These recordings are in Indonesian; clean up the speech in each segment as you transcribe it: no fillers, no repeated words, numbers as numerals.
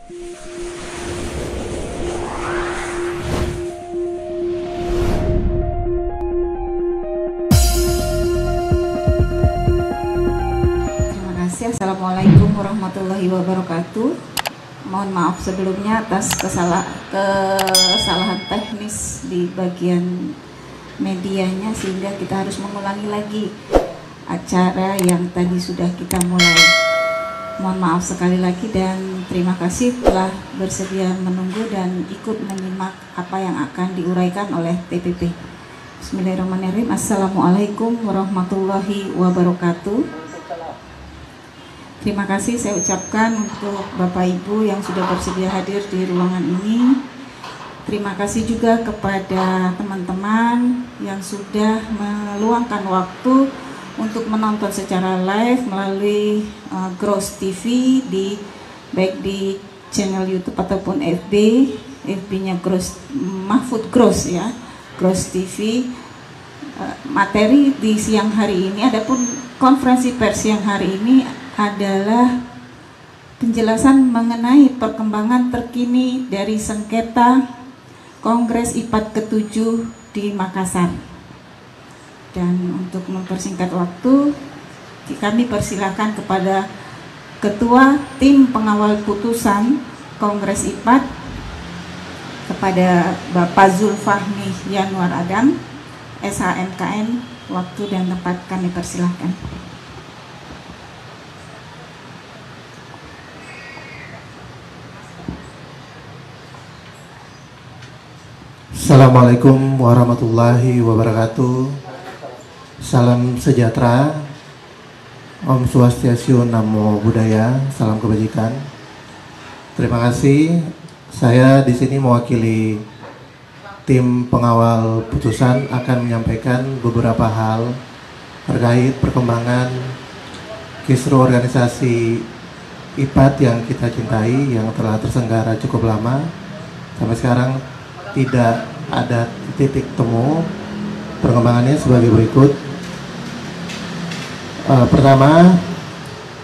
Terima kasih. Assalamualaikum warahmatullahi wabarakatuh. Mohon maaf sebelumnya atas kesalahan teknis di bagian medianya sehingga kita harus mengulangi lagi acara yang tadi sudah kita mulai. Mohon maaf sekali lagi dan terima kasih telah bersedia menunggu dan ikut menyimak apa yang akan diuraikan oleh TPP. Bismillahirrahmanirrahim. Assalamualaikum warahmatullahi wabarakatuh. Terima kasih saya ucapkan untuk Bapak Ibu yang sudah bersedia hadir di ruangan ini. Terima kasih juga kepada teman-teman yang sudah meluangkan waktu untuk menonton secara live melalui Gross TV baik di channel YouTube ataupun FB-nya Gross Mahfud Gross ya, Gross TV. Materi di siang hari ini, adapun konferensi pers siang hari ini adalah penjelasan mengenai perkembangan terkini dari sengketa Kongres IPAD ke-7 di Makassar. Dan untuk mempersingkat waktu, kami persilahkan kepada Ketua Tim Pengawal Putusan Kongres IPAD, kepada Bapak Zulfahmi Yanwar Adam, SHMKN, waktu dan tempat kami persilahkan. Assalamualaikum warahmatullahi wabarakatuh. Salam sejahtera, Om Swastiastu, Namo Buddhaya, salam kebajikan. Terima kasih. Saya di sini mewakili tim pengawal putusan akan menyampaikan beberapa hal terkait perkembangan kisruh organisasi IPAD yang kita cintai, yang telah terselenggara cukup lama. Sampai sekarang tidak ada titik temu. Perkembangannya sebagai berikut. Pertama,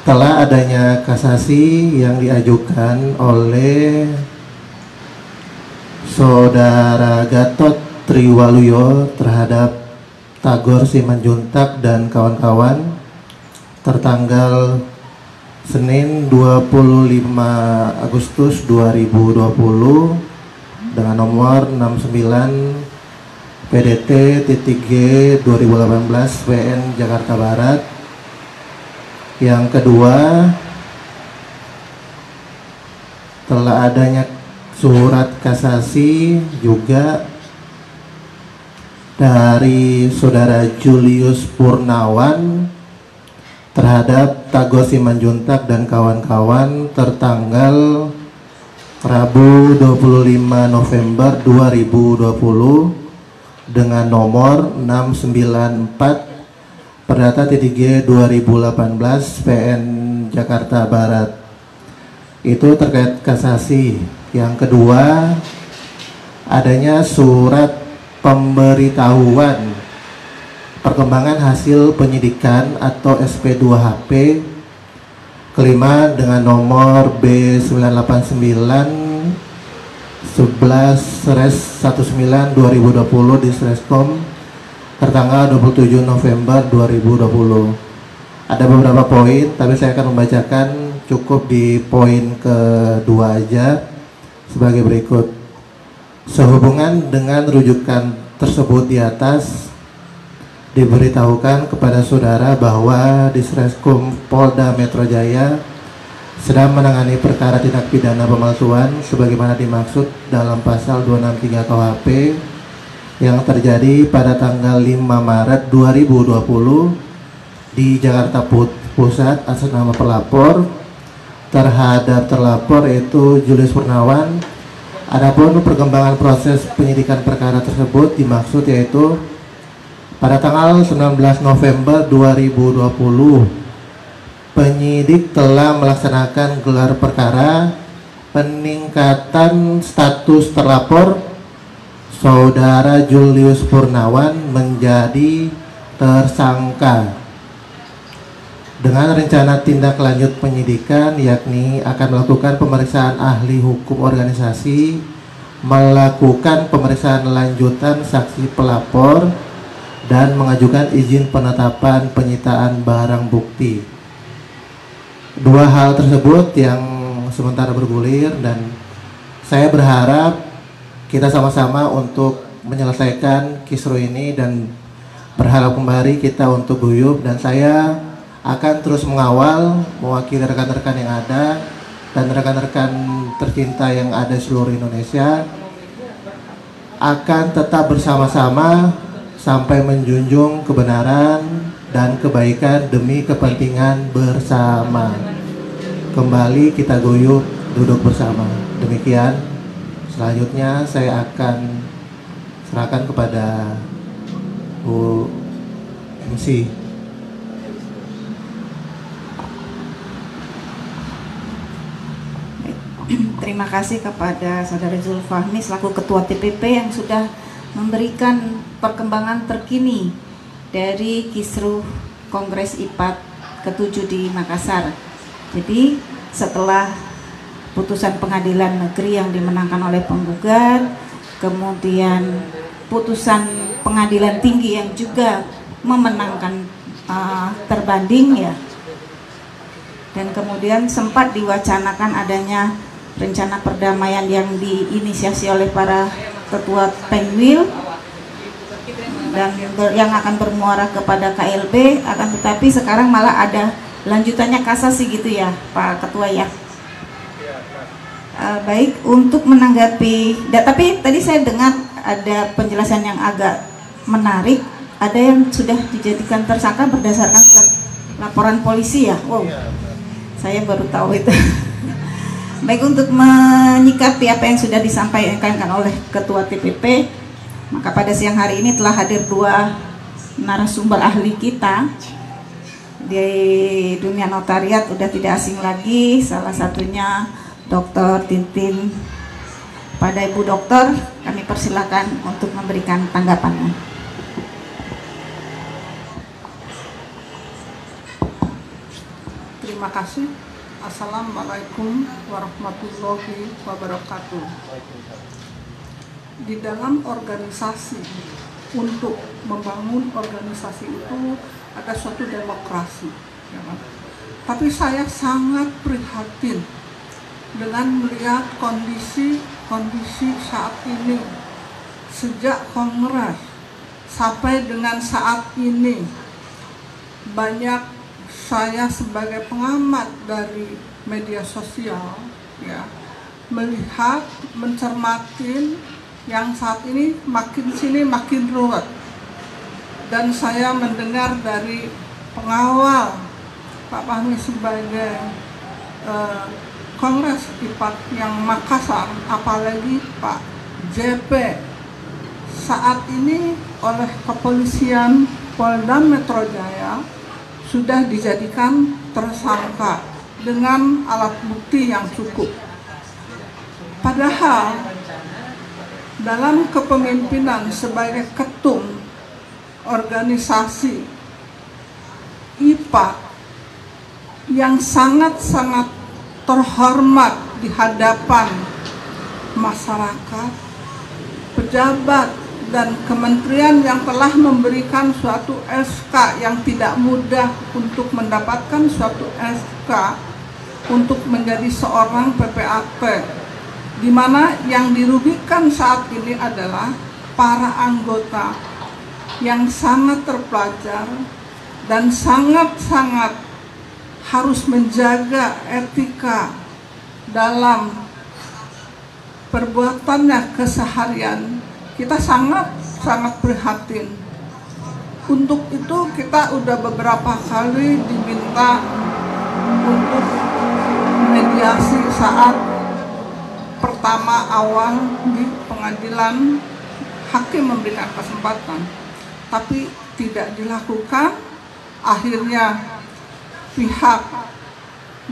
telah adanya kasasi yang diajukan oleh Saudara Gatot Triwaluyo terhadap Tagor Simanjuntak dan kawan-kawan tertanggal Senin 25 Agustus 2020 dengan nomor 69 PDT-G 2018 PN Jakarta Barat. Yang kedua, telah adanya surat kasasi juga dari Saudara Julius Purnawan terhadap Tagor Simanjuntak dan kawan-kawan tertanggal Rabu 25 November 2020 dengan nomor 694 Perdata-G 2018 PN Jakarta Barat. Itu terkait kasasi. Yang kedua, adanya surat pemberitahuan perkembangan hasil penyidikan atau SP2HP kelima dengan nomor B989 11/19/2020 di Sreskom tertanggal 27 November 2020. Ada beberapa poin, tapi saya akan membacakan cukup di poin kedua aja sebagai berikut. Sehubungan dengan rujukan tersebut di atas, diberitahukan kepada saudara bahwa di Sreskom Polda Metro Jaya sedang menangani perkara tindak pidana pemalsuan sebagaimana dimaksud dalam pasal 263 KUHP yang terjadi pada tanggal 5 Maret 2020 di Jakarta Pusat atas nama pelapor terhadap terlapor yaitu Julius Purnawan. Adapun perkembangan proses penyidikan perkara tersebut dimaksud yaitu pada tanggal 19 November 2020, penyidik telah melaksanakan gelar perkara peningkatan status terlapor Saudara Julius Purnawan menjadi tersangka. dengan rencana tindak lanjut penyidikan, yakni akan melakukan pemeriksaan ahli hukum organisasi, melakukan pemeriksaan lanjutan saksi pelapor, dan mengajukan izin penetapan penyitaan barang bukti. Dua hal tersebut yang sementara bergulir, dan saya berharap kita sama-sama untuk menyelesaikan kisru ini dan berharap kembali kita untuk guyup, dan saya akan terus mengawal mewakili rekan-rekan yang ada dan rekan-rekan tercinta yang ada seluruh Indonesia, akan tetap bersama-sama sampai menjunjung kebenaran dan kebaikan demi kepentingan bersama. Kembali kita guyup, duduk bersama. Demikian. Selanjutnya saya akan serahkan kepada Bu MC. Terima kasih kepada Saudara Zulfahmi selaku Ketua TPP yang sudah memberikan perkembangan terkini dari kisruh Kongres IPAT ke-7 di Makassar. Jadi setelah putusan pengadilan negeri yang dimenangkan oleh penggugat, kemudian putusan pengadilan tinggi yang juga memenangkan terbanding ya, dan kemudian sempat diwacanakan adanya rencana perdamaian yang diinisiasi oleh para ketua Penwil dan yang akan bermuara kepada KLB, akan tetapi sekarang malah ada lanjutannya kasasi gitu ya Pak Ketua ya. Baik, untuk menanggapi, tapi tadi saya dengar ada penjelasan yang agak menarik, ada yang sudah dijadikan tersangka berdasarkan laporan polisi ya. Wow, saya baru tahu itu. Baik, untuk menyikapi apa yang sudah disampaikan oleh Ketua TPP, maka pada siang hari ini telah hadir dua narasumber ahli kita di dunia notariat, udah tidak asing lagi, salah satunya Dr. Tintin. Pada Ibu Dokter, kami persilakan untuk memberikan tanggapannya. Terima kasih. Assalamualaikum warahmatullahi wabarakatuh. Di dalam organisasi, untuk membangun organisasi itu ada suatu demokrasi, ya kan? Tapi saya sangat prihatin dengan melihat kondisi saat ini, sejak Kongres sampai dengan saat ini. Banyak saya sebagai pengamat dari media sosial ya, melihat, mencermatin yang saat ini makin sini makin ruwet, dan saya mendengar dari pengawal Pak Fahmi sebagai Kongres IPAT yang Makassar, apalagi Pak JP saat ini oleh kepolisian Polda Metro Jaya sudah dijadikan tersangka dengan alat bukti yang cukup. Padahal dalam kepemimpinan sebagai ketum organisasi IPAT yang sangat-sangat terhormat di hadapan masyarakat, pejabat, dan kementerian yang telah memberikan suatu SK yang tidak mudah untuk mendapatkan suatu SK untuk menjadi seorang PPAT, di mana yang dirugikan saat ini adalah para anggota yang sangat terpelajar dan sangat-sangat harus menjaga etika dalam perbuatannya keseharian. Kita sangat prihatin. Untuk itu kita udah beberapa kali diminta untuk mediasi saat pertama awal di pengadilan, hakim memberikan kesempatan, tapi tidak dilakukan. Akhirnya pihak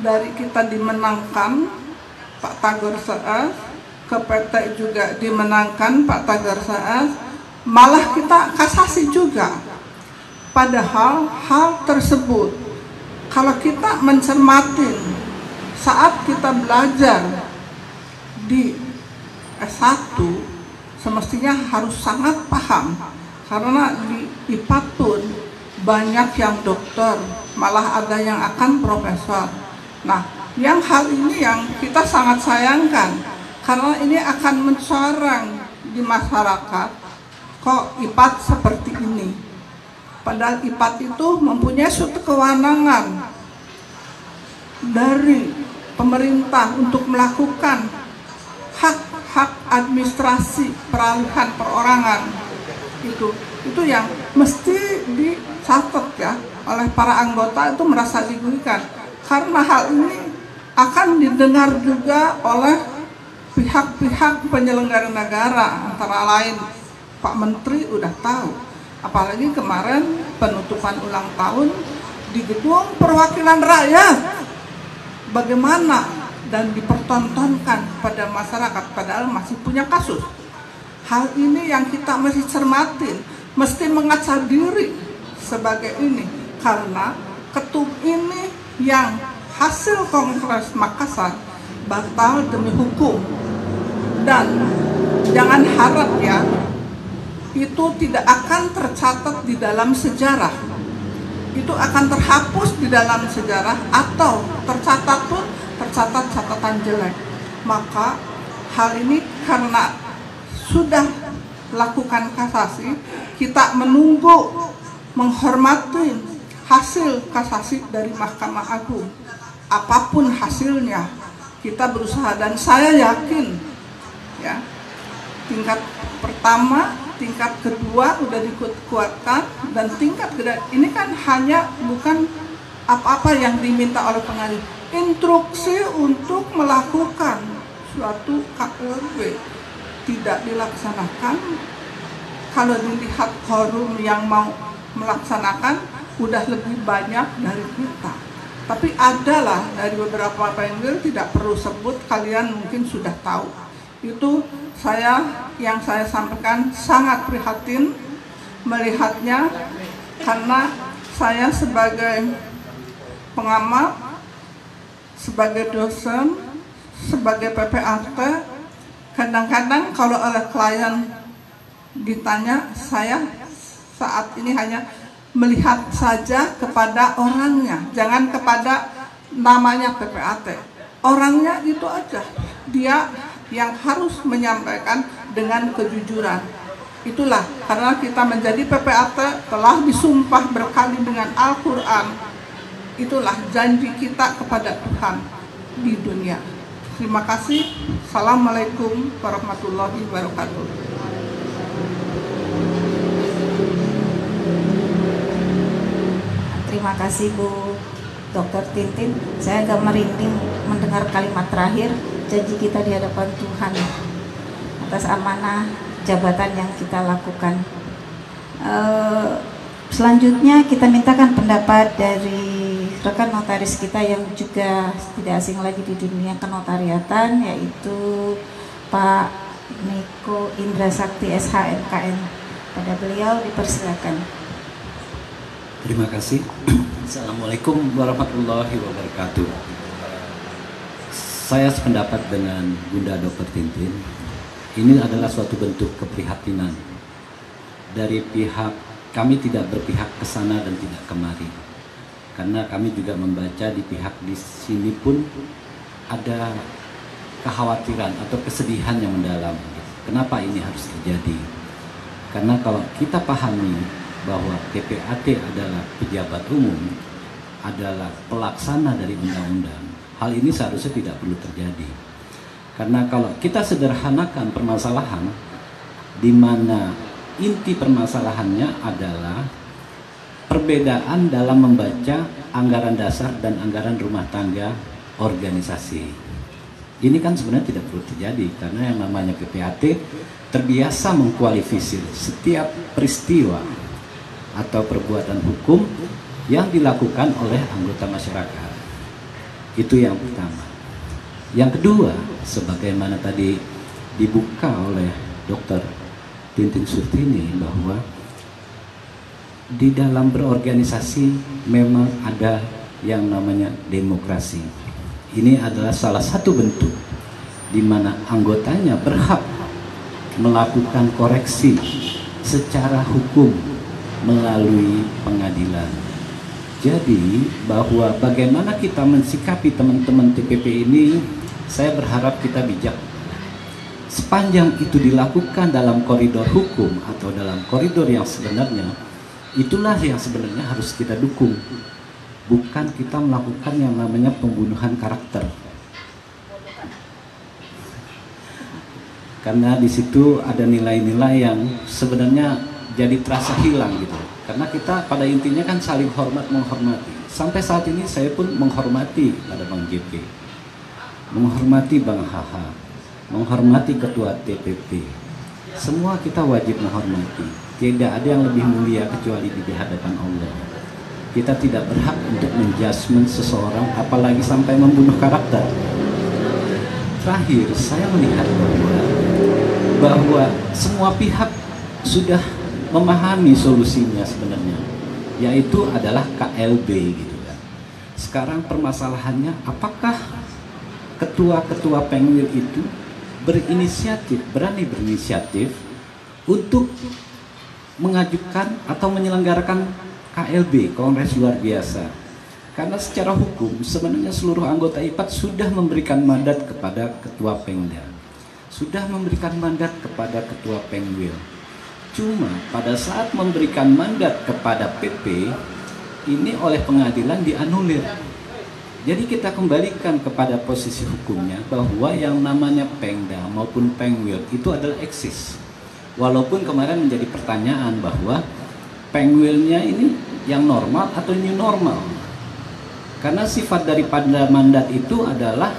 dari kita dimenangkan, Pak Tagor Saas, ke PT juga dimenangkan Pak Tagar Saas, malah kita kasasi juga. Padahal hal tersebut kalau kita mencermati saat kita belajar di S1, semestinya harus sangat paham, karena di IPA pun banyak yang dokter, malah ada yang akan profesor. Nah, yang hal ini yang kita sangat sayangkan, karena ini akan mencoreng di masyarakat, kok IPA seperti ini. Padahal IPA itu mempunyai suatu kewenangan dari pemerintah untuk melakukan hak administrasi peralihan perorangan. Itu yang mesti dicatat ya oleh para anggota, itu merasa dirugikan, karena hal ini akan didengar juga oleh pihak-pihak penyelenggara negara, antara lain Pak Menteri udah tahu, apalagi kemarin penutupan ulang tahun di gedung perwakilan rakyat, bagaimana dan dipertontonkan pada masyarakat, padahal masih punya kasus. Hal ini yang kita mesti cermatin, mesti mengaca diri sebagai ini, karena ketum ini yang hasil Kongres Makassar batal demi hukum. Dan jangan harap ya, itu tidak akan tercatat di dalam sejarah, itu akan terhapus di dalam sejarah, atau tercatat pun tercatat catatan jelek. Maka hal ini karena sudah lakukan kasasi, kita menunggu, menghormati hasil kasasi dari Mahkamah Agung. Apapun hasilnya, kita berusaha, dan saya yakin ya, tingkat pertama, tingkat kedua udah dikuatkan, dan tingkat kedua ini kan hanya bukan apa-apa yang diminta oleh pengadilan, instruksi untuk melakukan suatu KLB tidak dilaksanakan. Kalau dilihat forum yang mau melaksanakan udah lebih banyak dari kita, tapi adalah dari beberapa panel, tidak perlu sebut, kalian mungkin sudah tahu. Itu yang saya sampaikan sangat prihatin melihatnya, karena saya sebagai pengamat, sebagai dosen, sebagai PPAT, kadang-kadang kalau oleh klien ditanya, saya saat ini hanya melihat saja kepada orangnya, jangan kepada namanya PPAT. Orangnya itu aja, dia yang harus menyampaikan dengan kejujuran. Itulah karena kita menjadi PPAT telah disumpah berkali dengan Al-Quran. Itulah janji kita kepada Tuhan di dunia. Terima kasih. Assalamualaikum warahmatullahi wabarakatuh. Terima kasih Bu Dr. Tintin. Saya agak merinding mendengar kalimat terakhir, janji kita di hadapan Tuhan atas amanah jabatan yang kita lakukan. Selanjutnya kita mintakan pendapat dari rekan notaris kita yang juga tidak asing lagi di dunia kenotariatan, yaitu Pak Niko Indra Sakti SH MKN. Pada beliau dipersilakan. Terima kasih. Assalamualaikum warahmatullahi wabarakatuh. Saya sependapat dengan Bunda Dr. Tintin. Ini adalah suatu bentuk keprihatinan dari pihak kami, tidak berpihak ke sana dan tidak kemari, karena kami juga membaca di pihak di sini pun ada kekhawatiran atau kesedihan yang mendalam. Kenapa ini harus terjadi? Karena kalau kita pahami bahwa PPAT adalah pejabat umum, adalah pelaksana dari undang-undang, hal ini seharusnya tidak perlu terjadi. Karena kalau kita sederhanakan permasalahan, di mana inti permasalahannya adalah perbedaan dalam membaca anggaran dasar dan anggaran rumah tangga organisasi. Ini kan sebenarnya tidak perlu terjadi, karena yang namanya PPAT terbiasa mengkualifisir setiap peristiwa atau perbuatan hukum yang dilakukan oleh anggota masyarakat. Itu yang pertama. Yang kedua, sebagaimana tadi dibuka oleh Dr. Tintin Surtini, bahwa di dalam berorganisasi memang ada yang namanya demokrasi. Ini adalah salah satu bentuk di mana anggotanya berhak melakukan koreksi secara hukum melalui pengadilan. Jadi bahwa bagaimana kita mensikapi teman-teman TPP ini, saya berharap kita bijak. Sepanjang itu dilakukan dalam koridor hukum atau dalam koridor yang sebenarnya, itulah yang sebenarnya harus kita dukung. Bukan kita melakukan yang namanya pembunuhan karakter. Karena di situ ada nilai-nilai yang sebenarnya jadi terasa hilang gitu. Karena kita pada intinya kan saling hormat menghormati. Sampai saat ini saya pun menghormati ada Bang JP, menghormati Bang HH, menghormati Ketua TPP. Semua kita wajib menghormati. Tidak ada yang lebih mulia kecuali di hadapan Allah. Kita tidak berhak untuk menjudgment seseorang, apalagi sampai membunuh karakter. Terakhir, saya melihat bahwa semua pihak sudah memahami solusinya sebenarnya, yaitu adalah KLB gitu kan. Sekarang permasalahannya, apakah ketua-ketua Pengwil itu berinisiatif, berani berinisiatif untuk mengajukan atau menyelenggarakan KLB, Kongres Luar Biasa. Karena secara hukum sebenarnya seluruh anggota IPAT sudah memberikan mandat kepada Ketua Pengda, sudah memberikan mandat kepada Ketua Pengwil. Cuma pada saat memberikan mandat kepada PP, ini oleh pengadilan dianulir. Jadi kita kembalikan kepada posisi hukumnya bahwa yang namanya Pengda maupun Pengwil itu adalah eksis. Walaupun kemarin menjadi pertanyaan bahwa Pengwilnya ini yang normal atau new normal. Karena sifat daripada mandat itu adalah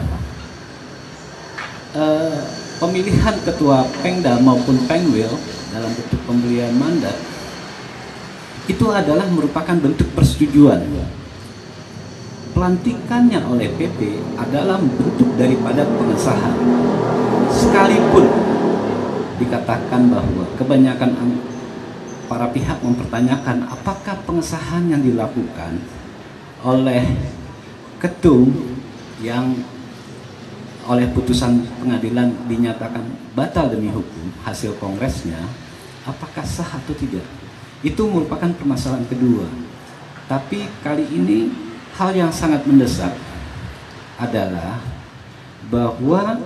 pemilihan ketua Pengda maupun Pengwil dalam bentuk pembelian mandat itu adalah merupakan bentuk persetujuan. Pelantikannya oleh PP adalah bentuk daripada pengesahan. Sekalipun dikatakan bahwa kebanyakan para pihak mempertanyakan apakah pengesahan yang dilakukan oleh ketum yang oleh putusan pengadilan dinyatakan batal demi hukum hasil kongresnya, apakah sah atau tidak. Itu merupakan permasalahan kedua. Tapi kali ini hal yang sangat mendesak adalah bahwa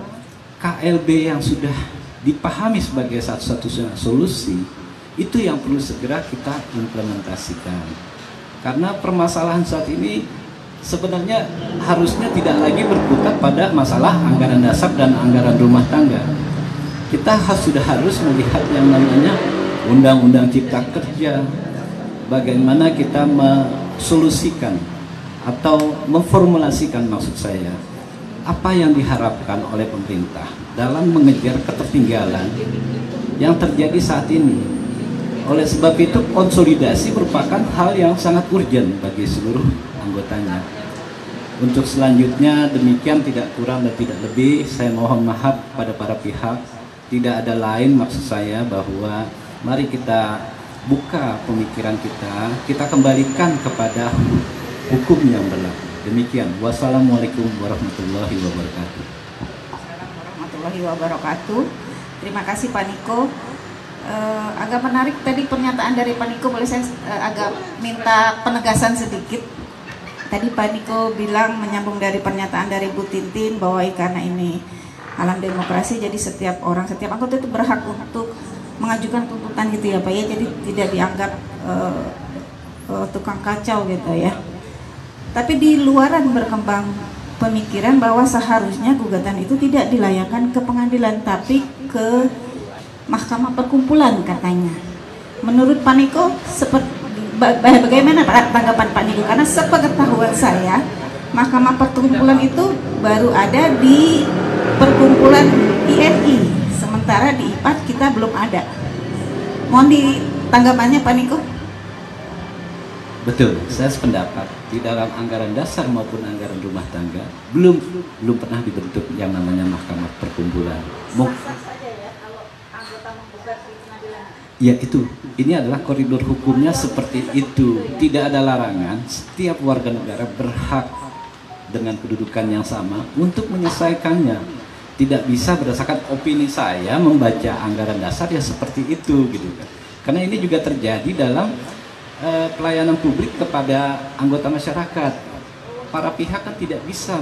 KLB yang sudah dipahami sebagai satu-satunya solusi itu yang perlu segera kita implementasikan. Karena permasalahan saat ini sebenarnya harusnya tidak lagi berkutat pada masalah anggaran dasar dan anggaran rumah tangga. Kita sudah harus melihat yang namanya Undang-Undang Cipta Kerja, bagaimana kita mensolusikan atau memformulasikan, maksud saya, apa yang diharapkan oleh pemerintah dalam mengejar ketertinggalan yang terjadi saat ini. Oleh sebab itu konsolidasi merupakan hal yang sangat urgent bagi seluruh anggotanya. Untuk selanjutnya demikian, tidak kurang dan tidak lebih. Saya mohon maaf pada para pihak. Tidak ada lain maksud saya bahwa mari kita buka pemikiran kita kembalikan kepada hukum yang berlaku. Demikian. Wassalamualaikum warahmatullahi wabarakatuh. Assalamualaikum warahmatullahi wabarakatuh. Terima kasih Pak Niko. Agak menarik tadi pernyataan dari Pak Niko, boleh saya agak minta penegasan sedikit. Tadi Pak Niko bilang menyambung dari pernyataan dari Bu Tintin bahwa karena ini alam demokrasi, jadi setiap orang, setiap anggota itu berhak untuk mengajukan tuntutan gitu ya Pak ya, jadi tidak dianggap tukang kacau gitu ya. Tapi di luaran berkembang pemikiran bahwa seharusnya gugatan itu tidak dilayangkan ke pengadilan tapi ke Mahkamah Perkumpulan katanya. Menurut Pak Niko, bagaimana tanggapan Pak Niko? Karena sepengetahuan saya, Mahkamah Perkumpulan itu baru ada di Perkumpulan INI, sementara di IPAT kita belum ada. Mohon ditanggapannya Pak Niko. Betul, saya sependapat. Di dalam anggaran dasar maupun anggaran rumah tangga belum pernah dibentuk yang namanya Mahkamah Perkumpulan. Ya itu, ini adalah koridor hukumnya seperti itu. Tidak ada larangan, setiap warga negara berhak dengan kedudukan yang sama untuk menyelesaikannya. Tidak bisa berdasarkan opini saya membaca anggaran dasar ya seperti itu gitu kan. Karena ini juga terjadi dalam pelayanan publik kepada anggota masyarakat. Para pihak kan tidak bisa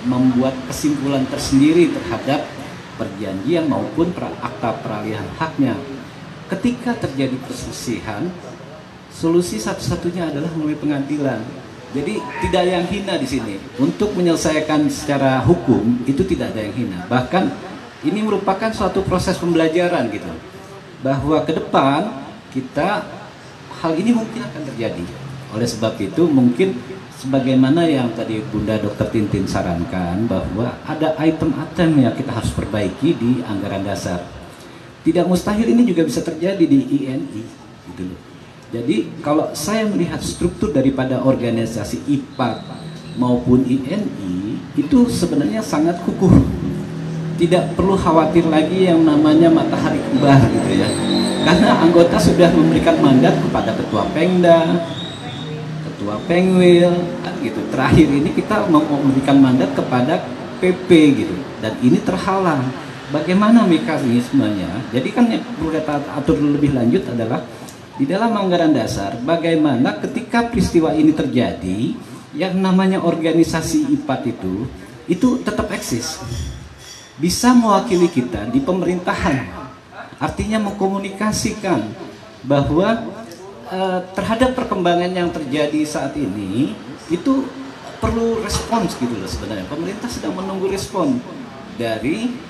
membuat kesimpulan tersendiri terhadap perjanjian maupun akta peralihan haknya. Ketika terjadi perselisihan, solusi satu-satunya adalah melalui pengadilan. Jadi tidak ada yang hina di sini. Untuk menyelesaikan secara hukum itu tidak ada yang hina. Bahkan ini merupakan suatu proses pembelajaran gitu. Bahwa ke depan kita hal ini mungkin akan terjadi. Oleh sebab itu mungkin sebagaimana yang tadi Bunda Dr. Tintin sarankan bahwa ada item-item yang kita harus perbaiki di anggaran dasar. Tidak mustahil ini juga bisa terjadi di INI gitu loh. Jadi kalau saya melihat struktur daripada organisasi IPAT maupun INI itu sebenarnya sangat kukuh. Tidak perlu khawatir lagi yang namanya matahari kembar gitu ya. Karena anggota sudah memberikan mandat kepada ketua Pengda, ketua Pengwil, kan gitu. Terakhir ini kita mau memberikan mandat kepada PP gitu. Dan ini terhalang. Bagaimana mekanismenya? Jadi kan yang perlu kita atur lebih lanjut adalah di dalam anggaran dasar bagaimana ketika peristiwa ini terjadi yang namanya organisasi IPAT itu tetap eksis. Bisa mewakili kita di pemerintahan. Artinya mengkomunikasikan bahwa terhadap perkembangan yang terjadi saat ini itu perlu respons gitu loh sebenarnya. Pemerintah sedang menunggu respon dari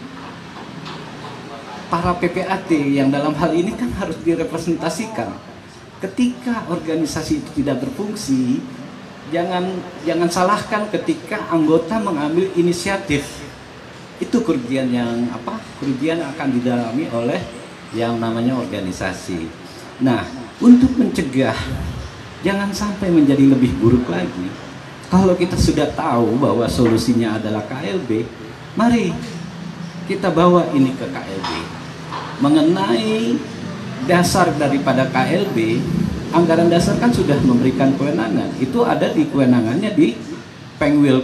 para PPAT yang dalam hal ini kan harus direpresentasikan. Ketika organisasi itu tidak berfungsi, jangan salahkan ketika anggota mengambil inisiatif. Itu kerugian yang kerugian akan didalami oleh yang namanya organisasi. Nah, untuk mencegah jangan sampai menjadi lebih buruk lagi. Kalau kita sudah tahu bahwa solusinya adalah KLB, mari kita bawa ini ke KLB. Mengenai dasar daripada KLB, anggaran dasar kan sudah memberikan kewenangan. Itu ada di kewenangannya di Pengwil.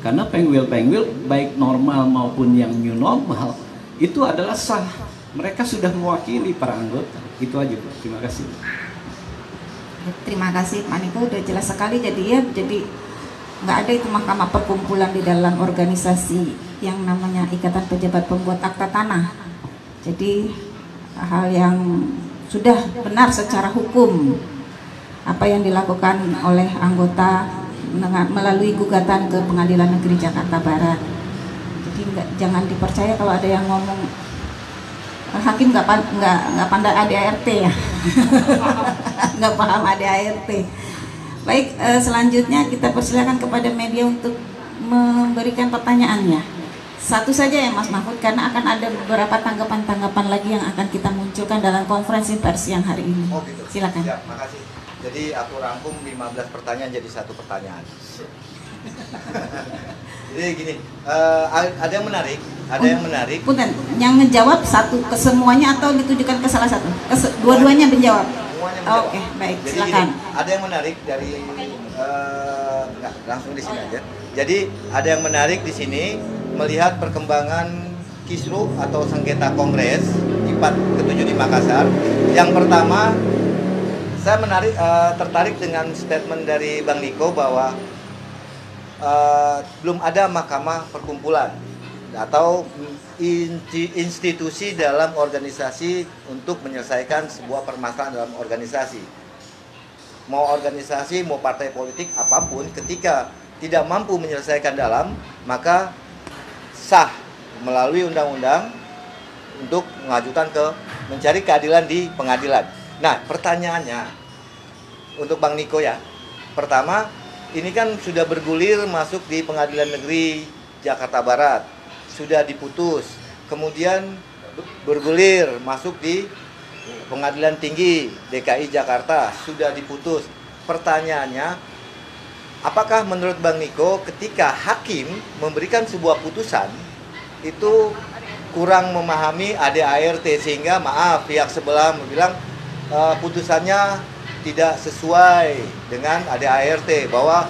Karena Pengwil baik normal maupun yang new normal itu adalah sah. Mereka sudah mewakili para anggota. Itu aja, Bu. Terima kasih. Terima kasih Pak Niko, udah jelas sekali. Jadi nggak ada itu mahkamah perkumpulan di dalam organisasi yang namanya Ikatan Pejabat Pembuat Akta Tanah. Jadi hal yang sudah benar secara hukum apa yang dilakukan oleh anggota melalui gugatan ke Pengadilan Negeri Jakarta Barat. Jadi jangan dipercaya kalau ada yang ngomong hakim nggak pandai ADART ya, nggak paham ADART. Baik, selanjutnya kita persilakan kepada media untuk memberikan pertanyaannya. Satu saja ya Mas Mahfud, karena akan ada beberapa tanggapan-tanggapan lagi yang akan kita munculkan dalam konferensi pers yang hari ini. Oh gitu. Silakan. Ya, makasih. Jadi aku rangkum 15 pertanyaan jadi satu pertanyaan. Jadi gini, ada yang menarik, Punten, yang ngejawab satu ke semuanya atau ditujukan ke salah satu? Dua-duanya menjawab. Oke, baik, jadi silakan. Gini, ada yang menarik dari langsung di sini aja. Jadi ada yang menarik di sini melihat perkembangan kisruh atau sengketa kongres IPAT ke-7 di Makassar. Yang pertama, saya tertarik dengan statement dari Bang Niko bahwa belum ada mahkamah perkumpulan atau institusi dalam organisasi untuk menyelesaikan sebuah permasalahan dalam organisasi. Mau organisasi, mau partai politik, apapun, ketika tidak mampu menyelesaikan dalam, maka sah melalui undang-undang untuk mengajukan mencari keadilan di pengadilan. Nah, pertanyaannya untuk Bang Niko ya. Pertama, ini kan sudah bergulir masuk di Pengadilan Negeri Jakarta Barat, sudah diputus. Kemudian bergulir masuk di Pengadilan Tinggi DKI Jakarta, sudah diputus. Pertanyaannya, apakah menurut Bang Niko ketika hakim memberikan sebuah putusan itu kurang memahami ADART, sehingga maaf pihak sebelah bilang putusannya tidak sesuai dengan ADART, bahwa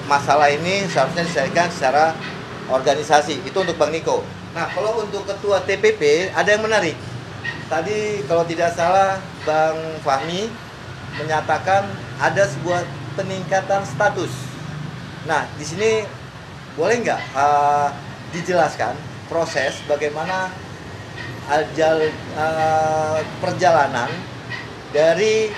masalah ini seharusnya diselesaikan secara organisasi. Itu untuk Bang Niko. Nah, kalau untuk ketua TPP ada yang menarik. Tadi kalau tidak salah Bang Fahmi menyatakan ada sebuah peningkatan status. Nah, di sini boleh nggak dijelaskan proses bagaimana perjalanan dari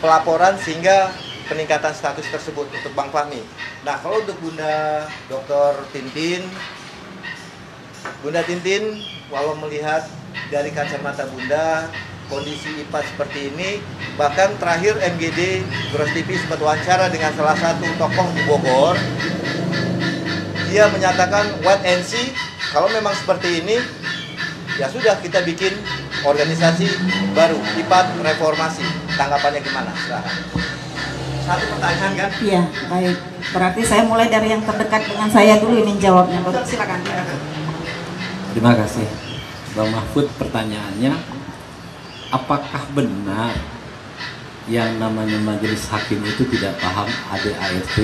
pelaporan sehingga peningkatan status tersebut untuk Bang Fahmi. Nah, kalau untuk Bunda Dr. Tintin, walau melihat dari kacamata Bunda kondisi IPA seperti ini, bahkan terakhir MGD Gros TV sempat wawancara dengan salah satu tokoh di Bogor, dia menyatakan wait and see, kalau memang seperti ini ya sudah kita bikin organisasi baru, IPA Reformasi. Tanggapannya gimana? Silahkan. Satu pertanyaan kan? Iya, baik. Berarti saya mulai dari yang terdekat dengan saya dulu ini jawabnya. Silakan. Terima kasih Bang Mahfud. Pertanyaannya, apakah benar yang namanya majelis hakim itu tidak paham ADART?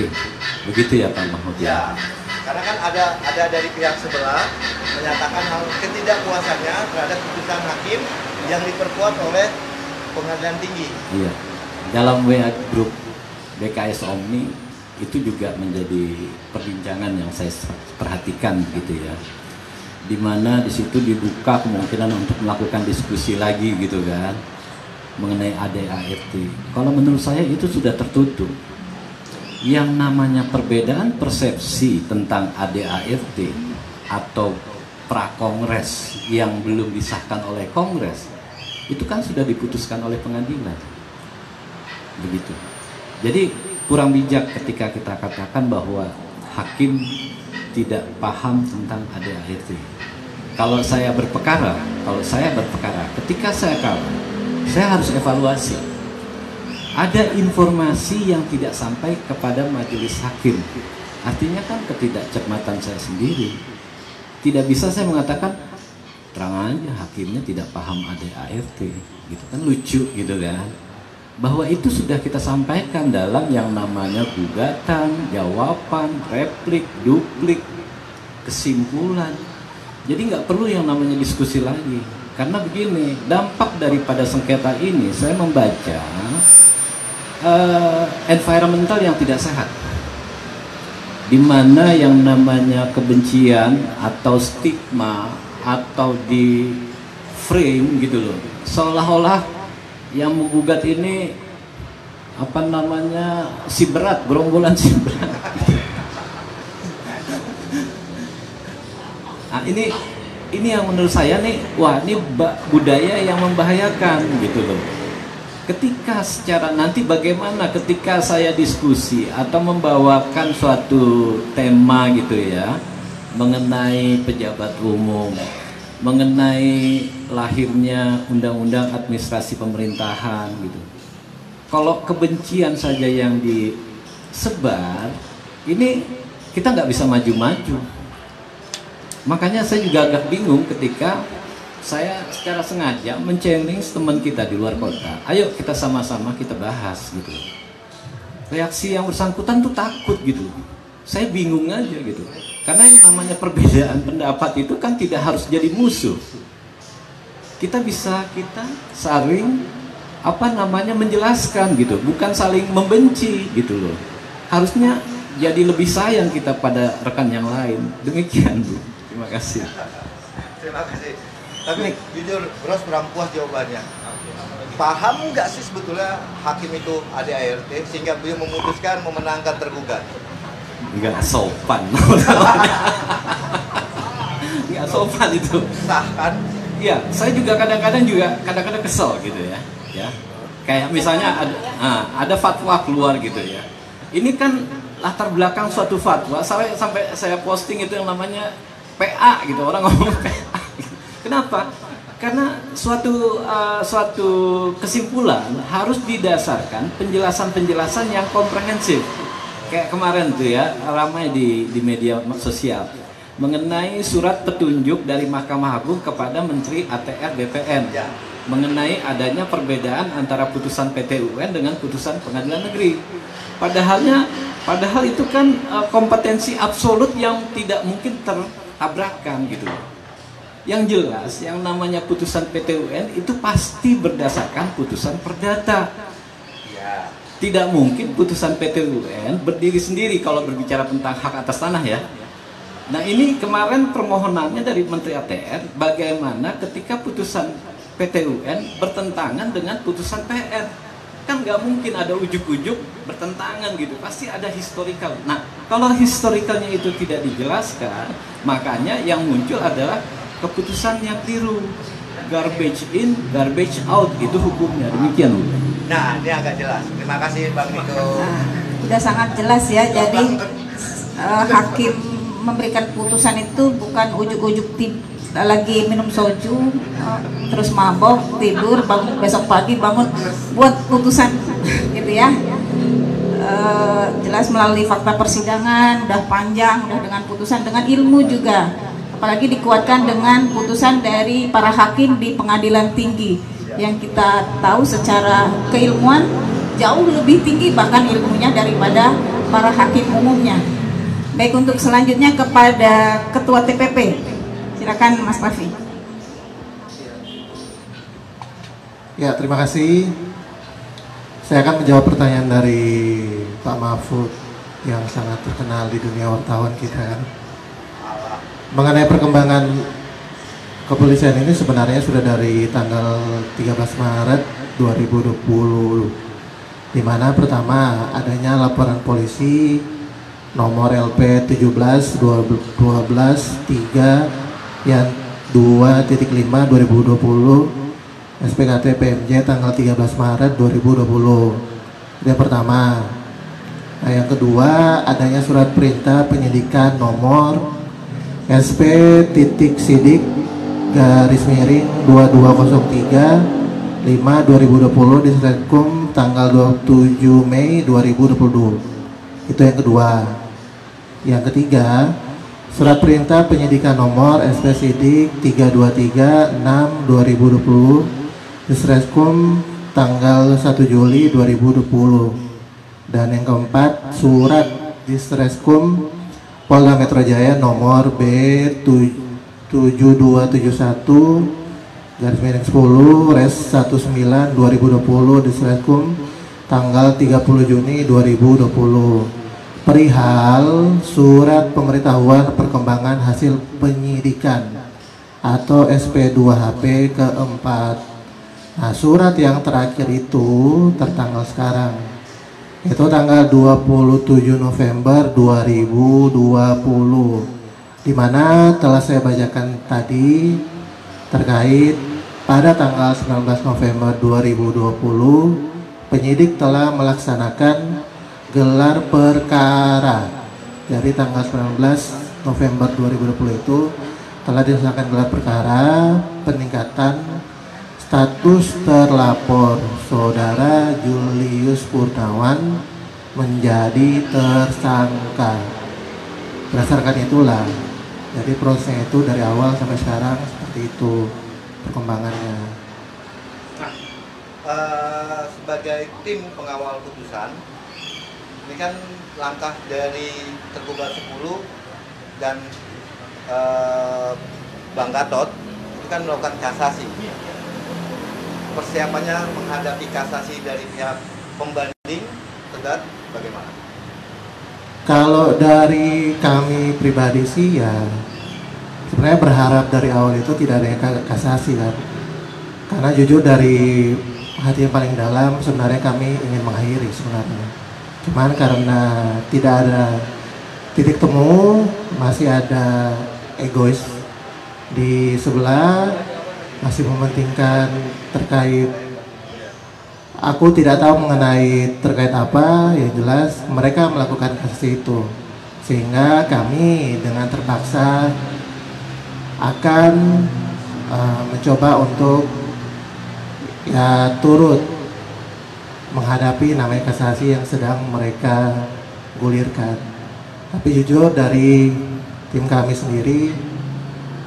Begitu ya Pak Mahfud? Ya, karena kan ada dari pihak sebelah menyatakan hal ketidakpuasannya terhadap putusan hakim yang diperkuat oleh pengadilan tinggi. Iya. Dalam WA grup BKS Omni itu juga menjadi perbincangan yang saya perhatikan gitu ya. Dimana di situ dibuka kemungkinan untuk melakukan diskusi lagi gitu kan mengenai ADART. Kalau menurut saya itu sudah tertutup. Yang namanya perbedaan persepsi tentang ADART atau prakongres yang belum disahkan oleh Kongres itu kan sudah diputuskan oleh pengadilan. Begitu. Jadi kurang bijak ketika kita katakan bahwa hakim tidak paham tentang ADART. Kalau saya berperkara, ketika saya kalah, saya harus evaluasi. Ada informasi yang tidak sampai kepada majelis hakim. Artinya kan ketidakcermatan saya sendiri. Tidak bisa saya mengatakan terang aja hakimnya tidak paham ADART, gitu kan, lucu gitu kan. Bahwa itu sudah kita sampaikan dalam yang namanya gugatan, jawaban, replik, duplik, kesimpulan. Jadi nggak perlu yang namanya diskusi lagi. Karena begini, dampak daripada sengketa ini saya membaca environmental yang tidak sehat, di mana yang namanya kebencian atau stigma atau di frame gitu loh, seolah-olah yang menggugat ini apa namanya si berat, gerombolan si berat. Nah, ini yang menurut saya nih, wah ini budaya yang membahayakan gitu loh. Ketika secara nanti bagaimana ketika saya diskusi atau membawakan suatu tema gitu ya mengenai pejabat umum, mengenai lahirnya undang-undang administrasi pemerintahan gitu. Kalau kebencian saja yang disebar, ini kita nggak bisa maju-maju. Makanya saya juga agak bingung ketika saya secara sengaja men-challenge teman kita di luar kota. Ayo kita sama-sama kita bahas gitu. Reaksi yang bersangkutan tuh takut gitu. Saya bingung aja gitu. Karena yang namanya perbedaan pendapat itu kan tidak harus jadi musuh. Kita saling menjelaskan gitu, bukan saling membenci gitu loh. Harusnya jadi lebih sayang kita pada rekan yang lain. Demikian Bu. Terima kasih. Terima kasih. Tapi jujur, Bros kurang puas jawabannya. Paham nggak sih sebetulnya hakim itu ADART sehingga beliau memutuskan memenangkan tergugat? Nggak sopan. Nggak sopan itu. Sah kan? Iya, saya juga kadang-kadang kesel gitu ya. Kayak misalnya ada fatwa keluar gitu ya. Ini kan latar belakang suatu fatwa. Sampai saya posting itu yang namanya PA gitu, orang ngomong PA. Kenapa? Karena suatu kesimpulan harus didasarkan penjelasan-penjelasan yang komprehensif. Kayak kemarin tuh ya, ramai di media sosial. mengenai surat petunjuk dari Mahkamah Agung kepada Menteri ATR BPN mengenai adanya perbedaan antara putusan PT UN dengan putusan Pengadilan Negeri. Padahal itu kan kompetensi absolut yang tidak mungkin tertabrakan gitu. Yang jelas yang namanya putusan PT UN itu pasti berdasarkan putusan perdata. Tidak mungkin putusan PT UN berdiri sendiri kalau berbicara tentang hak atas tanah ya. Nah ini kemarin permohonannya dari Menteri ATR bagaimana ketika putusan PT UN bertentangan dengan putusan PR. Kan nggak mungkin ada ujuk-ujuk bertentangan gitu, pasti ada historical. Nah kalau historicalnya itu tidak dijelaskan, makanya yang muncul adalah keputusan yang keliru. Garbage in, garbage out, itu hukumnya, demikian. Nah ini agak jelas, terima kasih Bang Niko. Sudah sangat jelas ya, jadi hakim memberikan putusan itu bukan ujuk-ujuk lagi minum soju, terus mabok, tidur, bangun besok pagi bangun buat putusan gitu ya. Jelas melalui fakta persidangan, udah panjang, udah dengan putusan, dengan ilmu juga, apalagi dikuatkan dengan putusan dari para hakim di pengadilan tinggi yang kita tahu secara keilmuan jauh lebih tinggi bahkan ilmunya daripada para hakim umumnya. Baik, untuk selanjutnya kepada Ketua TPP, silakan Mas Raffi. Ya, terima kasih. Saya akan menjawab pertanyaan dari Pak Mahfud yang sangat terkenal di dunia wartawan kita kan. Mengenai perkembangan kepolisian ini sebenarnya sudah dari tanggal 13 Maret 2020, di mana pertama adanya laporan polisi nomor LP 17 12 3 yang 2.5 2020 SPKT PMJ tanggal 13 Maret 2020. Yang pertama. Nah, yang kedua adanya surat perintah penyidikan nomor SP titik sidik garis miring 2203 5 2020 di Stretkum tanggal 27 Mei 2022. Itu yang kedua. Yang ketiga, surat perintah penyidikan nomor SP sidik 323 6 2020 di Stretkum tanggal 1 Juli 2020. Dan yang keempat, surat di Stretkum Polda Metro Jaya nomor B7271 garis miring 10 res 19 2020 di Stretkum tanggal 30 Juni 2020 perihal surat pemberitahuan perkembangan hasil penyidikan atau SP2HP keempat. Nah, surat yang terakhir itu tertanggal sekarang, itu tanggal 27 November 2020, di mana telah saya bacakan tadi terkait pada tanggal 19 November 2020 penyidik telah melaksanakan gelar perkara. Dari tanggal 19 November 2020 itu telah dilaksanakan gelar perkara peningkatan status terlapor saudara Julius Purnawan menjadi tersangka. Berdasarkan itulah, jadi prosesnya itu dari awal sampai sekarang seperti itu perkembangannya. Nah, sebagai tim pengawal putusan, ini kan langkah dari tergugat 10 dan Bang Gatot itu kan melakukan kasasi. Persiapannya menghadapi kasasi dari pihak pembanding Tegat bagaimana? Kalau dari kami pribadi sih ya sebenarnya berharap dari awal itu tidak ada kasasi kan, karena jujur dari hati yang paling dalam sebenarnya kami ingin mengakhiri sebenarnya. Cuman karena tidak ada titik temu, masih ada egois di sebelah, masih mementingkan terkait, aku tidak tahu mengenai terkait apa, yang jelas mereka melakukan kasasi itu, sehingga kami dengan terpaksa akan mencoba untuk ya turut menghadapi namanya kasasi yang sedang mereka gulirkan. Tapi jujur dari tim kami sendiri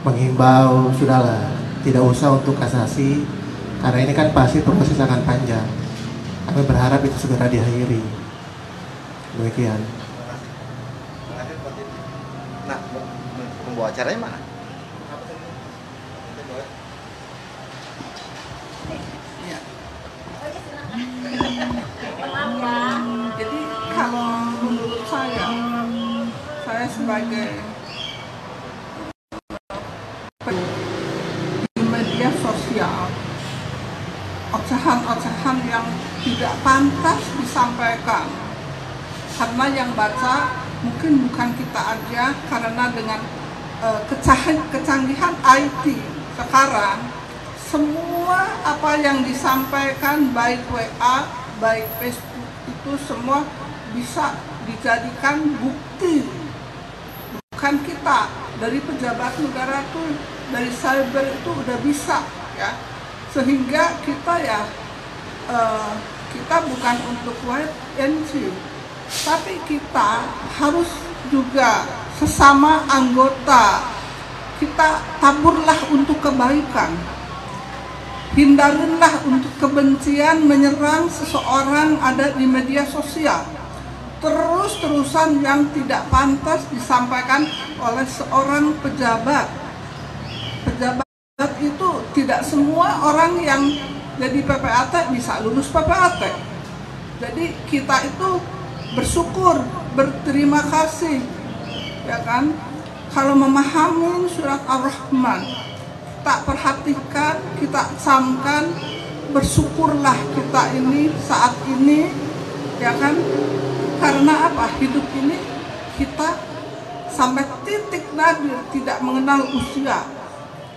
menghimbau sudahlah, tidak usah untuk kasasi, karena ini kan pasti proses akan panjang. Kami berharap itu segera diakhiri. Demikian. Nah, pembawa acaranya mana? Ya. Jadi kalau menurut saya sebagai di media sosial, ocehan-ocehan yang tidak pantas disampaikan, karena yang baca mungkin bukan kita aja, karena dengan kecanggihan IT sekarang, semua apa yang disampaikan baik WA, baik Facebook itu semua bisa dijadikan bukti. Bukan kita, dari pejabat negara tuh, dari cyber itu udah bisa ya, sehingga kita ya kita bukan untuk wait and see, tapi kita harus juga sesama anggota kita taburlah untuk kebaikan, hindarilah untuk kebencian menyerang seseorang ada di media sosial. Terus-terusan yang tidak pantas disampaikan oleh seorang pejabat. Pejabat itu tidak semua orang yang jadi PPAT bisa lulus PPAT. Jadi kita itu bersyukur, berterima kasih, ya kan? Kalau memahami surat Ar-Rahman, tak perhatikan, kita camkan, bersyukurlah kita ini saat ini, ya kan? Karena apa? Hidup ini kita sampai titik nadir tidak mengenal usia.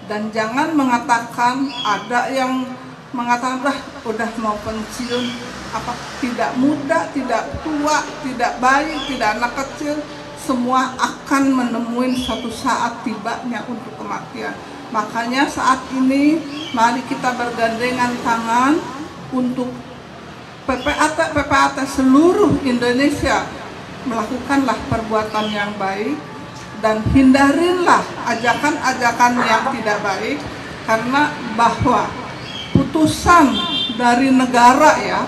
Dan jangan mengatakan, ada yang mengatakan udah mau pensiun, apa tidak muda, tidak tua, tidak bayi, tidak anak kecil, semua akan menemui suatu saat tibanya untuk kematian. Makanya saat ini mari kita bergandengan tangan untuk PPAT seluruh Indonesia melakukanlah perbuatan yang baik dan hindarilah ajakan-ajakan yang tidak baik, karena bahwa putusan dari negara ya,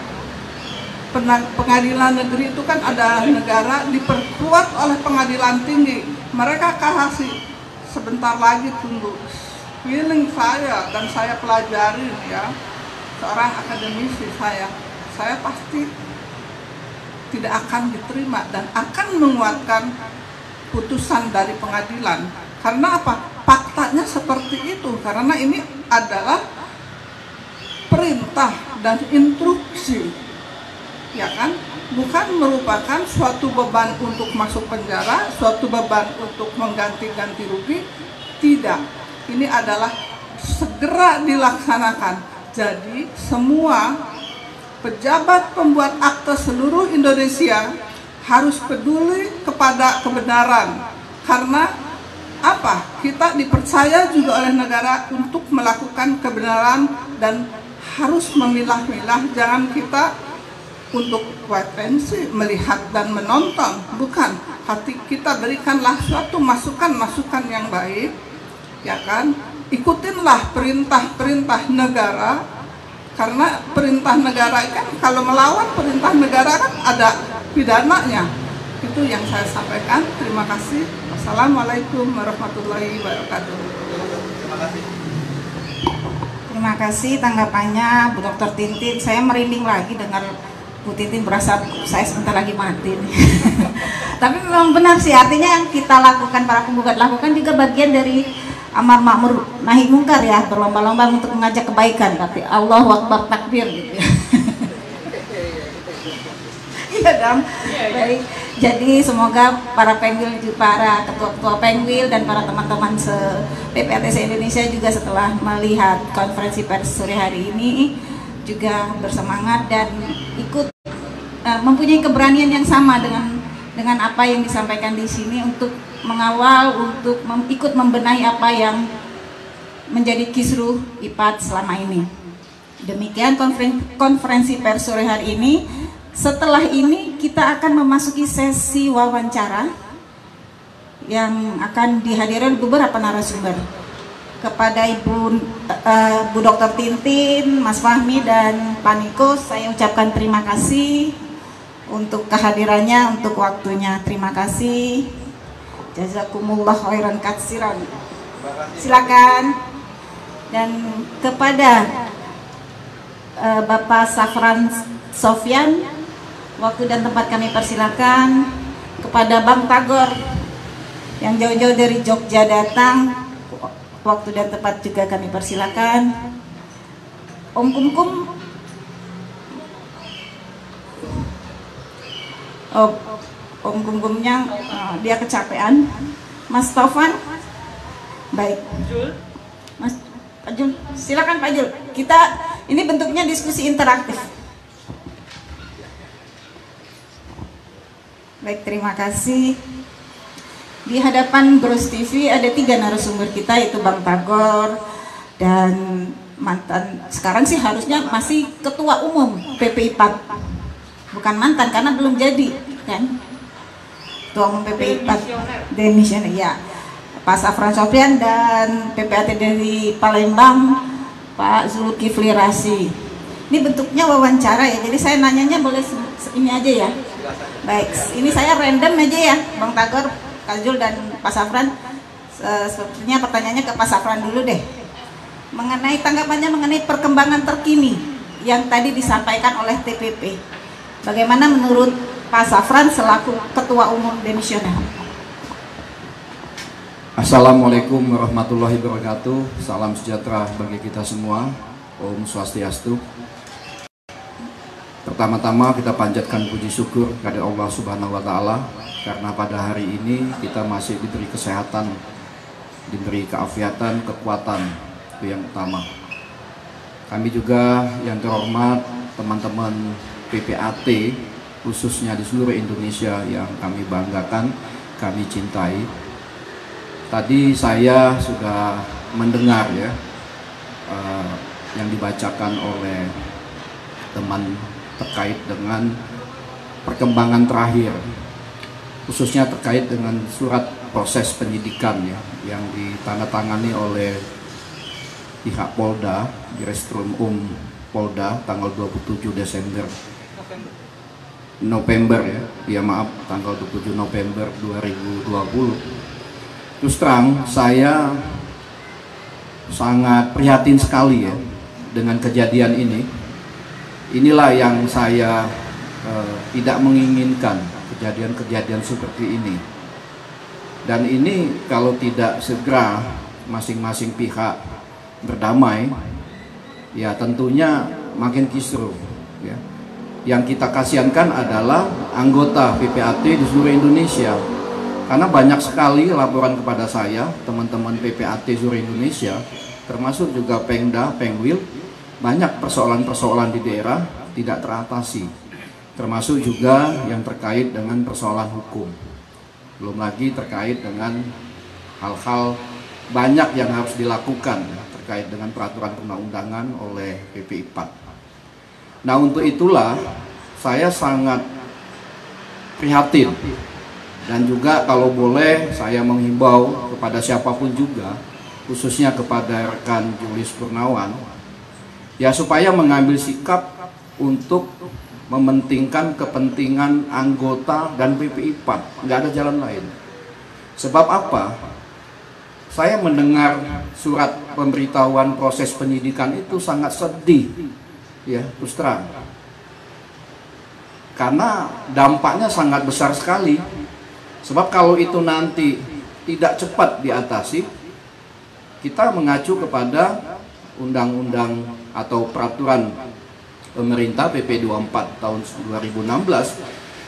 pengadilan negeri itu kan ada negara diperkuat oleh pengadilan tinggi, mereka kasih sebentar lagi, tunggu. Feeling saya dan saya pelajarin ya, seorang akademisi saya pasti tidak akan diterima dan akan menguatkan putusan dari pengadilan. Karena apa? Faktanya seperti itu, karena ini adalah perintah dan instruksi, ya kan? Bukan merupakan suatu beban untuk masuk penjara, suatu beban untuk mengganti-ganti rugi, tidak. Ini adalah segera dilaksanakan. Jadi semua pejabat pembuat akte seluruh Indonesia harus peduli kepada kebenaran, karena apa? Kita dipercaya juga oleh negara untuk melakukan kebenaran dan harus memilah-milah. Jangan kita untuk wait and see, melihat dan menonton, bukan. Hati kita berikanlah suatu masukan-masukan yang baik, ya kan? Ikutinlah perintah-perintah negara. Karena perintah negara kan, kalau melawan perintah negara kan ada pidananya. Itu yang saya sampaikan. Terima kasih. Wassalamualaikum warahmatullahi wabarakatuh. Terima kasih tanggapannya Bu Dr. Tintin. Saya merinding lagi dengar Bu Tintin, berasa saya sebentar lagi mati nih. Tapi memang benar sih, artinya yang kita lakukan, para penggugat lakukan juga bagian dari amar ma'mur nahi mungkar ya, berlomba-lomba untuk mengajak kebaikan, tapi Allahu Akbar takbir gitu ya. Iya kan? Baik. Jadi semoga para penggil, para ketua-ketua penggil dan para teman-teman PPATC Indonesia juga setelah melihat konferensi pers sore hari ini juga bersemangat dan ikut mempunyai keberanian yang sama dengan apa yang disampaikan di sini untuk mengawal, untuk ikut membenahi apa yang menjadi kisruh IPAT selama ini. Demikian konferensi pers sore hari ini. Setelah ini kita akan memasuki sesi wawancara yang akan dihadiri beberapa narasumber. Kepada Bu Dr. Tintin, Mas Fahmi, dan Pak Niko, saya ucapkan terima kasih untuk kehadirannya, untuk waktunya. Terima kasih. Jazakumullah khairan katsiran. Silakan. Dan kepada Bapak Safran Sofyan, waktu dan tempat kami persilakan. Kepada Bang Tagor yang jauh-jauh dari Jogja datang, waktu dan tempat juga kami persilakan. Om Kumkum, Om Kumkumnya dia kecapean. Mas Taufan, baik. Mas Pak Jul, silakan Pak Jul. Kita ini bentuknya diskusi interaktif. Baik, terima kasih. Di hadapan Bros TV ada 3 narasumber kita, yaitu Bang Tagor dan mantan, sekarang sih harusnya masih Ketua Umum PPI PAT, bukan mantan karena belum jadi kan, Ketua Umum PPI PAT demisioner ya, Pak Safran Sofyan, dan PPAT dari Palembang Pak Zulkifli Rasi. Ini bentuknya wawancara ya, jadi saya nanyanya boleh ini aja ya. Baik, ini saya random aja ya, Bang Tagor, Kak Zul, dan Pak Safran. Sepertinya pertanyaannya ke Pak Safran dulu deh. Mengenai tanggapannya mengenai perkembangan terkini yang tadi disampaikan oleh TPP. Bagaimana menurut Pak Safran selaku Ketua Umum demisioner? Assalamualaikum warahmatullahi wabarakatuh. Salam sejahtera bagi kita semua. Om Swastiastu. Pertama-tama kita panjatkan puji syukur kepada Allah Subhanahu wa Ta'ala, karena pada hari ini kita masih diberi kesehatan, diberi keafiatan, kekuatan, itu yang utama. Kami juga yang terhormat teman-teman PPAT, khususnya di seluruh Indonesia yang kami banggakan, kami cintai. Tadi saya sudah mendengar ya yang dibacakan oleh teman terkait dengan perkembangan terakhir, khususnya terkait dengan surat proses penyidikan ya, yang ditandatangani oleh pihak Polda, Direskrim Polda tanggal 27 November ya, maaf, tanggal 27 November 2020. Terus terang saya sangat prihatin sekali ya dengan kejadian ini. Inilah yang saya tidak menginginkan, kejadian-kejadian seperti ini. Dan ini kalau tidak segera masing-masing pihak berdamai, ya tentunya makin kisruh ya. Yang kita kasihankan adalah anggota PPAT di seluruh Indonesia, karena banyak sekali laporan kepada saya, teman-teman PPAT seluruh Indonesia, termasuk juga Pengda, Pengwil, banyak persoalan-persoalan di daerah tidak teratasi, termasuk juga yang terkait dengan persoalan hukum, belum lagi terkait dengan hal-hal banyak yang harus dilakukan terkait dengan peraturan perundang-undangan oleh PPI PAT. Nah, untuk itulah saya sangat prihatin, dan juga kalau boleh saya menghimbau kepada siapapun juga, khususnya kepada rekan Julius Purnawan, ya supaya mengambil sikap untuk mementingkan kepentingan anggota dan PPI PAT. Nggak ada jalan lain. Sebab apa? Saya mendengar surat pemberitahuan proses penyidikan itu sangat sedih, ya, terus terang. Karena dampaknya sangat besar sekali. Sebab kalau itu nanti tidak cepat diatasi, kita mengacu kepada undang-undang atau peraturan pemerintah PP 24 tahun 2016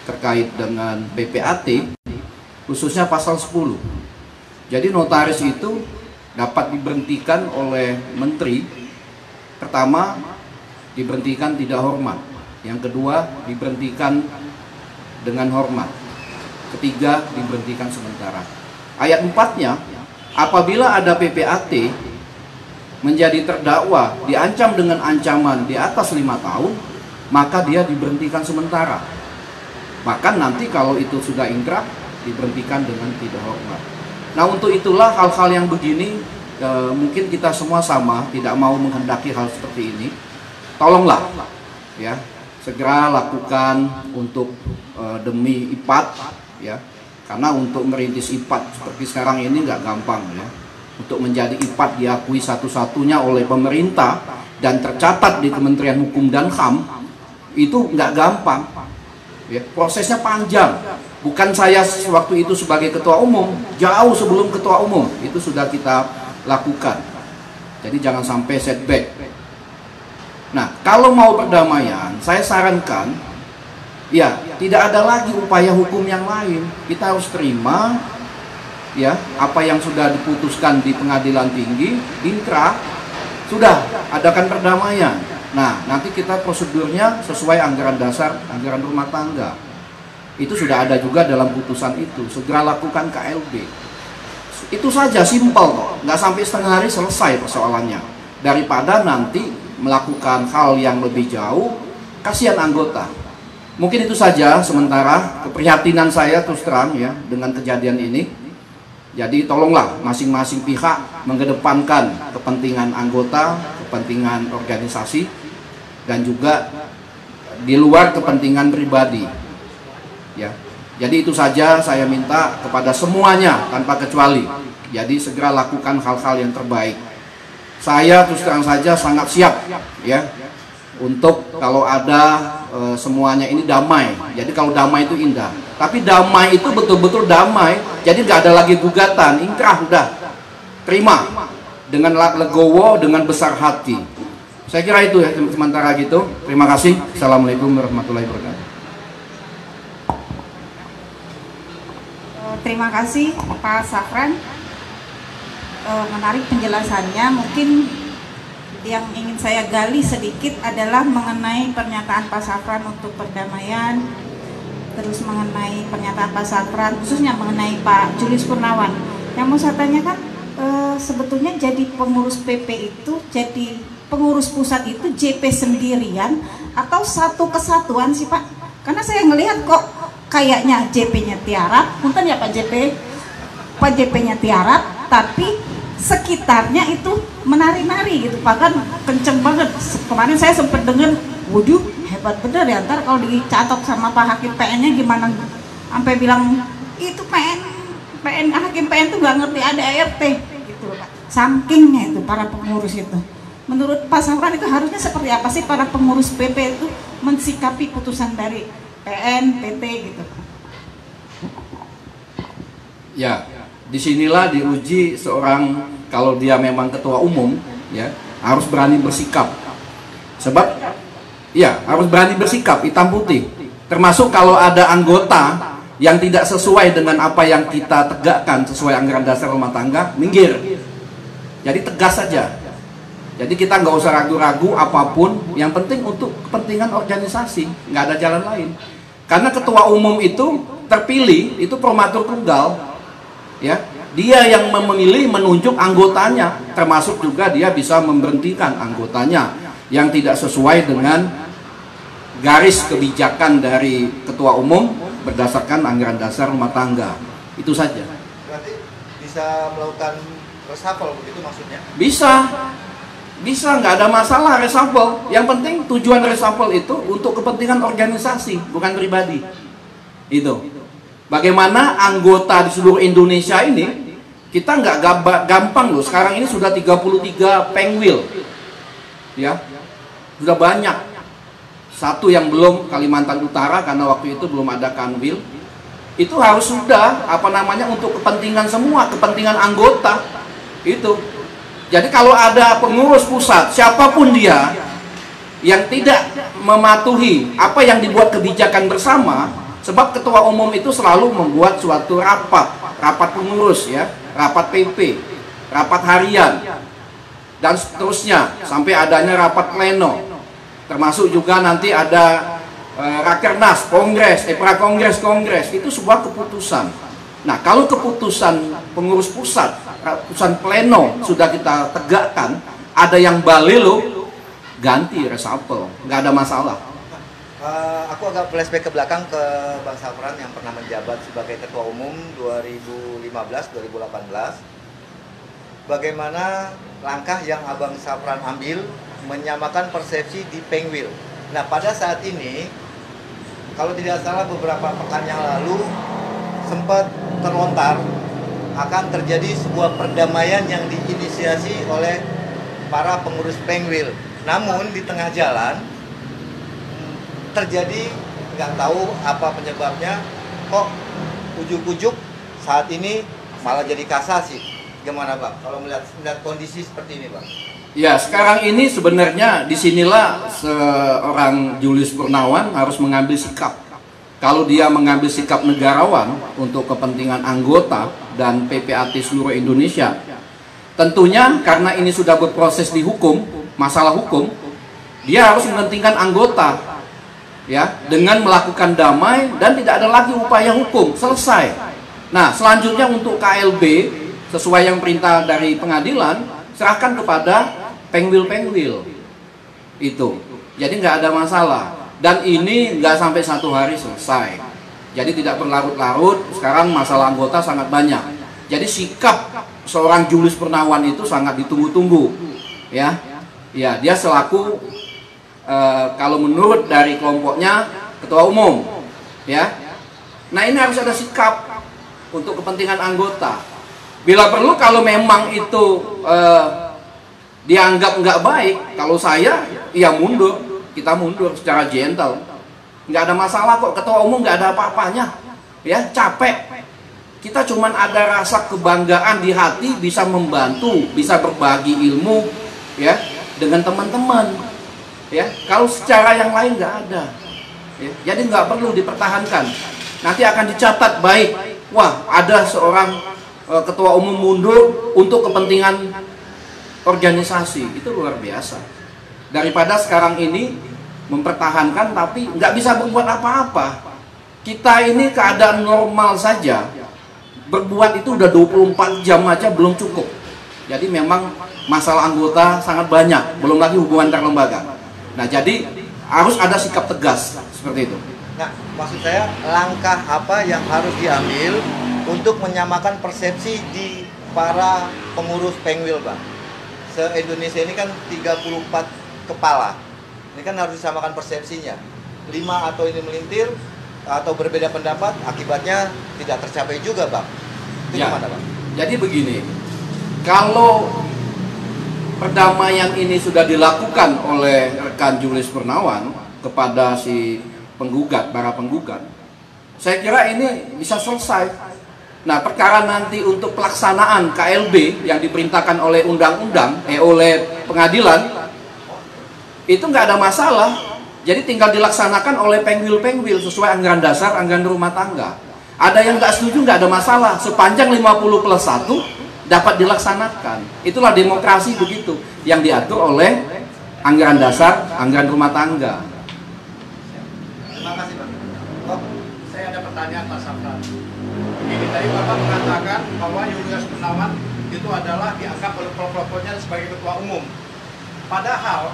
terkait dengan PPAT, khususnya pasal 10. Jadi notaris itu dapat diberhentikan oleh menteri. Pertama, diberhentikan tidak hormat. Yang kedua, diberhentikan dengan hormat. Ketiga, diberhentikan sementara. Ayat 4-nya, apabila ada PPAT menjadi terdakwa diancam dengan ancaman di atas 5 tahun, maka dia diberhentikan sementara. Bahkan nanti kalau itu sudah ingkrah, diberhentikan dengan tidak hormat. Nah, untuk itulah hal-hal yang begini mungkin kita semua sama tidak mau menghendaki hal seperti ini. Tolonglah ya, segera lakukan untuk demi IPAT ya. Karena untuk merintis IPAT seperti sekarang ini nggak gampang ya. Untuk menjadi IPAT diakui satu-satunya oleh pemerintah dan tercatat di Kementerian Hukum dan HAM itu nggak gampang ya, prosesnya panjang. Bukan saya waktu itu sebagai ketua umum, jauh sebelum ketua umum itu sudah kita lakukan. Jadi jangan sampai setback. Nah, kalau mau perdamaian, saya sarankan ya tidak ada lagi upaya hukum yang lain. Kita harus terima ya apa yang sudah diputuskan di pengadilan tinggi, inkrah, sudah adakan perdamaian. Nah, nanti kita prosedurnya sesuai anggaran dasar, anggaran rumah tangga. Itu sudah ada juga dalam putusan itu. Segera lakukan KLB. Itu saja, simpel kok. Nggak sampai setengah hari selesai persoalannya. Daripada nanti melakukan hal yang lebih jauh, kasihan anggota. Mungkin itu saja sementara keprihatinan saya terus terang ya dengan kejadian ini. Jadi tolonglah masing-masing pihak mengedepankan kepentingan anggota, kepentingan organisasi, dan juga di luar kepentingan pribadi. Ya, jadi itu saja saya minta kepada semuanya tanpa kecuali. Jadi segera lakukan hal-hal yang terbaik. Saya terus terang saja sangat siap ya untuk kalau ada semuanya ini damai. Jadi kalau damai itu indah. Tapi damai itu betul-betul damai. Jadi nggak ada lagi gugatan, inkrah udah terima dengan legowo, dengan besar hati. Saya kira itu ya sementara gitu. Terima kasih. Assalamualaikum warahmatullahi wabarakatuh. Terima kasih Pak Safran, menarik penjelasannya. Mungkin yang ingin saya gali sedikit adalah mengenai pernyataan Pak Safran untuk perdamaian, terus mengenai pernyataan Pak Safran khususnya mengenai Pak Julius Purnawan. Yang mau saya tanyakan, sebetulnya jadi pengurus PP itu, jadi pengurus pusat itu JP sendirian atau satu kesatuan sih Pak? Karena saya ngelihat kok kayaknya JP-nya tiarap, punten ya Pak JP-nya tiarap, tapi sekitarnya itu menari-nari gitu, bahkan kenceng banget. Kemarin saya sempat dengar, waduh hebat bener ya, ntar kalau dicatat sama Pak Hakim PN-nya gimana, sampai bilang itu PN Hakim PN tuh nggak ngerti ada ART gitu Pak, sakingnya itu para pengurus itu. Menurut Pak Safran itu harusnya seperti apa sih para pengurus PP itu mensikapi putusan dari PN, PT gitu? Ya, disinilah diuji seorang, kalau dia memang ketua umum, ya harus berani bersikap. Sebab, ya harus berani bersikap, hitam putih. Termasuk kalau ada anggota yang tidak sesuai dengan apa yang kita tegakkan sesuai anggaran dasar rumah tangga, minggir. Jadi tegas saja. Jadi kita nggak usah ragu-ragu apapun. Yang penting untuk kepentingan organisasi, nggak ada jalan lain. Karena ketua umum itu terpilih, itu promatur tunggal, ya. Dia yang memilih, menunjuk anggotanya, termasuk juga dia bisa memberhentikan anggotanya yang tidak sesuai dengan garis kebijakan dari ketua umum berdasarkan anggaran dasar rumah tangga. Itu saja. Berarti bisa melakukan reshuffle begitu maksudnya? Bisa, nggak ada masalah reshuffle. Yang penting tujuan reshuffle itu untuk kepentingan organisasi, bukan pribadi. Itu. Bagaimana anggota di seluruh Indonesia ini, kita nggak gampang loh. Sekarang ini sudah 33 pengwil, ya, sudah banyak. Satu yang belum, Kalimantan Utara, karena waktu itu belum ada kanwil. Itu harus sudah untuk kepentingan semua, kepentingan anggota itu. Jadi kalau ada pengurus pusat, siapapun dia yang tidak mematuhi apa yang dibuat kebijakan bersama, sebab ketua umum itu selalu membuat suatu rapat pengurus ya, rapat PP, rapat harian, dan seterusnya sampai adanya rapat pleno. Termasuk juga nanti ada rakernas, kongres, kongres, itu sebuah keputusan. Nah, kalau keputusan pengurus pusat, keputusan pleno sudah kita tegakkan, ada yang balelo, ganti reshuffle, nggak ada masalah. Aku agak flashback ke belakang ke Bang Safran yang pernah menjabat sebagai Ketua Umum 2015-2018. Bagaimana langkah yang Abang Safran ambil menyamakan persepsi di Pengwil. Nah, pada saat ini, kalau tidak salah beberapa pekan yang lalu sempat terlontar akan terjadi sebuah perdamaian yang diinisiasi oleh para pengurus Pengwil. Namun di tengah jalan terjadi, nggak tahu apa penyebabnya, kok ujuk-ujuk saat ini malah jadi kasasi. Gimana Bang kalau melihat kondisi seperti ini Bang? Ya, sekarang ini sebenarnya disinilah seorang Julius Purnawan harus mengambil sikap. Kalau dia mengambil sikap negarawan untuk kepentingan anggota dan PPAT seluruh Indonesia, tentunya karena ini sudah berproses di hukum, masalah hukum, dia harus mementingkan anggota, ya, dengan melakukan damai dan tidak ada lagi upaya hukum, selesai. Nah, selanjutnya untuk KLB sesuai yang perintah dari pengadilan, serahkan kepada Pengwil itu. Jadi nggak ada masalah. Dan ini nggak sampai 1 hari selesai. Jadi tidak berlarut-larut. Sekarang masalah anggota sangat banyak. Jadi sikap seorang Julius Purnawan itu sangat ditunggu-tunggu. Ya, ya, dia selaku kalau menurut dari kelompoknya ketua umum. Ya, nah ini harus ada sikap untuk kepentingan anggota. Bila perlu kalau memang itu dianggap nggak baik, kalau saya ya mundur, kita mundur secara gentle, nggak ada masalah kok. Ketua umum nggak ada apa-apanya, ya, capek. Kita cuman ada rasa kebanggaan di hati bisa membantu, bisa berbagi ilmu, ya, dengan teman-teman, ya. Kalau secara yang lain nggak ada, ya. Jadi nggak perlu dipertahankan. Nanti akan dicatat baik, wah ada seorang ketua umum mundur untuk kepentingan organisasi, itu luar biasa. Daripada sekarang ini mempertahankan tapi nggak bisa berbuat apa-apa. Kita ini keadaan normal saja, berbuat itu udah 24 jam aja belum cukup. Jadi memang masalah anggota sangat banyak, belum lagi hubungan antar lembaga. Nah, jadi harus ada sikap tegas seperti itu. Nah, maksud saya langkah apa yang harus diambil untuk menyamakan persepsi di para pengurus Pengwil, Bang? Se-Indonesia ini kan 34 kepala. Ini kan harus disamakan persepsinya. 5 atau ini melintir atau berbeda pendapat, akibatnya tidak tercapai juga, Bang. Itu Ya, gimana, Bang? jadi begini, kalau perdamaian ini sudah dilakukan oleh rekan Julius Purnawan kepada si penggugat, para penggugat, saya kira ini bisa selesai. Nah, perkara nanti untuk pelaksanaan KLB yang diperintahkan oleh undang-undang, oleh pengadilan, itu nggak ada masalah. Jadi tinggal dilaksanakan oleh Pengwil sesuai anggaran dasar, anggaran rumah tangga. Ada yang nggak setuju, nggak ada masalah. Sepanjang 50+1 dapat dilaksanakan. Itulah demokrasi begitu, yang diatur oleh anggaran dasar, anggaran rumah tangga. Terima kasih, Bang. Saya ada pertanyaan Pak Safran. Ini tadi Bapak mengatakan bahwa Julius Purnawan itu adalah dianggap oleh kelompoknya sebagai ketua umum. Padahal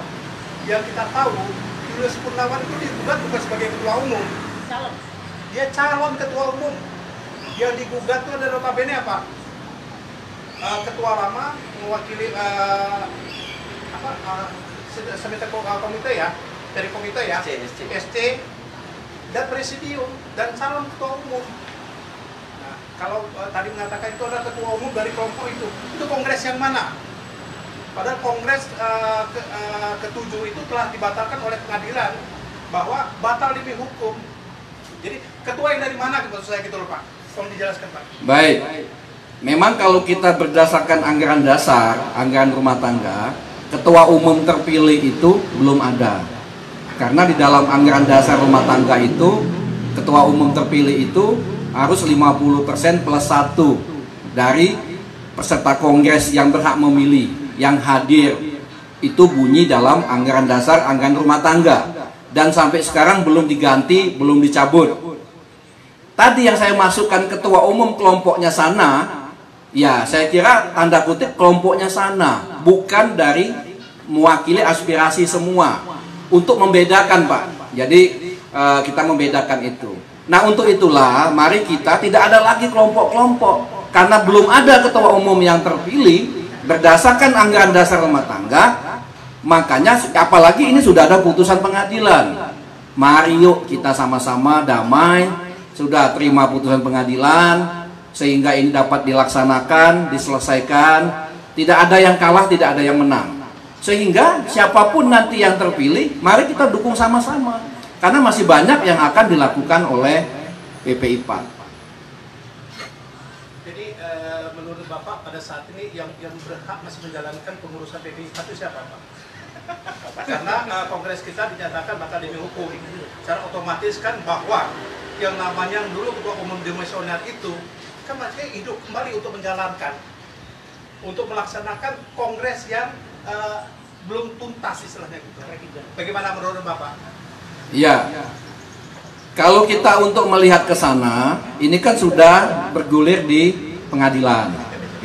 yang kita tahu Julius Purnawan itu digugat bukan sebagai ketua umum. Dia calon ketua umum. Yang digugat itu ada notabene apa? Ketua lama mewakili komite ya, dari komite ya, SC dan presidium dan calon ketua umum. Nah, kalau tadi mengatakan itu adalah ketua umum dari kelompok itu kongres yang mana? Padahal kongres ke-7 itu telah dibatalkan oleh pengadilan bahwa batal demi hukum. Jadi ketua yang dari mana maksud saya gitu loh Pak? Tolong dijelaskan Pak. Baik. Memang kalau kita berdasarkan anggaran dasar, anggaran rumah tangga, ketua umum terpilih itu belum ada. Karena di dalam anggaran dasar rumah tangga itu, ketua umum terpilih itu harus 50% plus 1 dari peserta kongres yang berhak memilih, yang hadir. Itu bunyi dalam anggaran dasar, anggaran rumah tangga. Dan sampai sekarang belum diganti, belum dicabut. Tadi yang saya masukkan ketua umum kelompoknya sana, ya saya kira tanda kutip kelompoknya sana, bukan dari mewakili aspirasi semua. Untuk membedakan Pak, jadi kita membedakan itu. Nah, untuk itulah mari kita tidak ada lagi kelompok-kelompok, karena belum ada ketua umum yang terpilih berdasarkan anggaran dasar rumah tangga. Makanya apalagi ini sudah ada putusan pengadilan. Mari yuk kita sama-sama damai, sudah terima putusan pengadilan sehingga ini dapat dilaksanakan, diselesaikan. Tidak ada yang kalah, tidak ada yang menang. Sehingga siapapun nanti yang terpilih, mari kita dukung sama-sama. Karena masih banyak yang akan dilakukan oleh PPI PAT. Jadi menurut Bapak pada saat ini yang berhak masih menjalankan pengurusan PPI PAT itu siapa, Pak? Karena kongres kita dinyatakan bakal demi hukum. Secara otomatis kan bahwa yang namanya dulu ketua umum demisioner itu kan masih hidup kembali untuk menjalankan, untuk melaksanakan kongres yang belum tuntas istilahnya gitu. Bagaimana menurut Bapak? Ya, kalau kita untuk melihat ke sana, ini kan sudah bergulir di pengadilan,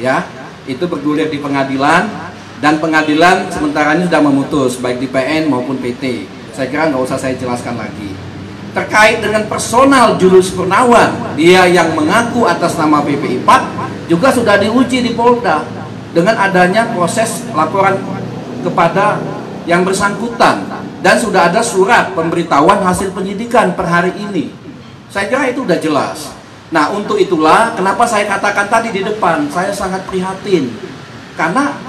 ya, itu bergulir di pengadilan. Dan pengadilan sementara ini sudah memutus baik di PN maupun PT. Saya kira nggak usah saya jelaskan lagi. Terkait dengan personal Julius Kurnawan, dia yang mengaku atas nama PPI PAT juga sudah diuji di Polda dengan adanya proses laporan kepada yang bersangkutan dan sudah ada surat pemberitahuan hasil penyidikan per hari ini. Saya kira itu udah jelas. Nah, untuk itulah kenapa saya katakan tadi di depan saya sangat prihatin, karena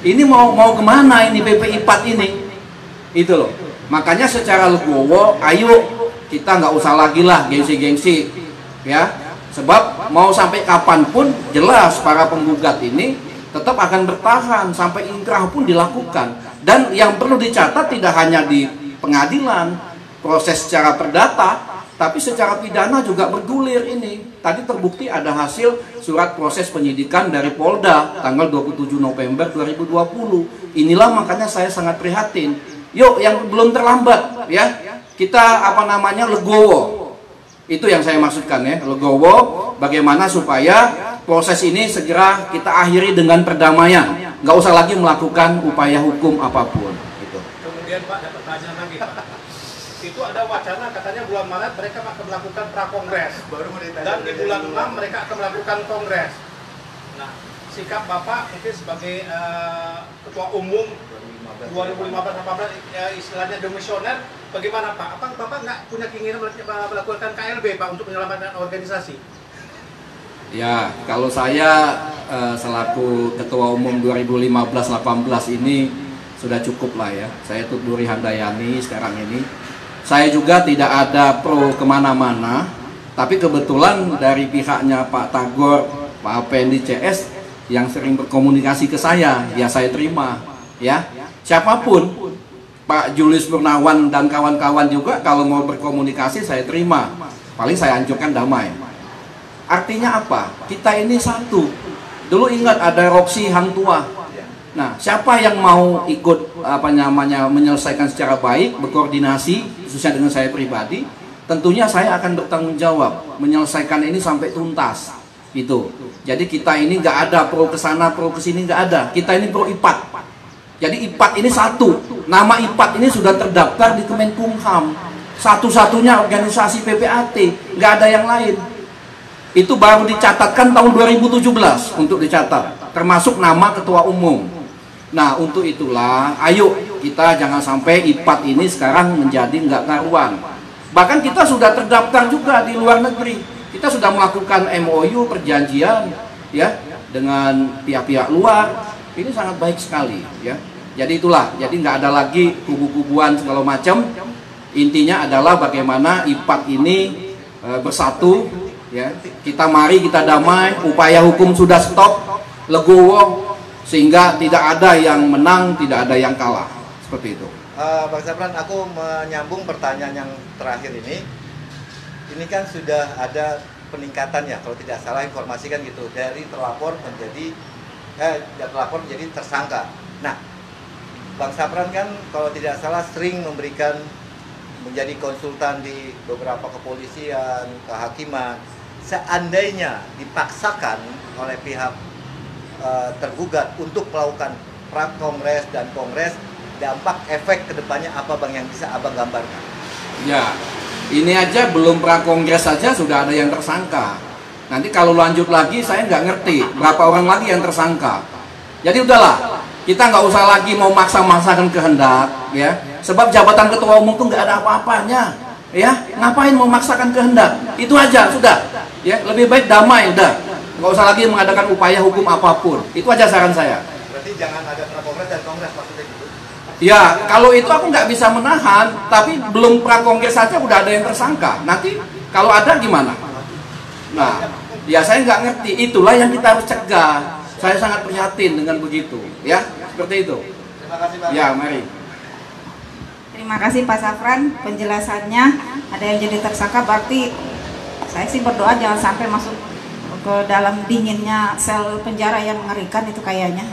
ini mau kemana ini PPI PAT ini? Itu loh. Makanya secara legowo, ayo kita nggak usah lagi lah gengsi-gengsi, ya. Sebab mau sampai kapanpun jelas para penggugat ini tetap akan bertahan sampai inkrah pun dilakukan. Dan yang perlu dicatat tidak hanya di pengadilan proses secara perdata, tapi secara pidana juga bergulir ini. Tadi terbukti ada hasil surat proses penyidikan dari Polda tanggal 27 November 2020. Inilah makanya saya sangat prihatin. Yuk yang belum terlambat ya, kita legowo. Itu yang saya maksudkan ya, legowo. Bagaimana supaya proses ini segera kita akhiri dengan perdamaian. Nggak usah lagi melakukan upaya hukum apapun. Gitu. Kemudian Pak, dapat pertanyaan lagi Pak. Itu ada wacana katanya bulan Maret mereka akan melakukan prakongres dan di bulan 6 mereka akan melakukan kongres. Nah, sikap Bapak mungkin sebagai ketua umum 2015-18 istilahnya demisioner, bagaimana Pak? Apa Bapak nggak punya keinginan melakukan KLB Pak untuk menyelamatkan organisasi? Ya, kalau saya selaku ketua umum 2015-18 ini sudah cukup lah ya. Saya Tut Duri Handayani sekarang ini. Saya juga tidak ada pro kemana-mana, tapi kebetulan dari pihaknya Pak Tagor, Pak Apendi CS yang sering berkomunikasi ke saya, ya saya terima. Ya, siapapun, Pak Julius Kurnawan dan kawan-kawan juga kalau mau berkomunikasi saya terima. Paling saya anjurkan damai. Artinya apa? Kita ini satu. Dulu ingat ada Roksi Hang Tua. Nah, siapa yang mau ikut menyelesaikan secara baik, berkoordinasi, khususnya dengan saya pribadi, tentunya saya akan bertanggung jawab menyelesaikan ini sampai tuntas. Itu. Jadi kita ini nggak ada pro kesana, pro kesini nggak ada. Kita ini pro IPAT. Jadi IPAT ini satu. Nama IPAT ini sudah terdaftar di Kemenkumham. Satu-satunya organisasi PPAT, nggak ada yang lain. Itu baru dicatatkan tahun 2017 untuk dicatat, termasuk nama ketua umum. Nah, untuk itulah, ayo kita jangan sampai IPAT ini sekarang menjadi nggak karuan. Bahkan kita sudah terdaftar juga di luar negeri. Kita sudah melakukan MOU perjanjian ya dengan pihak-pihak luar. Ini sangat baik sekali ya. Jadi itulah, jadi nggak ada lagi kubu-kubuan segala macam. Intinya adalah bagaimana IPAT ini bersatu ya. Kita mari kita damai, upaya hukum sudah stop, legowo. Sehingga tidak ada yang menang, tidak ada yang kalah. Seperti itu. Bang Sapran, aku menyambung pertanyaan yang terakhir ini. Ini kan sudah ada peningkatan ya, kalau tidak salah informasi kan gitu, dari terlapor menjadi tersangka. Nah, Bang Sapran kan kalau tidak salah sering menjadi konsultan di beberapa kepolisian, kehakiman. Seandainya dipaksakan oleh pihak tergugat untuk melakukan prakongres dan kongres, dampak efek kedepannya apa Bang yang bisa Abang gambarkan? Ya, Ini aja belum prakongres saja sudah ada yang tersangka. Nanti kalau lanjut lagi saya nggak ngerti berapa orang lagi yang tersangka. Jadi udahlah, kita nggak usah lagi mau maksa-maksakan kehendak, ya. Sebab jabatan ketua umum itu nggak ada apa-apanya, ya. Ngapain mau maksakan kehendak? Itu aja sudah, ya. Lebih baik damai, udah. Nggak usah lagi mengadakan upaya hukum apapun. Itu aja saran saya. Berarti jangan ada prakongres dan kongres maksudnya gitu. Ya, kalau itu aku nggak bisa menahan, tapi belum prakongres saja udah ada yang tersangka. Nanti kalau ada gimana? Nah, ya saya nggak ngerti. Itulah yang kita harus cegah. Saya sangat prihatin dengan begitu, ya, seperti itu. Terima kasih Pak. Ya, mari. Terima kasih Pak Safran penjelasannya. Ada yang jadi tersangka, berarti saya sih berdoa jangan sampai masuk ke dalam dinginnya sel penjara yang mengerikan itu kayaknya.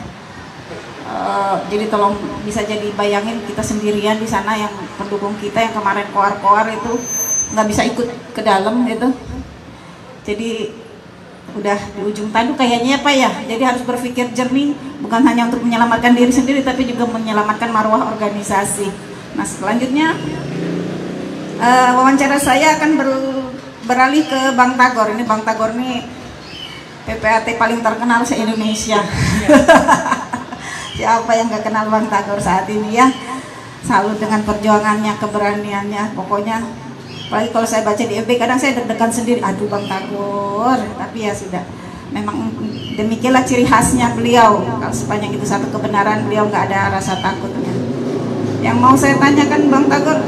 Jadi tolong bisa jadi bayangin kita sendirian di sana, yang pendukung kita yang kemarin koar-koar itu nggak bisa ikut ke dalam itu. Jadi udah di ujung tanduk kayaknya ya Pak ya. Jadi harus berpikir jernih, bukan hanya untuk menyelamatkan diri sendiri tapi juga menyelamatkan marwah organisasi. Nah selanjutnya wawancara saya akan beralih ke Bang Tagor. Ini Bang Tagor ini PPAT paling terkenal se-Indonesia. Siapa yang gak kenal Bang Tagor saat ini ya. Salut dengan perjuangannya, keberaniannya, pokoknya. Apalagi kalau saya baca di FB kadang saya deg-degan sendiri, aduh Bang Tagor. Tapi ya sudah, memang demikianlah ciri khasnya beliau. Kalau sepanjang itu satu kebenaran, beliau nggak ada rasa takutnya. Yang mau saya tanyakan Bang Tagor,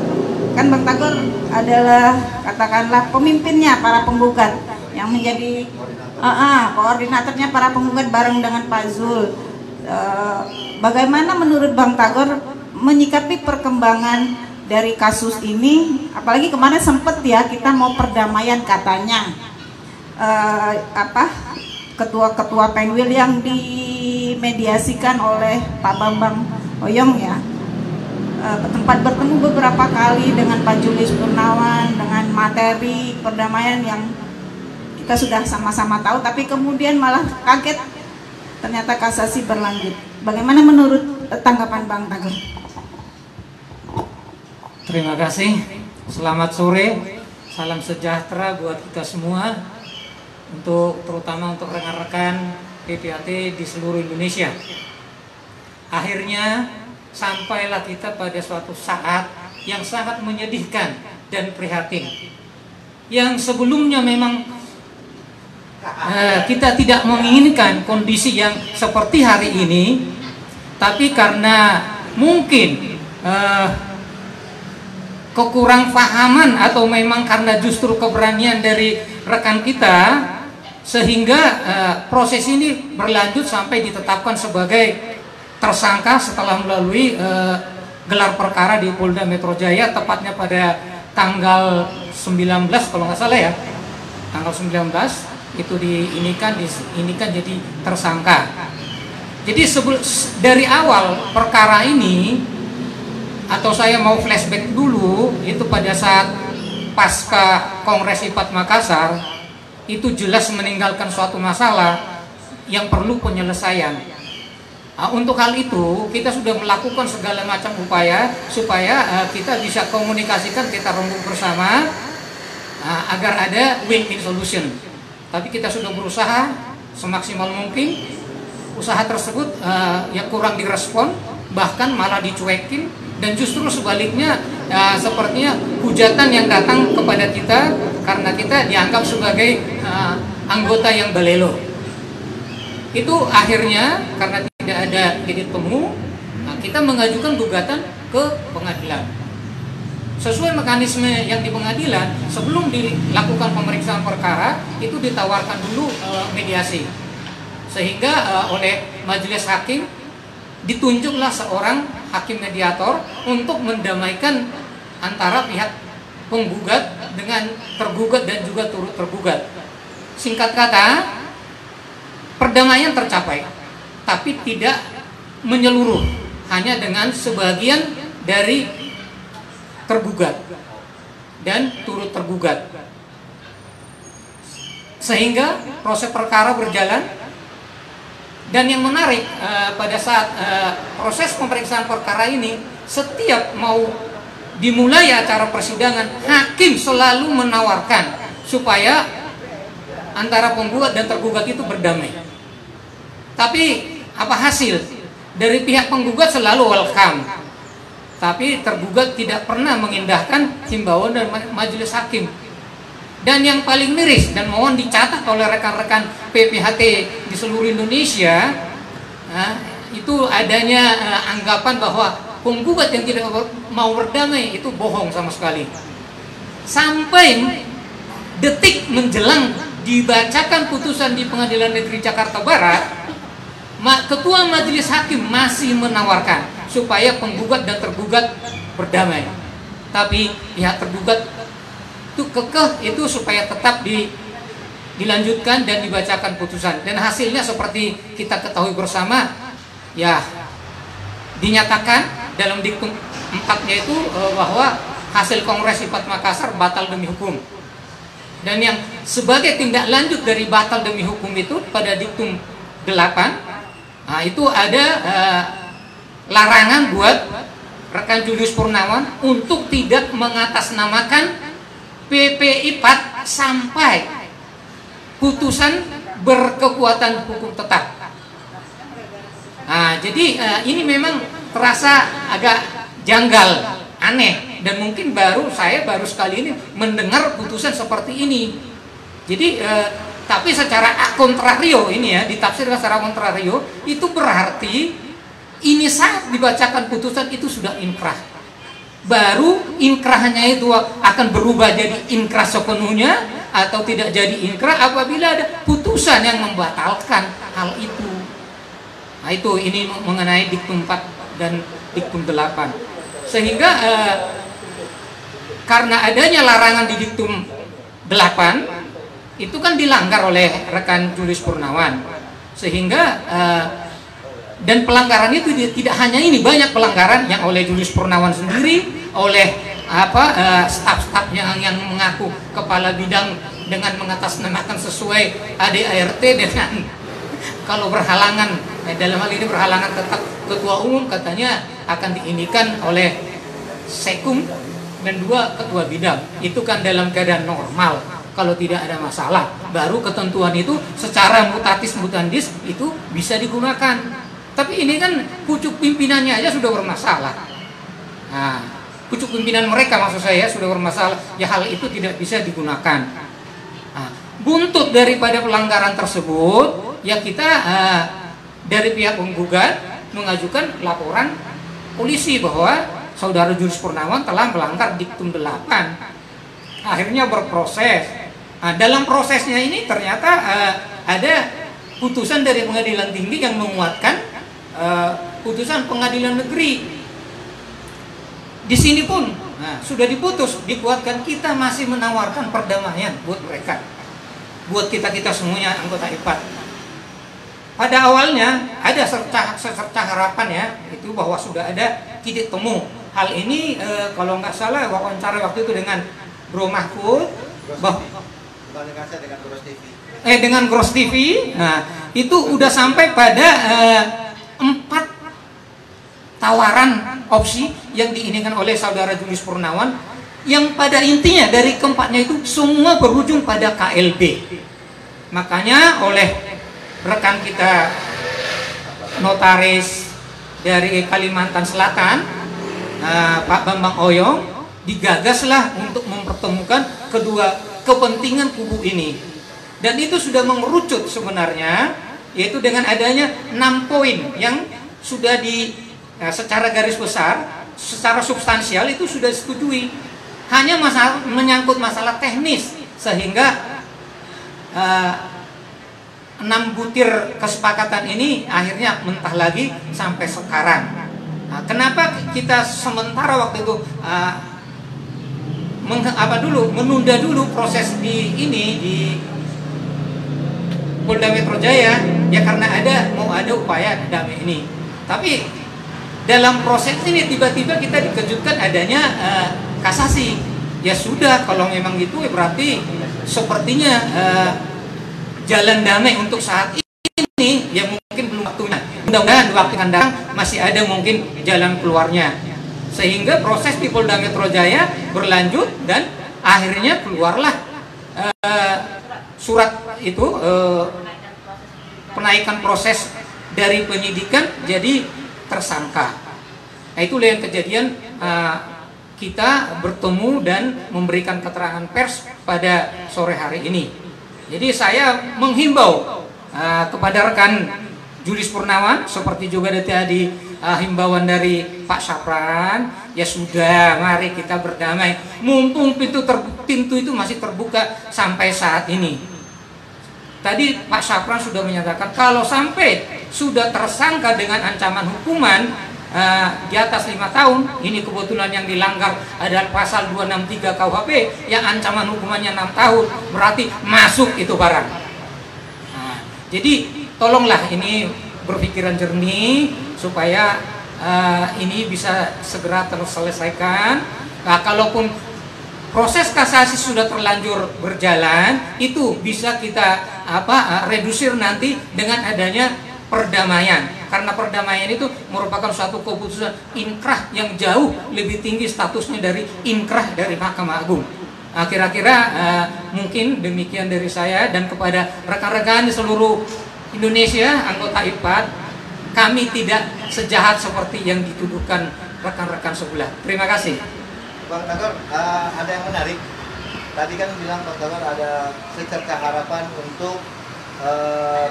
kan Bang Tagor adalah katakanlah pemimpinnya para penggugat, yang menjadi koordinatornya para penggugat bareng dengan Pak Zul. Bagaimana menurut Bang Tagor menyikapi perkembangan dari kasus ini, apalagi kemarin sempat ya kita mau perdamaian katanya, ketua-ketua Penwil yang dimediasikan oleh Pak Bambang Oyong ya, tempat bertemu beberapa kali dengan Pak Julius Purnawan dengan materi perdamaian yang kita sudah sama-sama tahu, tapi kemudian malah kaget ternyata kasasi berlanjut. Bagaimana menurut tanggapan Bang Tagor? Terima kasih. Selamat sore. Salam sejahtera buat kita semua. Terutama untuk rekan-rekan PPAT di seluruh Indonesia. Akhirnya sampailah kita pada suatu saat yang sangat menyedihkan dan prihatin. Yang sebelumnya memang kita tidak menginginkan kondisi yang seperti hari ini, tapi karena mungkin kekurang pahaman atau memang karena justru keberanian dari rekan kita, sehingga proses ini berlanjut sampai ditetapkan sebagai tersangka setelah melalui gelar perkara di Polda Metro Jaya, tepatnya pada tanggal 19 kalau nggak salah ya, tanggal 19 itu diinikan jadi tersangka. Jadi dari awal perkara ini, atau saya mau flashback dulu, itu pada saat pasca Kongres IPAT Makassar, itu jelas meninggalkan suatu masalah yang perlu penyelesaian. Untuk hal itu kita sudah melakukan segala macam upaya supaya kita bisa komunikasikan, kita rembuk bersama agar ada win-win solution. Tapi kita sudah berusaha semaksimal mungkin. Usaha tersebut yang kurang direspon, bahkan malah dicuekin, dan justru sebaliknya sepertinya hujatan yang datang kepada kita karena kita dianggap sebagai anggota yang balelo. Itu akhirnya karena tidak ada titik temu, kita mengajukan gugatan ke pengadilan. Sesuai mekanisme yang di pengadilan, sebelum dilakukan pemeriksaan perkara itu ditawarkan dulu mediasi, sehingga oleh majelis hakim ditunjuklah seorang hakim mediator untuk mendamaikan antara pihak penggugat dengan tergugat dan juga turut tergugat. Singkat kata, perdamaian tercapai, tapi tidak menyeluruh, hanya dengan sebagian dari tergugat dan turut tergugat, sehingga proses perkara berjalan. Dan yang menarik pada saat proses pemeriksaan perkara ini, setiap mau dimulai acara persidangan, hakim selalu menawarkan supaya antara penggugat dan tergugat itu berdamai. Tapi apa hasil? Dari pihak penggugat selalu welcome, tapi tergugat tidak pernah mengindahkan himbauan dari majelis hakim. Dan yang paling miris, dan mohon dicatat oleh rekan-rekan PPHT di seluruh Indonesia, itu adanya anggapan bahwa penggugat yang tidak mau berdamai itu bohong sama sekali. Sampai detik menjelang dibacakan putusan di Pengadilan Negeri Jakarta Barat, Ketua Majelis Hakim masih menawarkan supaya penggugat dan tergugat berdamai. Tapi pihak tergugat itu kekeh itu supaya tetap dilanjutkan dan dibacakan putusan. Dan hasilnya seperti kita ketahui bersama, ya dinyatakan dalam diktum 4-nya itu bahwa hasil Kongres IPAT Makassar batal demi hukum. Dan yang sebagai tindak lanjut dari batal demi hukum itu pada diktum 8, nah itu ada larangan buat rekan Julius Purnawan untuk tidak mengatasnamakan PP IPAT sampai putusan berkekuatan hukum tetap. Nah, jadi ini memang terasa agak janggal, aneh, dan mungkin saya baru sekali ini mendengar putusan seperti ini. Jadi tapi secara kontrario ini ya, ditafsirkan secara kontrario, itu berarti ini saat dibacakan putusan itu sudah inkrah. Baru inkrahnya itu akan berubah jadi inkrah sepenuhnya atau tidak jadi inkrah apabila ada putusan yang membatalkan hal itu. Nah itu ini mengenai diktum 4 dan diktum 8. Sehingga karena adanya larangan di diktum 8 itu kan dilanggar oleh rekan Julius Purnawan, sehingga dan pelanggaran itu tidak hanya ini, banyak pelanggaran yang oleh Julius Purnawan sendiri, oleh staf-stafnya yang mengaku kepala bidang dengan mengatasnamakan sesuai ADART dengan kalau berhalangan, dalam hal ini berhalangan tetap ketua umum katanya akan diinikan oleh Sekum dan 2 ketua bidang. Itu kan dalam keadaan normal. Kalau tidak ada masalah, baru ketentuan itu secara mutatis mutandis itu bisa digunakan. Tapi ini kan pucuk pimpinannya aja sudah bermasalah. Nah, pucuk pimpinan mereka maksud saya sudah bermasalah, ya hal itu tidak bisa digunakan. Nah, buntut daripada pelanggaran tersebut, ya kita dari pihak penggugat mengajukan laporan polisi bahwa saudara Julius Purnawan telah melanggar diktum 8. Akhirnya berproses. Nah, dalam prosesnya ini ternyata ada putusan dari pengadilan tinggi yang menguatkan putusan pengadilan negeri. Di sini pun sudah diputus, dikuatkan, kita masih menawarkan perdamaian buat mereka, buat kita semuanya anggota IPAT. Pada awalnya ada secerca harapan ya, itu bahwa sudah ada titik temu. Hal ini kalau nggak salah wawancara waktu itu dengan Bro Mahfud, dengan Gross TV. Nah, itu udah sampai pada 4 tawaran opsi yang diinginkan oleh saudara Julius Purnawan, yang pada intinya dari keempatnya itu semua berujung pada KLB. Makanya oleh rekan kita notaris dari Kalimantan Selatan, Pak Bambang Oyong, digagaslah untuk mempertemukan kedua kepentingan kubu ini. Dan itu sudah mengerucut sebenarnya, yaitu dengan adanya 6 poin yang sudah secara garis besar, secara substansial itu sudah disetujui. Hanya menyangkut masalah teknis, sehingga 6 butir kesepakatan ini akhirnya mentah lagi sampai sekarang. Nah, kenapa kita sementara waktu itu menunda dulu proses di Polda Metro Jaya, ya karena mau ada upaya damai ini. Tapi dalam proses ini tiba-tiba kita dikejutkan adanya kasasi. Ya sudah, kalau memang gitu berarti sepertinya jalan damai untuk saat ini ya mungkin belum waktunya. Mudah-mudahan di waktu yang datang masih ada mungkin jalan keluarnya. Sehingga proses di Polda Metro Jaya berlanjut dan akhirnya keluarlah surat itu, penaikan proses dari penyidikan jadi tersangka. Nah, itulah yang kejadian kita bertemu dan memberikan keterangan pers pada sore hari ini. Jadi saya menghimbau kepada rekan Julius Purnawan, seperti juga tadi himbauan dari Pak Sapran, ya sudah, mari kita berdamai. Mumpung pintu itu masih terbuka sampai saat ini. Tadi Pak Sapran sudah menyatakan kalau sampai sudah tersangka dengan ancaman hukuman di atas 5 tahun, ini kebetulan yang dilanggar adalah pasal 263 KUHP yang ancaman hukumannya 6 tahun, berarti masuk itu barang. Nah, jadi tolonglah ini berpikiran jernih supaya ini bisa segera terselesaikan. Nah, kalaupun proses kasasi sudah terlanjur berjalan, itu bisa kita redusir nanti dengan adanya perdamaian. Karena perdamaian itu merupakan suatu keputusan inkrah yang jauh lebih tinggi statusnya dari inkrah dari Mahkamah Agung. Kira-kira mungkin demikian dari saya, dan kepada rekan-rekan di seluruh Indonesia anggota IPAT, kami tidak sejahat seperti yang dituduhkan rekan-rekan sebelah. Terima kasih. Bang Tagor, ada yang menarik. Tadi kan bilang Bang Tagor ada secerca harapan untuk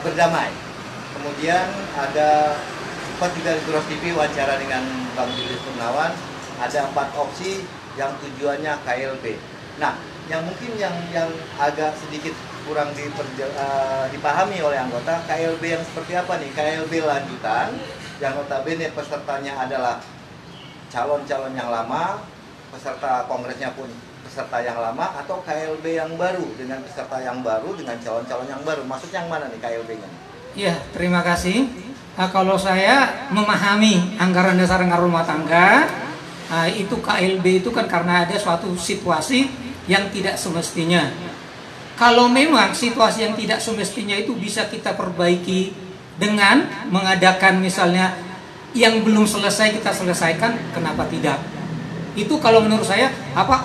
berdamai. Kemudian ada sempat juga di Turas TV wawancara dengan Bang Julius Purnawan, ada 4 opsi yang tujuannya KLB. Nah, yang mungkin yang agak sedikit kurang dipahami oleh anggota, KLB yang seperti apa nih? KLB lanjutan yang notabene pesertanya adalah calon-calon yang lama, peserta kongresnya pun peserta yang lama, atau KLB yang baru dengan peserta yang baru dengan calon-calon yang baru. Maksudnya yang mana nih KLB-nya? Ya, terima kasih. Kalau saya memahami anggaran dasar anggaran rumah tangga, itu KLB itu kan karena ada suatu situasi yang tidak semestinya. Kalau memang situasi yang tidak semestinya itu bisa kita perbaiki dengan mengadakan misalnya yang belum selesai kita selesaikan, kenapa tidak? Itu kalau menurut saya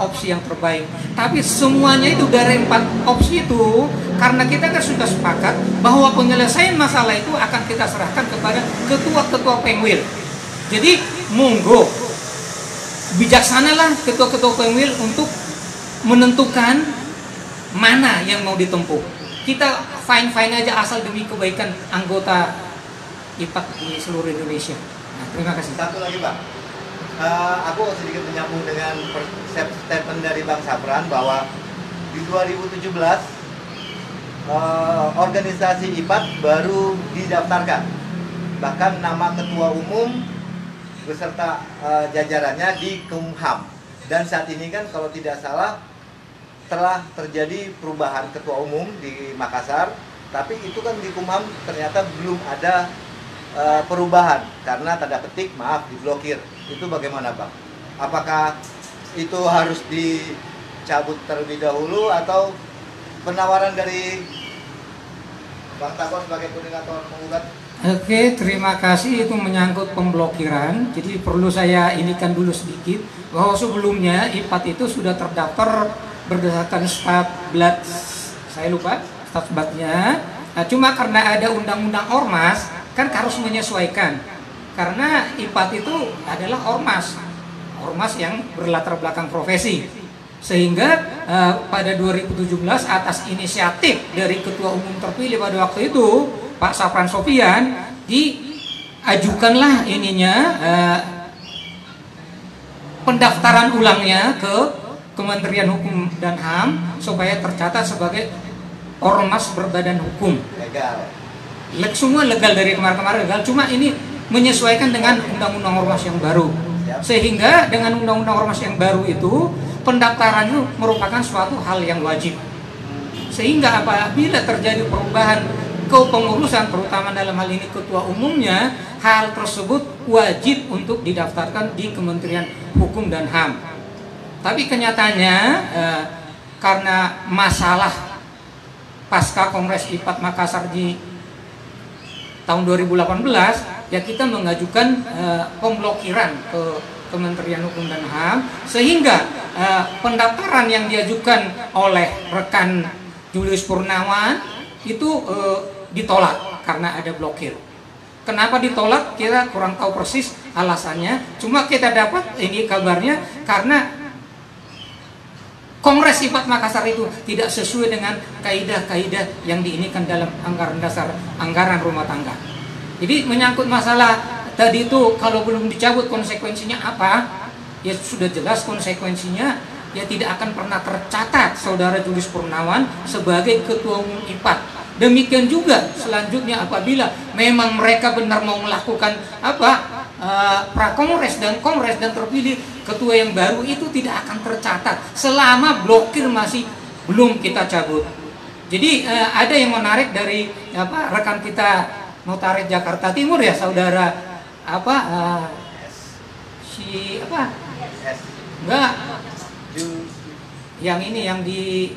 opsi yang terbaik. Tapi semuanya itu dari 4 opsi itu, karena kita kan sudah sepakat bahwa penyelesaian masalah itu akan kita serahkan kepada ketua-ketua Pengwil. Jadi monggo bijaksanalah ketua-ketua Pengwil untuk menentukan mana yang mau ditempuh. Kita fine-fine aja asal demi kebaikan anggota IPAT di seluruh Indonesia. Nah, terima kasih. Satu lagi, Bang. Aku sedikit menyambung dengan statement dari Bang Sapran bahwa di 2017 organisasi IPAT baru didaftarkan. Bahkan nama ketua umum beserta jajarannya di Kumham. Dan saat ini kan kalau tidak salah telah terjadi perubahan ketua umum di Makassar, tapi itu kan di Kumham ternyata belum ada perubahan karena tanda petik diblokir. Itu bagaimana, Bang? Apakah itu harus dicabut terlebih dahulu atau penawaran dari Bang Tagor sebagai koordinator penggugat? Oke, terima kasih. Itu menyangkut pemblokiran. Jadi perlu saya inikan dulu sedikit bahwa sebelumnya IPAT itu sudah terdaftar berdasarkan Statblad, saya lupa Statbladnya. Nah, cuma karena ada undang-undang ormas kan harus menyesuaikan. Karena IPAT itu adalah ormas yang berlatar belakang profesi, sehingga pada 2017 atas inisiatif dari ketua umum terpilih pada waktu itu Pak Sapran Sofian, diajukanlah pendaftaran ulangnya ke Kementerian Hukum dan HAM supaya tercatat sebagai ormas berbadan hukum. Legal. Semua legal dari kemarin-kemarin legal, cuma ini menyesuaikan dengan undang-undang ormas yang baru. Sehingga dengan undang-undang ormas yang baru itu pendaftaran itu merupakan suatu hal yang wajib. Sehingga apabila terjadi perubahan kepengurusan, terutama dalam hal ini ketua umumnya, hal tersebut wajib untuk didaftarkan di Kementerian Hukum dan HAM. Tapi kenyataannya karena masalah pasca Kongres IPAT Makassar di tahun 2018, ya kita mengajukan pemblokiran ke Kementerian Hukum dan HAM, sehingga pendaftaran yang diajukan oleh rekan Julius Purnawan itu ditolak karena ada blokir. Kenapa ditolak? Kita kurang tahu persis alasannya. Cuma kita dapat ini kabarnya karena Kongres IPAT Makassar itu tidak sesuai dengan kaidah-kaidah yang diinikan dalam anggaran dasar anggaran rumah tangga. Jadi menyangkut masalah tadi itu, kalau belum dicabut konsekuensinya apa? Ya sudah jelas konsekuensinya, ya tidak akan pernah tercatat Saudara Julius Purnawan sebagai Ketua Umum IPAT. Demikian juga selanjutnya apabila memang mereka benar mau melakukan prakongres dan kongres dan terpilih ketua yang baru, itu tidak akan tercatat selama blokir masih belum kita cabut. Jadi ada yang menarik dari rekan kita Notaris Jakarta Timur ya, saudara enggak yang ini yang di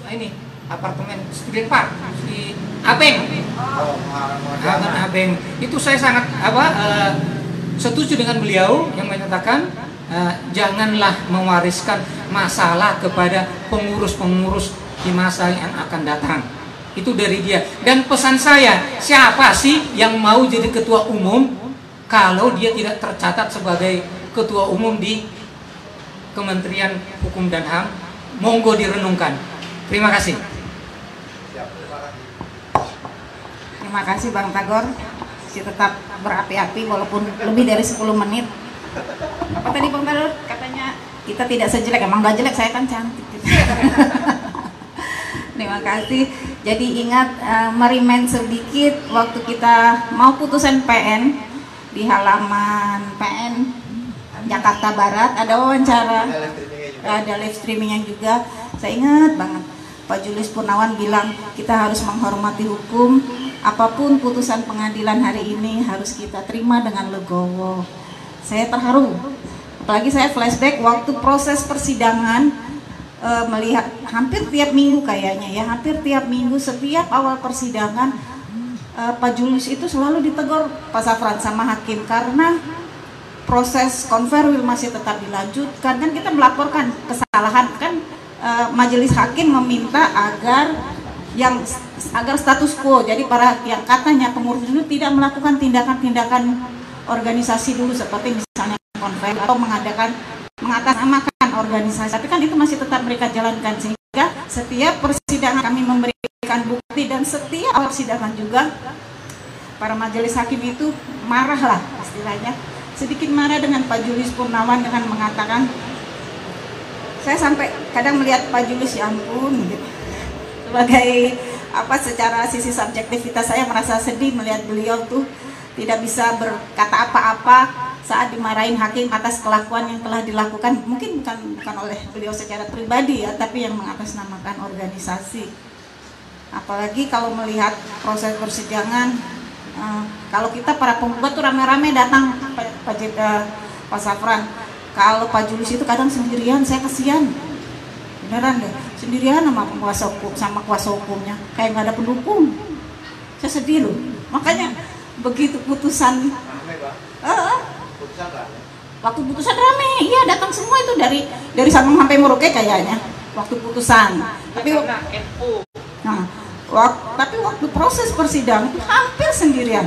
ini apartemen Student Park di Abeng. Abeng itu saya sangat setuju dengan beliau yang menyatakan janganlah mewariskan masalah kepada pengurus-pengurus di masa yang akan datang. Itu dari dia. Dan pesan saya, siapa sih yang mau jadi ketua umum kalau dia tidak tercatat sebagai ketua umum di Kementerian Hukum dan HAM? Monggo direnungkan. Terima kasih. Terima kasih Bang Tagor, masih tetap berapi-api walaupun lebih dari 10 menit. Apa tadi Bang Tagor? Katanya kita tidak sejelek, emang gak jelek, saya kan cantik gitu. Terima kasih. Jadi ingat merimen sedikit waktu kita mau putusan PN di halaman PN Jakarta Barat ada wawancara, ada live streamingnya juga. Saya ingat banget Pak Julius Purnawan bilang kita harus menghormati hukum. Apapun putusan pengadilan hari ini harus kita terima dengan legowo. Saya terharu. Apalagi saya flashback waktu proses persidangan, melihat hampir tiap minggu kayaknya ya, hampir tiap minggu setiap awal persidangan Pak Julius itu selalu ditegur Pak Safran sama hakim karena proses konverwil masih tetap dilanjutkan. Kan kita melaporkan kesalahan kan, majelis hakim meminta agar status quo, jadi para yang katanya pengurus itu tidak melakukan tindakan-tindakan organisasi dulu seperti misalnya konfer atau mengatasnamakan organisasi, tapi kan itu masih tetap mereka jalankan, sehingga setiap persidangan kami memberikan bukti dan setiap persidangan juga para majelis hakim itu marah lah istilahnya, sedikit marah dengan Pak Julius Purnawan dengan mengatakan, saya sampai kadang melihat Pak Julius, ya ampun gitu. Sebagai secara sisi subjektivitas saya merasa sedih melihat beliau tuh tidak bisa berkata apa-apa saat dimarahin hakim atas kelakuan yang telah dilakukan, mungkin bukan oleh beliau secara pribadi ya, tapi yang mengatasnamakan organisasi. Apalagi kalau melihat proses persidangan, kalau kita para penggugat tuh rame-rame datang Pak Safran, kalau Pak Julius itu kadang sendirian, saya kasihan. Beneran deh, sendirian sama kuasa hukumnya, kayak nggak ada pendukung. Saya sedih loh. Makanya begitu putusan, waktu putusan rame, iya datang semua itu dari Sabang sampai Merauke kayaknya waktu putusan. Tapi waktu proses persidangan hampir sendirian,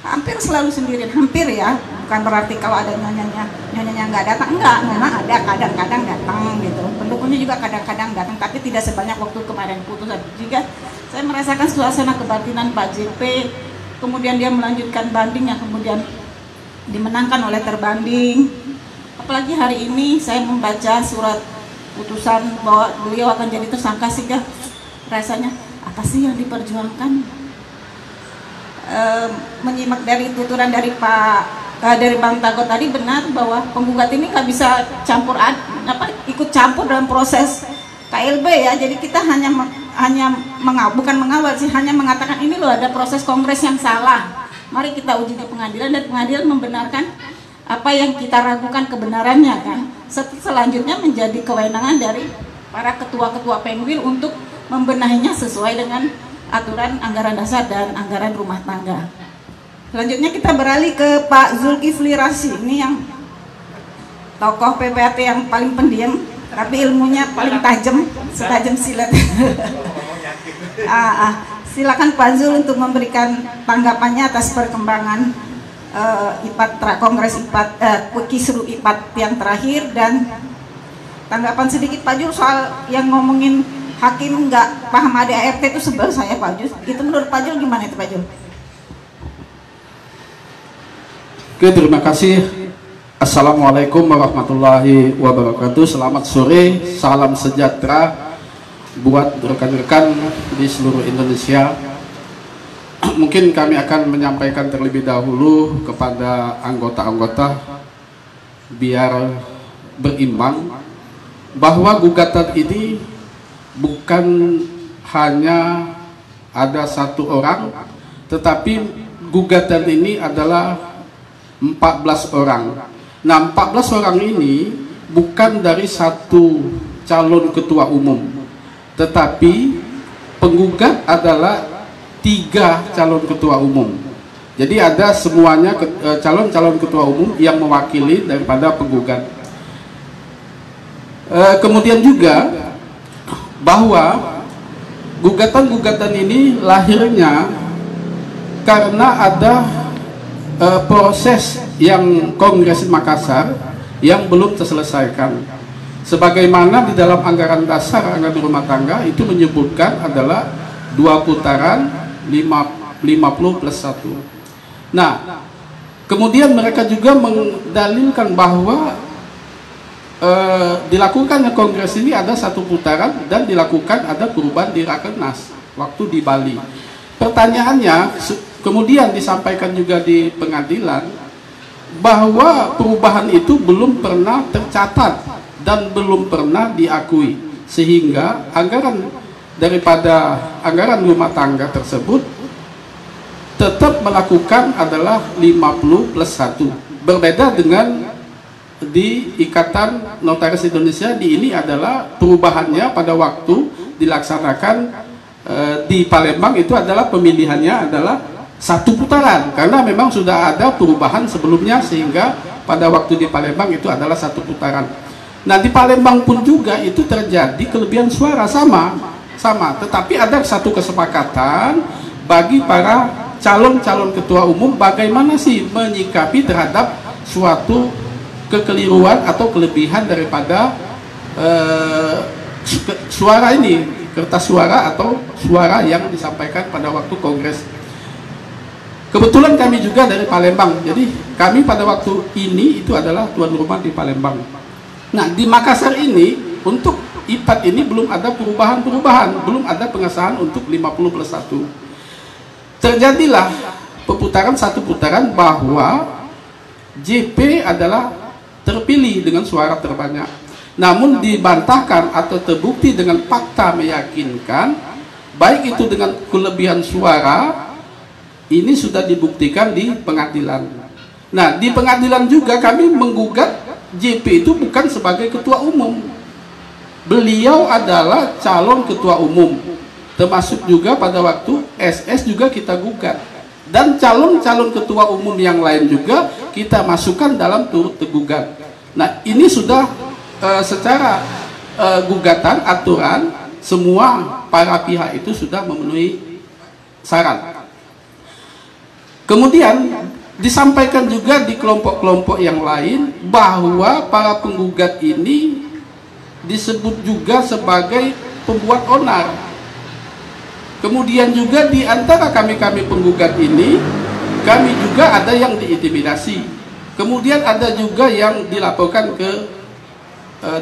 hampir selalu sendirian, hampir ya. Bukan berarti kalau ada nyonyanya nggak datang, enggak, memang ada kadang-kadang datang gitu. Pendukungnya juga kadang-kadang datang, tapi tidak sebanyak waktu kemarin putusan. Jika saya merasakan suasana kebatinan Pak JP, kemudian dia melanjutkan banding yang kemudian dimenangkan oleh terbanding. Apalagi hari ini saya membaca surat putusan bahwa beliau akan jadi tersangka, sehingga rasanya apa sih yang diperjuangkan? Menyimak dari tuturan dari Bang Tagor tadi, benar bahwa penggugat ini nggak bisa ikut campur dalam proses KLB ya. Jadi kita hanya bukan mengawal sih, hanya mengatakan ini loh ada proses kongres yang salah. Mari kita uji ke pengadilan dan pengadilan membenarkan apa yang kita ragukan kebenarannya kan. Selanjutnya menjadi kewenangan dari para ketua-ketua Penwil untuk membenahinya sesuai dengan aturan anggaran dasar dan anggaran rumah tangga. Selanjutnya kita beralih ke Pak Zulkifli Rasy. Ini yang tokoh PPAT yang paling pendiam, tapi ilmunya paling tajam, setajam silet. Silakan Pak Zul untuk memberikan tanggapannya atas perkembangan Kongres IPAT, Kisru IPAT yang terakhir, dan tanggapan sedikit Pak Zul soal yang ngomongin hakim nggak paham ADART itu sebel saya Pak Zul. Itu menurut Pak Zul gimana itu Pak Zul? Oke, terima kasih. Assalamualaikum warahmatullahi wabarakatuh. Selamat sore, salam sejahtera buat rekan-rekan di seluruh Indonesia. Mungkin kami akan menyampaikan terlebih dahulu kepada anggota-anggota biar berimbang bahwa gugatan ini bukan hanya ada satu orang, tetapi gugatan ini adalah 14 orang. Nah, 14 orang ini bukan dari satu calon ketua umum, tetapi penggugat adalah 3 calon ketua umum. Jadi ada semuanya calon-calon ketua umum yang mewakili daripada penggugat. Kemudian juga bahwa gugatan-gugatan ini lahirnya karena ada proses yang Kongres Makassar yang belum terselesaikan. Sebagaimana di dalam anggaran dasar anggaran rumah tangga itu menyebutkan adalah 2 putaran 50+1. Nah, kemudian mereka juga mendalilkan bahwa dilakukannya kongres ini ada 1 putaran dan dilakukan ada perubahan di Rakernas waktu di Bali. Pertanyaannya, kemudian disampaikan juga di pengadilan bahwa perubahan itu belum pernah tercatat dan belum pernah diakui, sehingga anggaran daripada anggaran rumah tangga tersebut tetap melakukan adalah 50+1. Berbeda dengan di Ikatan Notaris Indonesia, di ini adalah perubahannya pada waktu dilaksanakan di Palembang itu adalah pemilihannya adalah 1 putaran, karena memang sudah ada perubahan sebelumnya, sehingga pada waktu di Palembang itu adalah 1 putaran. Nah, di Palembang pun juga itu terjadi kelebihan suara sama, tetapi ada satu kesepakatan bagi para calon-calon ketua umum bagaimana sih menyikapi terhadap suatu kekeliruan atau kelebihan daripada suara ini, kertas suara atau suara yang disampaikan pada waktu kongres. Kebetulan kami juga dari Palembang, jadi kami pada waktu ini itu adalah tuan rumah di Palembang. Nah, di Makassar ini untuk IPAT ini belum ada perubahan-perubahan, belum ada pengesahan untuk 50+1. Terjadilah peputaran 1 putaran bahwa JP adalah terpilih dengan suara terbanyak. Namun dibantahkan atau terbukti dengan fakta meyakinkan, baik itu dengan kelebihan suara, ini sudah dibuktikan di pengadilan. Nah, di pengadilan juga kami menggugat JP itu bukan sebagai ketua umum. Beliau adalah calon ketua umum. Termasuk juga pada waktu SS juga kita gugat. Dan calon-calon ketua umum yang lain juga kita masukkan dalam turut tergugat. Nah, ini sudah secara gugatan aturan semua para pihak itu sudah memenuhi syarat. Kemudian disampaikan juga di kelompok-kelompok yang lain bahwa para penggugat ini disebut juga sebagai pembuat onar. Kemudian juga di antara kami penggugat ini, kami juga ada yang diintimidasi. Kemudian ada juga yang dilaporkan ke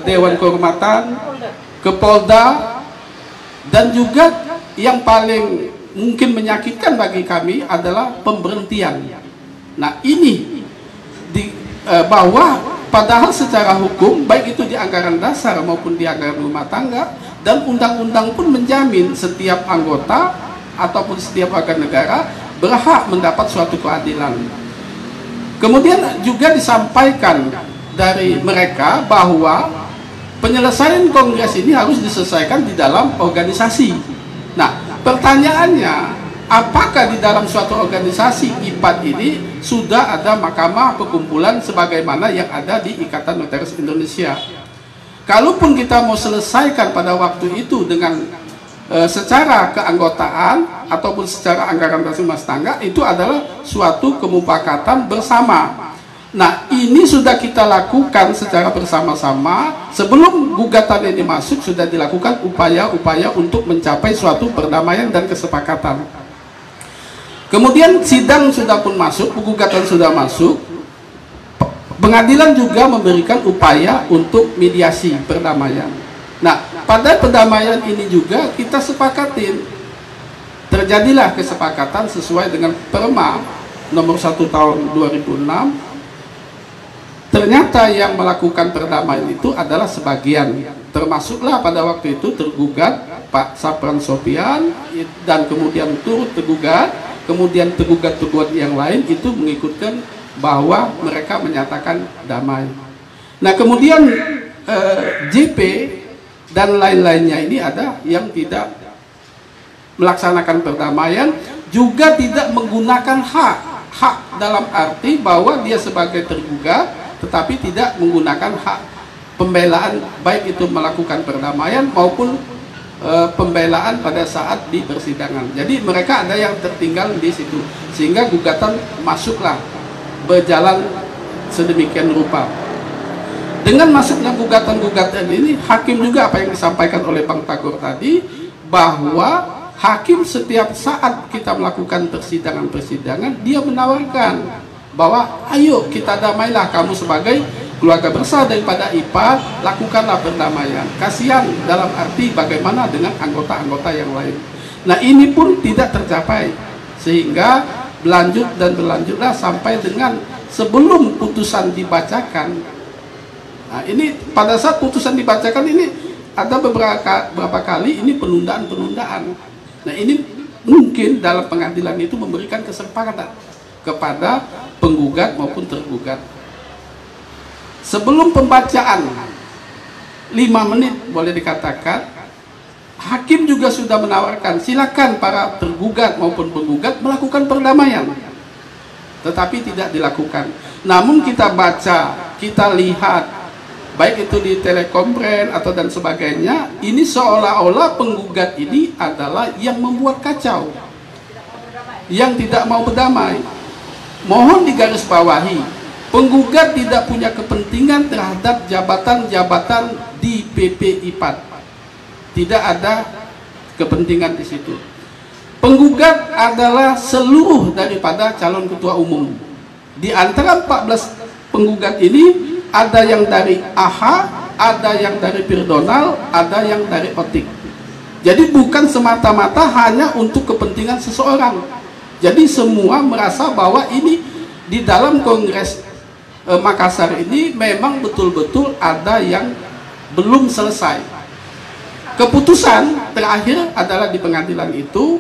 Dewan Kehormatan, ke Polda, dan juga yang paling mungkin menyakitkan bagi kami adalah pemberhentian. Nah, ini bahwa padahal secara hukum baik itu di anggaran dasar maupun di anggaran rumah tangga dan undang-undang pun menjamin setiap anggota ataupun setiap warga negara berhak mendapat suatu keadilan. Kemudian juga disampaikan dari mereka bahwa penyelesaian kongres ini harus diselesaikan di dalam organisasi. Nah, pertanyaannya, apakah di dalam suatu organisasi IPAD ini sudah ada mahkamah perkumpulan sebagaimana yang ada di Ikatan Notaris Indonesia. Kalaupun kita mau selesaikan pada waktu itu dengan secara keanggotaan ataupun secara anggaran rumah tangga, itu adalah suatu kemupakatan bersama. Nah, ini sudah kita lakukan secara bersama-sama. Sebelum gugatan ini masuk, sudah dilakukan upaya-upaya untuk mencapai suatu perdamaian dan kesepakatan. Kemudian sidang sudah pun masuk, gugatan sudah masuk. Pengadilan juga memberikan upaya untuk mediasi perdamaian. Nah, pada perdamaian ini juga kita sepakatin. Terjadilah kesepakatan sesuai dengan Perma nomor 1 tahun 2006. Ternyata yang melakukan perdamaian itu adalah sebagian, termasuklah pada waktu itu tergugat Pak Sapran Sopian, dan kemudian turut tergugat, kemudian tergugat-tergugat yang lain itu mengikutkan bahwa mereka menyatakan damai. Nah, kemudian JP dan lain-lainnya ini ada yang tidak melaksanakan perdamaian, juga tidak menggunakan hak dalam arti bahwa dia sebagai tergugat tetapi tidak menggunakan hak pembelaan, baik itu melakukan perdamaian maupun pembelaan pada saat di persidangan. Jadi mereka ada yang tertinggal di situ, sehingga gugatan masuklah berjalan sedemikian rupa. Dengan masuknya gugatan-gugatan ini, hakim juga apa yang disampaikan oleh Bang Tagor tadi, bahwa hakim setiap saat kita melakukan persidangan-persidangan, dia menawarkan bahwa ayo kita damailah, kamu sebagai keluarga besar daripada IPAD, lakukanlah perdamaian. Kasihan dalam arti bagaimana dengan anggota-anggota yang lain. Nah, ini pun tidak tercapai, sehingga berlanjutlah sampai dengan sebelum putusan dibacakan. Nah, ini pada saat putusan dibacakan ini ada beberapa kali ini penundaan. Nah, ini mungkin dalam pengadilan itu memberikan kesempatan kepada penggugat maupun tergugat. Sebelum pembacaan 5 menit boleh dikatakan, hakim juga sudah menawarkan silakan para tergugat maupun penggugat melakukan perdamaian, tetapi tidak dilakukan. Namun kita baca, kita lihat, baik itu di telekonferensi atau dan sebagainya, ini seolah-olah penggugat ini adalah yang membuat kacau, yang tidak mau berdamai. Mohon digarisbawahi, penggugat tidak punya kepentingan terhadap jabatan-jabatan di PP IPAD. Tidak ada kepentingan di situ. Penggugat adalah seluruh daripada calon ketua umum. Di antara 14 penggugat ini, ada yang dari AHA, ada yang dari Pirdonal, ada yang dari OTIK. Jadi bukan semata-mata hanya untuk kepentingan seseorang. Jadi semua merasa bahwa ini di dalam Kongres Makassar ini memang betul-betul ada yang belum selesai. Keputusan terakhir adalah di pengadilan itu,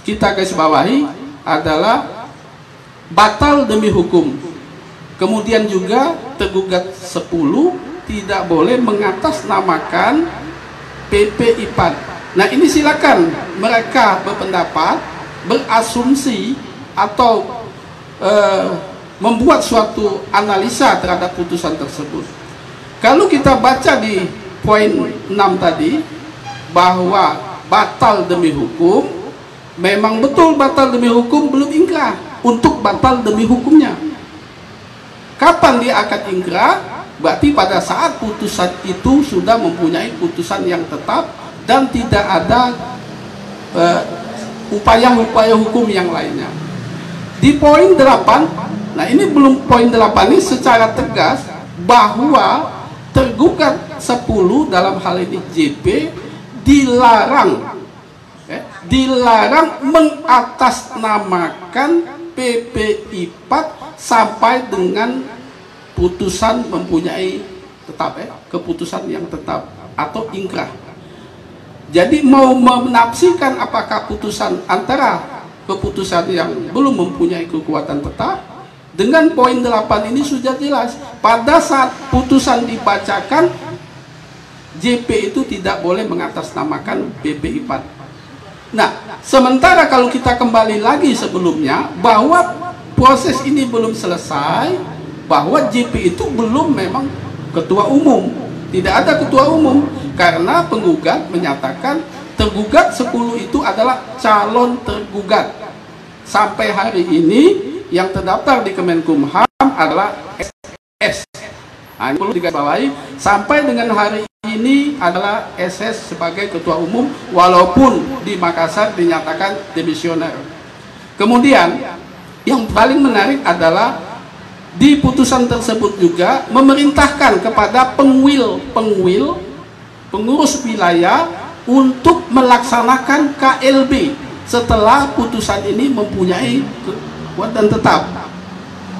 kita garis bawahi, adalah batal demi hukum. Kemudian juga tergugat 10 tidak boleh mengatasnamakan PP IPAD. Nah, ini silakan mereka berpendapat, berasumsi atau membuat suatu analisa terhadap putusan tersebut. Kalau kita baca di poin 6 tadi, bahwa batal demi hukum, memang betul batal demi hukum, belum ingkrah untuk batal demi hukumnya. Kapan dia akan ingkrah? Berarti pada saat putusan itu sudah mempunyai putusan yang tetap dan tidak ada upaya-upaya hukum yang lainnya. Di poin 8, nah ini belum poin 8 ini secara tegas bahwa tergugat 10 dalam hal ini JP dilarang mengatasnamakan PP IPAD sampai dengan putusan mempunyai tetap keputusan yang tetap atau ingkrah. Jadi mau menafsirkan apakah putusan antara keputusan yang belum mempunyai kekuatan tetap dengan poin 8 ini sudah jelas. Pada saat putusan dibacakan, JP itu tidak boleh mengatasnamakan PP IPAD. Nah, sementara kalau kita kembali lagi sebelumnya, bahwa proses ini belum selesai, bahwa JP itu belum memang ketua umum. Tidak ada ketua umum, karena penggugat menyatakan tergugat 10 itu adalah calon tergugat. Sampai hari ini yang terdaftar di Kemenkumham adalah SS. Nah, ini perlu digarisbawahi, sampai dengan hari ini adalah SS sebagai ketua umum, walaupun di Makassar dinyatakan demisioner. Kemudian yang paling menarik adalah di putusan tersebut juga memerintahkan kepada pengurus wilayah untuk melaksanakan KLB setelah putusan ini mempunyai kekuatan tetap.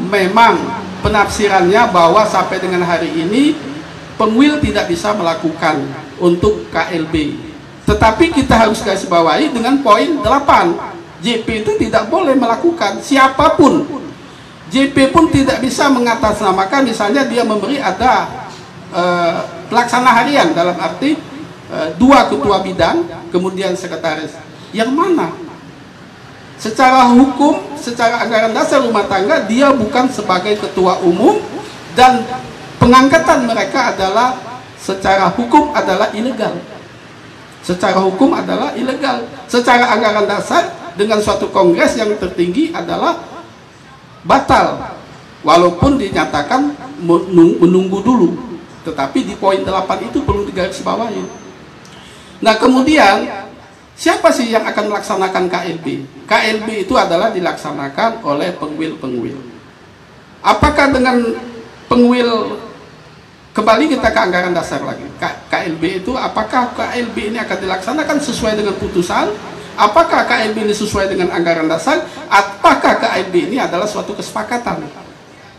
Memang penafsirannya bahwa sampai dengan hari ini Pengwil tidak bisa melakukan untuk KLB. Tetapi kita harus garis bawahi dengan poin 8. JP itu tidak boleh melakukan, siapapun. JP pun tidak bisa mengatasnamakan, misalnya dia memberi ada pelaksana harian, dalam arti 2 ketua bidang, kemudian sekretaris. Yang mana? Secara hukum, secara anggaran dasar rumah tangga, dia bukan sebagai ketua umum, dan pengangkatan mereka adalah secara hukum adalah ilegal. Secara hukum adalah ilegal. Secara anggaran dasar dengan suatu kongres yang tertinggi adalah batal, walaupun dinyatakan menunggu dulu. Tetapi di poin 8 itu perlu digarisbawahi. Nah, kemudian siapa sih yang akan melaksanakan KLB? KLB itu adalah dilaksanakan oleh pengwil-pengwil. Apakah dengan pengwil, kembali kita ke anggaran dasar lagi, KLB itu apakah KLB ini akan dilaksanakan sesuai dengan putusan? Apakah KLB ini sesuai dengan anggaran dasar? Apakah KLB ini adalah suatu kesepakatan?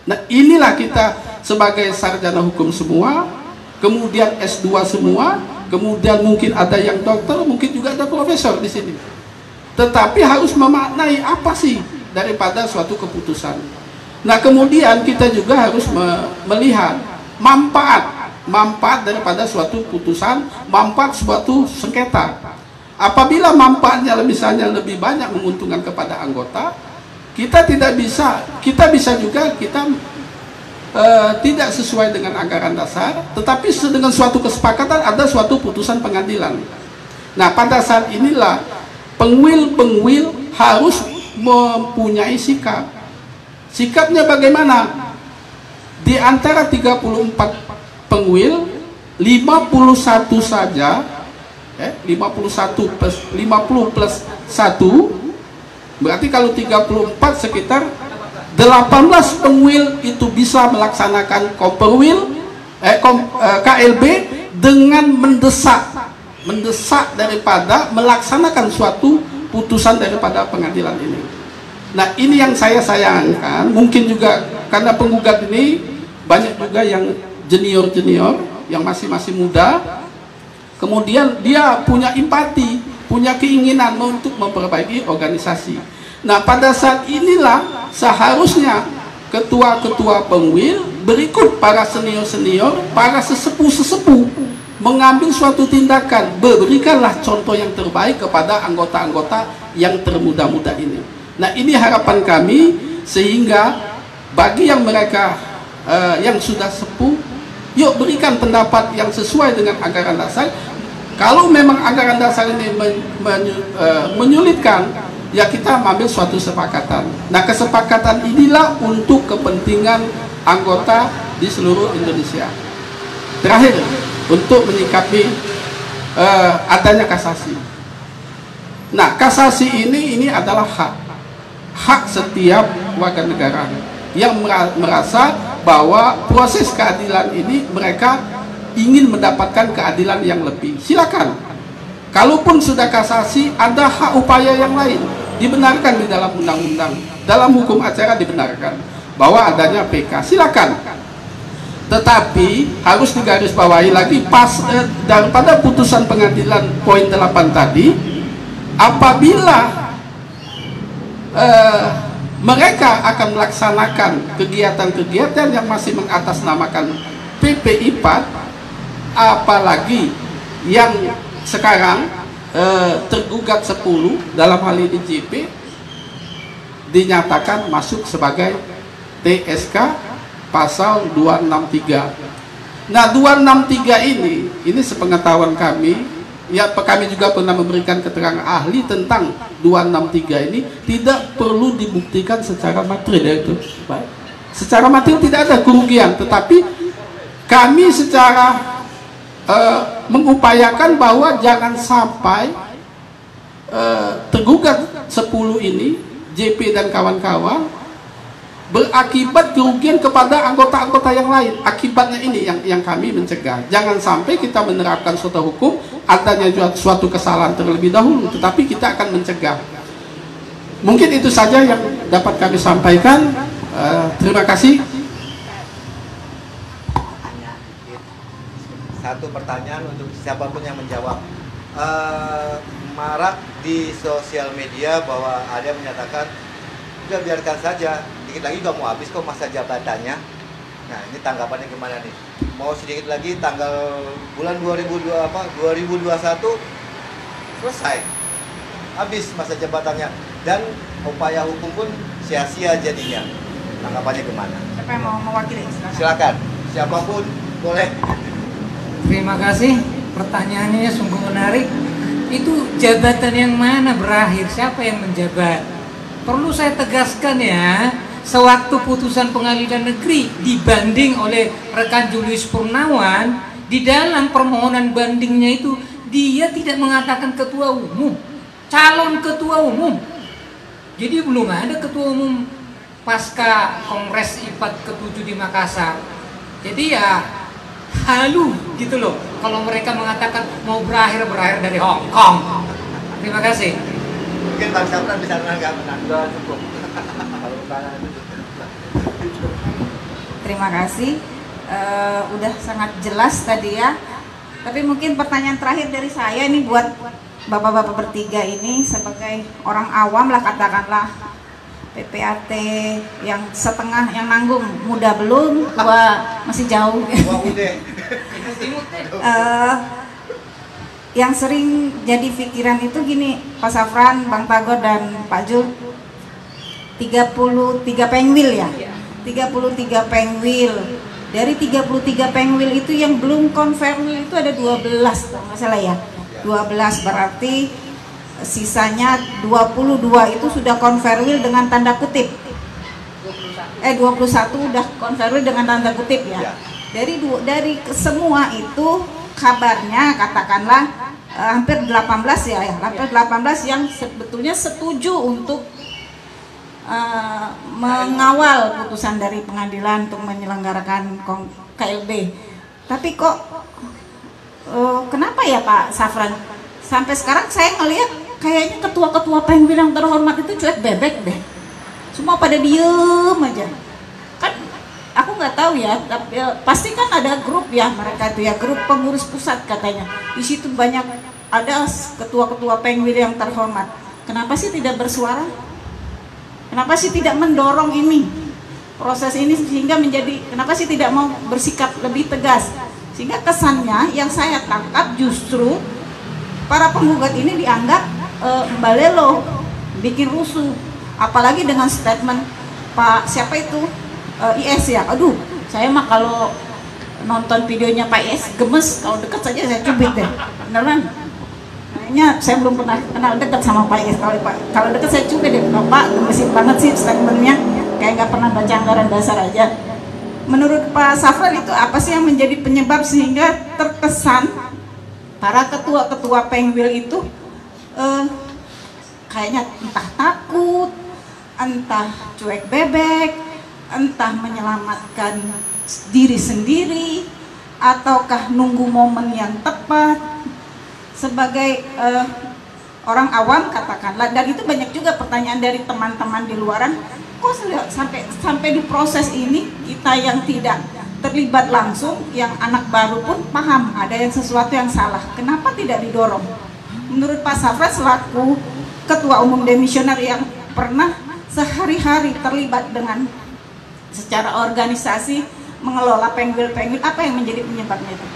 Nah, inilah kita sebagai sarjana hukum semua, kemudian S2 semua, kemudian mungkin ada yang dokter, mungkin juga ada profesor di sini. Tetapi harus memaknai apa sih daripada suatu keputusan. Nah, kemudian kita juga harus melihat manfaat daripada suatu putusan, manfaat suatu sengketa. Apabila manfaatnya misalnya lebih banyak menguntungkan kepada anggota, kita bisa juga tidak sesuai dengan anggaran dasar, tetapi dengan suatu kesepakatan ada suatu putusan pengadilan. Nah, pada saat inilah pengwil harus mempunyai sikap. Sikapnya bagaimana? Di antara 34 pengwil, 51 saja, 50 plus 1, berarti kalau 34 sekitar 18 pengwil itu bisa melaksanakan KLB dengan mendesak daripada melaksanakan suatu putusan daripada pengadilan ini. Nah, ini yang saya sayangkan, mungkin juga karena penggugat ini banyak juga yang junior yang masih muda, kemudian dia punya empati, punya keinginan untuk memperbaiki organisasi. Nah, pada saat inilah seharusnya ketua-ketua pengwil berikut para senior-senior, para sesepuh-sesepuh mengambil suatu tindakan, berikanlah contoh yang terbaik kepada anggota-anggota yang termuda-muda ini. Nah, ini harapan kami, sehingga bagi yang mereka yang sudah sepuh, yuk berikan pendapat yang sesuai dengan anggaran dasar. Kalau memang anggaran dasar ini menyulitkan, ya kita ambil suatu kesepakatan. Nah, kesepakatan inilah untuk kepentingan anggota di seluruh Indonesia. Terakhir, untuk menyikapi adanya kasasi. Nah, kasasi ini adalah hak setiap warga negara yang merasa bahwa proses keadilan ini mereka ingin mendapatkan keadilan yang lebih. Silakan. Kalaupun sudah kasasi, ada hak upaya yang lain dibenarkan di dalam undang-undang, dalam hukum acara dibenarkan bahwa adanya PK. Silakan. Tetapi harus digarisbawahi lagi daripada putusan pengadilan poin 8 tadi, apabila mereka akan melaksanakan kegiatan-kegiatan yang masih mengatasnamakan PP IPAT, apalagi yang sekarang tergugat 10 dalam hal ini JP dinyatakan masuk sebagai TSK pasal 263. Nah, 263 ini sepengetahuan kami, ya kami juga pernah memberikan keterangan ahli tentang 263 ini tidak perlu dibuktikan secara material itu. Secara material tidak ada kerugian, tetapi kami secara mengupayakan bahwa jangan sampai tergugat 10 ini JP dan kawan-kawan berakibat kerugian kepada anggota-anggota yang lain. Akibatnya ini yang kami mencegah. Jangan sampai kita menerapkan suatu hukum adanya suatu kesalahan terlebih dahulu, tetapi kita akan mencegah. Mungkin itu saja yang dapat kami sampaikan. Terima kasih. Satu pertanyaan untuk siapapun yang menjawab. Marak di sosial media bahwa ada yang menyatakan udah biarkan saja, dikit lagi udah mau habis kok masa jabatannya. Nah, ini tanggapannya gimana nih? Mau sedikit lagi tanggal bulan 2021 selesai, habis masa jabatannya dan upaya hukum pun sia-sia jadinya. Tanggapannya gimana? Siapa yang mau mewakili? Silakan, siapapun boleh. Terima kasih, pertanyaannya sungguh menarik. Itu jabatan yang mana berakhir? Siapa yang menjabat? Perlu saya tegaskan ya, sewaktu putusan pengadilan negeri dibanding oleh rekan Julius Purnawan, di dalam permohonan bandingnya itu dia tidak mengatakan ketua umum, calon ketua umum. Jadi belum ada ketua umum pasca Kongres IPAD ke-7 di Makassar. Jadi ya halu gitu loh kalau mereka mengatakan mau berakhir dari Hong Kong. Terima kasih. Mungkin Bang Safran bisa menanggapi. Cukup. Terima kasih. Udah sangat jelas tadi ya. Tapi mungkin pertanyaan terakhir dari saya ini buat bapak-bapak bertiga ini sebagai orang awam lah katakanlah, PPAT yang setengah yang nanggung, muda belum, tua masih jauh. Yang sering jadi pikiran itu gini, Pak Safran, Bang Tagor dan Pak Jul, 33 pengwil ya, 33 pengwil. Dari 33 pengwil itu yang belum konfirmil itu ada 12, kalau nggak salah ya, 12 berarti sisanya 22 itu sudah konfirmil dengan tanda kutip. 21 udah konfirmil dengan tanda kutip ya. Dari semua itu kabarnya katakanlah hampir 18 ya, hampir 18 yang sebetulnya setuju untuk mengawal putusan dari pengadilan untuk menyelenggarakan KLB. Tapi kok kenapa ya Pak Safran? Sampai sekarang saya ngelihat kayaknya ketua-ketua pengwil yang terhormat itu cuek bebek deh. Semua pada diem aja. Kan aku nggak tahu ya, tapi pasti kan ada grup ya mereka itu ya, grup pengurus pusat katanya. Di situ banyak ada ketua-ketua pengwil yang terhormat. Kenapa sih tidak bersuara? Kenapa sih tidak mendorong ini proses ini sehingga menjadi, kenapa sih tidak mau bersikap lebih tegas? Sehingga kesannya yang saya tangkap justru para penggugat ini dianggap balelo, bikin rusuh. Apalagi dengan statement Pak siapa itu IS ya, aduh saya mah kalau nonton videonya Pak IS gemes, kalau dekat saja saya cubit deh, beneran. Kayaknya saya belum pernah kenal dekat sama Pak IS, kalau dekat saya cubit deh, Bapak gemesin banget sih statementnya, kayak nggak pernah baca anggaran dasar aja. Menurut Pak Safran itu apa sih yang menjadi penyebab sehingga terkesan para ketua-ketua pengwil itu kayaknya entah takut, entah cuek bebek, entah menyelamatkan diri sendiri, ataukah nunggu momen yang tepat sebagai orang awam katakanlah. Dan itu banyak juga pertanyaan dari teman-teman di luaran, kok sampai di proses ini kita yang tidak terlibat langsung, yang anak baru pun paham ada yang sesuatu yang salah, kenapa tidak didorong? Menurut Pak Safran selaku ketua umum demisioner yang pernah sehari-hari terlibat dengan secara organisasi mengelola pengwil-pengwil, apa yang menjadi penyebabnya itu?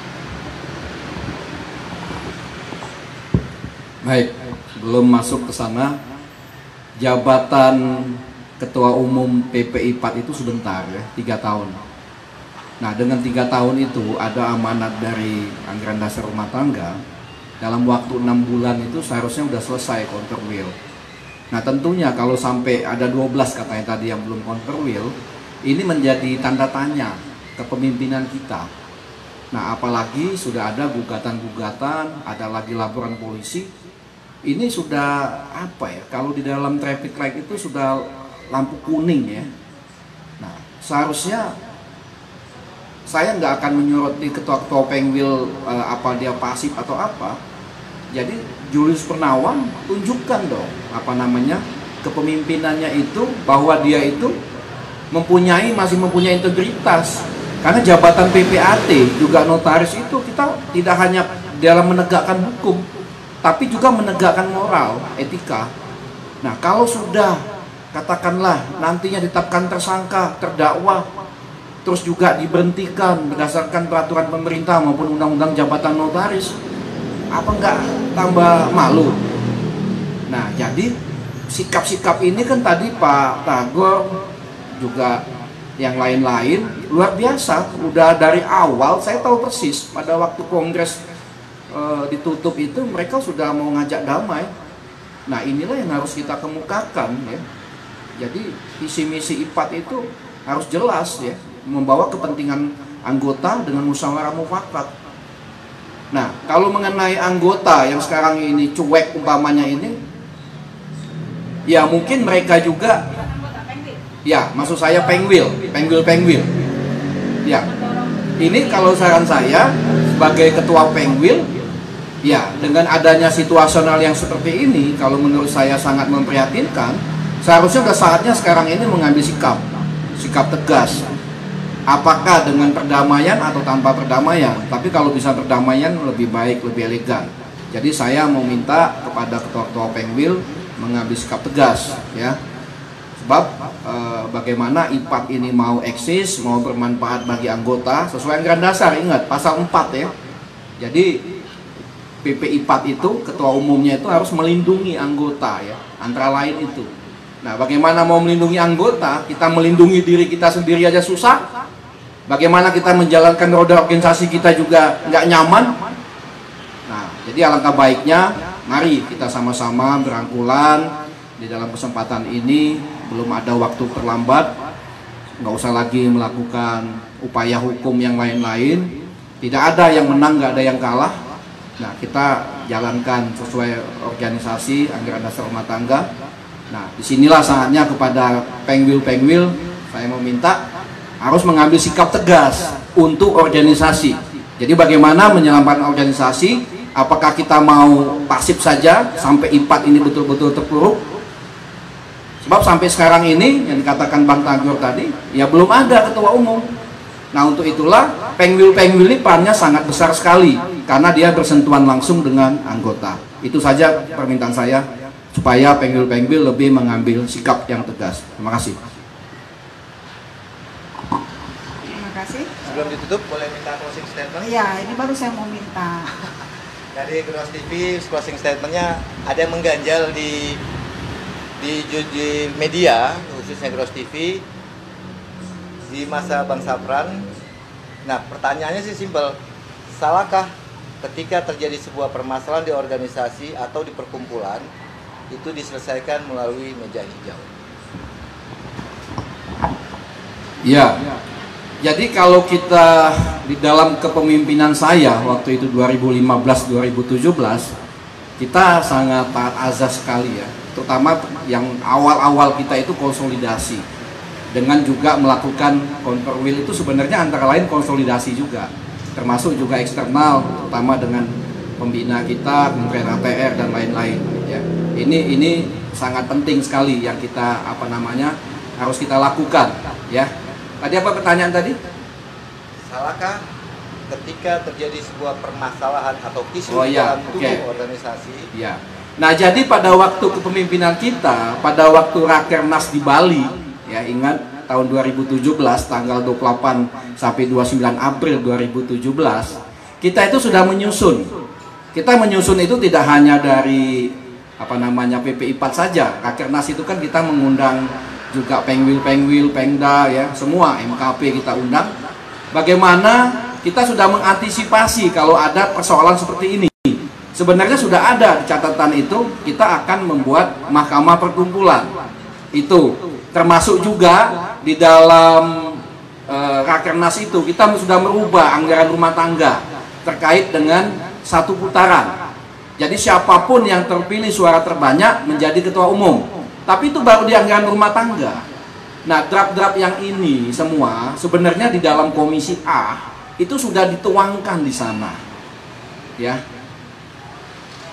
Baik, belum masuk ke sana, jabatan Ketua Umum PPI PAT itu sebentar ya, 3 tahun. Nah, dengan 3 tahun itu ada amanat dari anggaran dasar rumah tangga, dalam waktu 6 bulan itu seharusnya sudah selesai counterwheel. Nah, tentunya kalau sampai ada 12 katanya tadi yang belum counterwheel, ini menjadi tanda tanya kepemimpinan kita. Nah, apalagi sudah ada gugatan-gugatan, ada lagi laporan polisi. Ini sudah apa ya? Kalau di dalam traffic light itu sudah lampu kuning ya. Nah, seharusnya saya nggak akan menyoroti ketua-ketua Pengwil apa dia pasif atau apa. Jadi Julius Purnawan tunjukkan dong apa namanya kepemimpinannya itu, bahwa dia itu masih mempunyai integritas. Karena jabatan PPAT juga notaris itu kita tidak hanya dalam menegakkan hukum, tapi juga menegakkan moral, etika. Nah, kalau sudah katakanlah nantinya ditetapkan tersangka, terdakwa, terus juga diberhentikan berdasarkan peraturan pemerintah maupun undang-undang jabatan notaris, apa enggak tambah malu? Nah, jadi sikap-sikap ini kan tadi Pak Tagor juga yang lain-lain luar biasa. Udah dari awal saya tahu persis pada waktu kongres ditutup itu mereka sudah mau ngajak damai. Nah, inilah yang harus kita kemukakan ya. Jadi visi misi IPAT itu harus jelas ya, membawa kepentingan anggota dengan musyawarah mufakat. Nah, kalau mengenai anggota yang sekarang ini cuek umpamanya ini, ya mungkin mereka juga, ya maksud saya Pengwil. Ya, ini kalau saran saya sebagai ketua Pengwil, ya dengan adanya situasional yang seperti ini, kalau menurut saya sangat memprihatinkan. Seharusnya sudah saatnya sekarang ini mengambil sikap tegas. Apakah dengan perdamaian atau tanpa perdamaian? Tapi kalau bisa perdamaian lebih baik, lebih elegan. Jadi saya mau minta kepada ketua-ketua Pengwil mengambil sikap tegas, ya. Sebab bagaimana IPAT ini mau eksis, mau bermanfaat bagi anggota sesuai anggaran dasar. Ingat pasal 4 ya. Jadi PPI PAT itu ketua umumnya itu harus melindungi anggota ya, antara lain itu. Nah, bagaimana mau melindungi anggota? Kita melindungi diri kita sendiri aja susah. Bagaimana kita menjalankan roda organisasi kita juga nggak nyaman. Nah, jadi alangkah baiknya mari kita sama-sama berangkulan di dalam kesempatan ini. Belum ada waktu terlambat, nggak usah lagi melakukan upaya hukum yang lain-lain. Tidak ada yang menang, nggak ada yang kalah. Nah, kita jalankan sesuai organisasi anggaran dasar rumah tangga. Nah, disinilah saatnya kepada Pengwil saya meminta harus mengambil sikap tegas untuk organisasi. Jadi bagaimana menyelamatkan organisasi? Apakah kita mau pasif saja sampai IPAT ini betul-betul terpuruk? Sebab sampai sekarang ini yang dikatakan Bang Tagor tadi, ya belum ada ketua umum. Nah, untuk itulah Pengwil ini perannya sangat besar sekali karena dia bersentuhan langsung dengan anggota. Itu saja permintaan saya, supaya Pengwil lebih mengambil sikap yang tegas. Terima kasih. Terima kasih. Sebelum ditutup, boleh minta closing statement? Iya, ini baru saya mau minta. Dari Gros TV, closing statementnya ada yang mengganjal di media, khususnya Gros TV, di masa Bang Sapran. Nah, pertanyaannya sih simpel. Salahkah ketika terjadi sebuah permasalahan di organisasi atau di perkumpulan, itu diselesaikan melalui meja hijau? Ya, jadi kalau kita di dalam kepemimpinan saya waktu itu 2015-2017, kita sangat taat azas sekali ya. Terutama yang awal-awal kita itu konsolidasi. Dengan juga melakukan counterwheel itu sebenarnya antara lain konsolidasi juga. Termasuk juga eksternal, terutama dengan pembina kita, Kementerian ATR dan lain-lain ya. Ini sangat penting sekali yang kita harus kita lakukan ya. Tadi apa pertanyaan tadi? Salahkah ketika terjadi sebuah permasalahan atau kisruh dalam tubuh organisasi? Ya. Nah, jadi pada waktu kepemimpinan kita, pada waktu Rakernas di Bali, ya ingat tahun 2017 tanggal 28 sampai 29 April 2017, kita itu sudah menyusun kita menyusun itu tidak hanya dari PP IPAT saja. Rakernas itu kan kita mengundang juga Pengwil, Pengda ya, semua MKP kita undang. Bagaimana kita sudah mengantisipasi kalau ada persoalan seperti ini. Sebenarnya sudah ada di catatan itu, kita akan membuat mahkamah perkumpulan. Itu termasuk juga di dalam Rakernas itu kita sudah merubah anggaran rumah tangga terkait dengan 1 putaran. Jadi siapapun yang terpilih suara terbanyak menjadi ketua umum. Tapi itu baru di anggaran rumah tangga. Nah, draft-draft yang ini semua sebenarnya di dalam Komisi A itu sudah dituangkan di sana. Ya.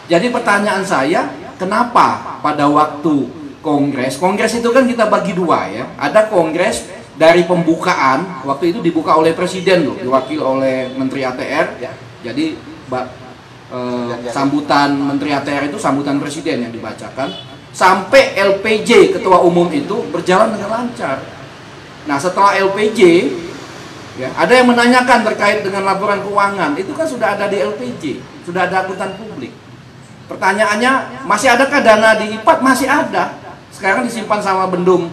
Jadi pertanyaan saya, kenapa pada waktu kongres itu kan kita bagi 2 ya. Ada kongres dari pembukaan, waktu itu dibuka oleh presiden loh, diwakil oleh Menteri ATR. Jadi sambutan Menteri ATR itu sambutan presiden yang dibacakan, sampai LPJ ketua umum itu berjalan dengan lancar. Nah, setelah LPJ ya, ada yang menanyakan terkait dengan laporan keuangan, itu kan sudah ada di LPJ, sudah ada akuntan publik. Pertanyaannya, masih adakah dana di IPAT? Masih ada. Sekarang disimpan sama Bendum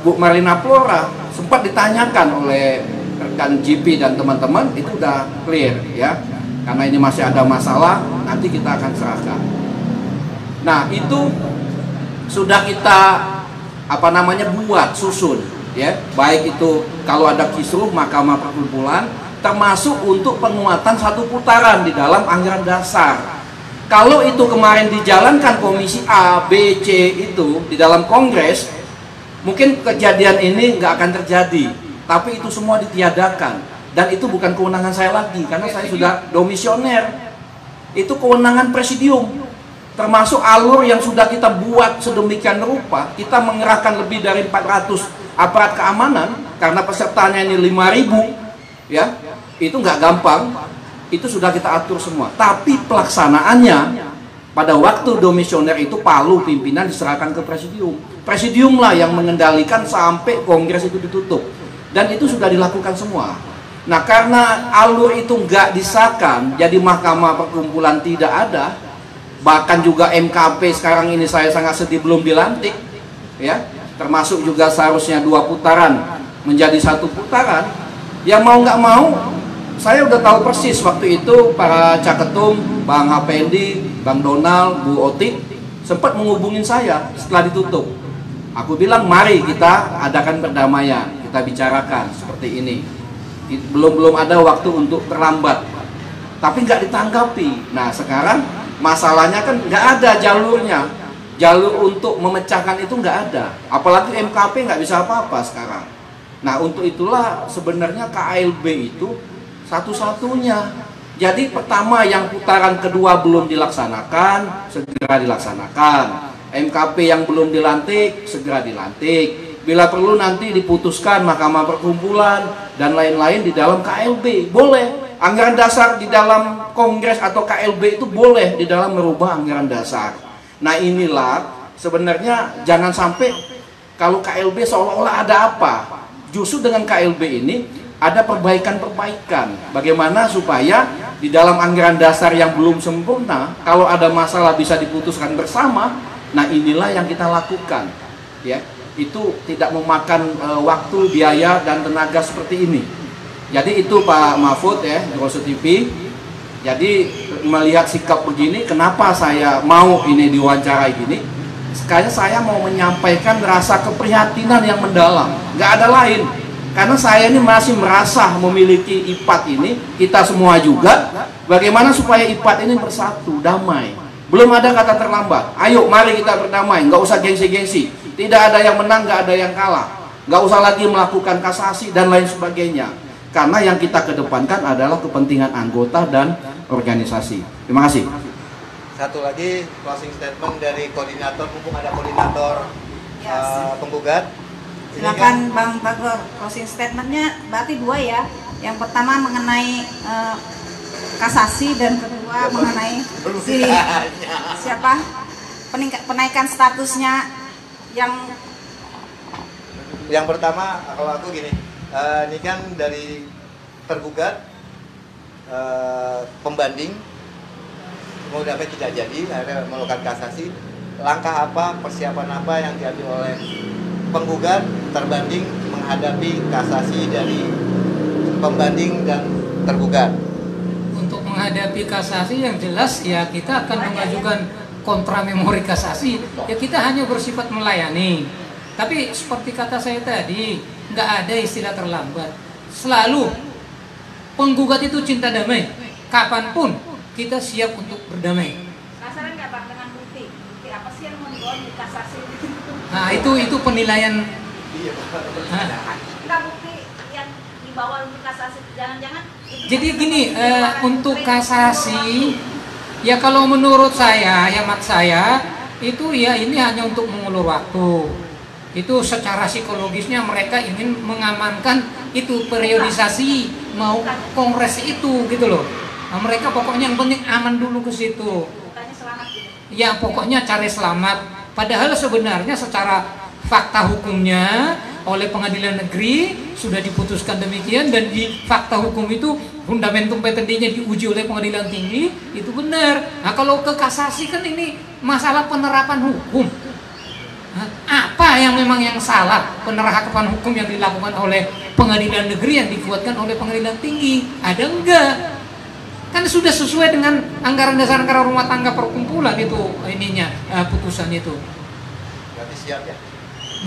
Bu Marlina Flora. Sempat ditanyakan oleh rekan GP dan teman-teman, itu udah clear ya. Karena ini masih ada masalah, nanti kita akan serahkan. Nah, itu sudah kita buat susun ya. Baik itu kalau ada kisruh mahkamah perkumpulan, termasuk untuk penguatan 1 putaran di dalam anggaran dasar. Kalau itu kemarin dijalankan Komisi A, B, C itu di dalam kongres, mungkin kejadian ini nggak akan terjadi. Tapi itu semua ditiadakan. Dan itu bukan kewenangan saya lagi, karena saya sudah domisioner. Itu kewenangan presidium. Termasuk alur yang sudah kita buat sedemikian rupa, kita mengerahkan lebih dari 400 aparat keamanan, karena pesertanya ini 5.000, ya, itu nggak gampang. Itu sudah kita atur semua. Tapi pelaksanaannya, pada waktu domisioner itu palu pimpinan diserahkan ke presidium. Presidiumlah yang mengendalikan sampai kongres itu ditutup. Dan itu sudah dilakukan semua. Nah, karena alur itu nggak disahkan, jadi mahkamah perkumpulan tidak ada, bahkan juga MKP sekarang ini saya sangat sedih belum dilantik, ya, termasuk juga seharusnya 2 putaran menjadi 1 putaran. Ya mau nggak mau, saya udah tahu persis waktu itu para caketum, Bang Hapendi, Bang Donald, Bu Otik sempat menghubungin saya setelah ditutup. Aku bilang mari kita adakan perdamaian, kita bicarakan seperti ini. Belum ada waktu untuk terlambat, tapi nggak ditanggapi. Nah, sekarang masalahnya kan nggak ada jalurnya, jalur untuk memecahkan itu nggak ada, apalagi MKP nggak bisa apa-apa sekarang. Nah, untuk itulah sebenarnya KLB itu satu-satunya. Jadi pertama yang putaran kedua belum dilaksanakan, segera dilaksanakan. MKP yang belum dilantik, segera dilantik. Bila perlu nanti diputuskan mahkamah perkumpulan dan lain-lain di dalam KLB, boleh. Anggaran dasar di dalam kongres atau KLB itu boleh di dalam merubah anggaran dasar. Nah, inilah sebenarnya jangan sampai kalau KLB seolah-olah ada apa. Justru dengan KLB ini ada perbaikan-perbaikan. Bagaimana supaya di dalam anggaran dasar yang belum sempurna, kalau ada masalah bisa diputuskan bersama. Nah, inilah yang kita lakukan, ya. Itu tidak memakan waktu, biaya, dan tenaga seperti ini. Jadi itu Pak Mahfud ya, Grosso TV. Jadi melihat sikap begini, kenapa saya mau ini diwawancarai gini? Sekali saya mau menyampaikan rasa keprihatinan yang mendalam. Nggak ada lain. Karena saya ini masih merasa memiliki IPAT ini, kita semua juga. Bagaimana supaya IPAT ini bersatu, damai. Belum ada kata terlambat. Ayo mari kita berdamai, nggak usah gengsi-gengsi. Tidak ada yang menang, nggak ada yang kalah. Nggak usah lagi melakukan kasasi dan lain sebagainya. Karena yang kita kedepankan adalah kepentingan anggota dan organisasi. Terima kasih. Satu lagi closing statement dari koordinator, mumpung ada koordinator penggugat. Silakan Bang Tagor, closing statementnya berarti 2 ya. Yang pertama mengenai kasasi dan kedua mengenai penaikan statusnya. Yang pertama, kalau aku gini, ini kan dari tergugat, pembanding mau dapat tidak jadi, akhirnya melakukan kasasi. Langkah apa, persiapan apa yang diambil oleh penggugat terbanding menghadapi kasasi dari pembanding dan tergugat? Untuk menghadapi kasasi yang jelas ya kita akan mengajukan kontra memori kasasi, ya kita hanya bersifat melayani. Tapi seperti kata saya tadi, nggak ada istilah terlambat. Selalu penggugat itu cinta damai. Kapanpun kita siap untuk berdamai. Kasaran nggak Bang dengan bukti? Bukti apa sih yang mau dibawa di kasasi? Nah itu penilaian. Enggak, bukti yang dibawa untuk kasasi, jangan-jangan. Jadi gini, untuk kasasi, ya kalau menurut saya, hemat saya, itu ya ini hanya untuk mengulur waktu. Itu secara psikologisnya mereka ingin mengamankan itu periodisasi mau kongres itu gitu loh. Nah, mereka pokoknya yang penting aman dulu ke situ. Bukannya selamat gitu. Ya pokoknya cari selamat. Padahal sebenarnya secara fakta hukumnya oleh pengadilan negeri sudah diputuskan demikian, dan di fakta hukum itu fundamentum petendinya diuji oleh pengadilan tinggi, itu benar. Nah kalau ke kasasi kan ini masalah penerapan hukum. Nah, apa yang memang yang salah penerapan hukum yang dilakukan oleh pengadilan negeri yang dikuatkan oleh pengadilan tinggi? Ada enggak? Kan sudah sesuai dengan anggaran dasar anggaran rumah tangga perkumpulan itu ininya putusan itu. Berarti siap ya?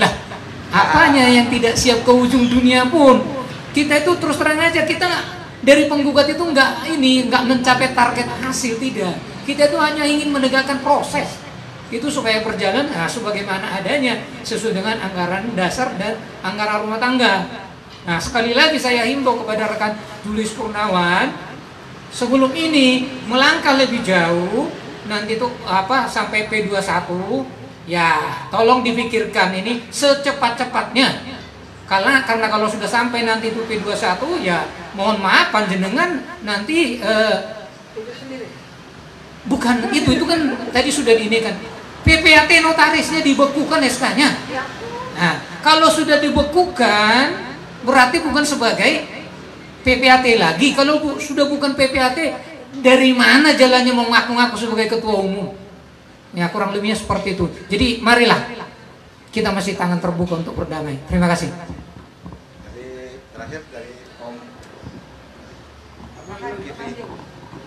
Lah, apanya yang tidak siap ke ujung dunia pun? Kita itu terus terang aja, kita dari penggugat itu nggak mencapai target hasil, tidak. Kita itu hanya ingin menegakkan proses itu supaya berjalan sebagaimana adanya sesuai dengan anggaran dasar dan anggaran rumah tangga. Nah sekali lagi saya himbau kepada rekan Julius Purnawan, sebelum ini melangkah lebih jauh, nanti itu sampai P21, ya tolong dipikirkan ini secepat-cepatnya. Karena kalau sudah sampai nanti itu P21, ya mohon maaf panjenengan nanti bukan itu kan tadi sudah ini kan PPAT notarisnya dibekukan SK-nya. Nah, kalau sudah dibekukan berarti bukan sebagai PPAT lagi. Kalau sudah bukan PPAT, dari mana jalannya mau ngaku-ngaku sebagai ketua umum? Ya kurang lebihnya seperti itu. Jadi marilah kita masih tangan terbuka untuk berdamai. Terima kasih. Jadi terakhir dari Om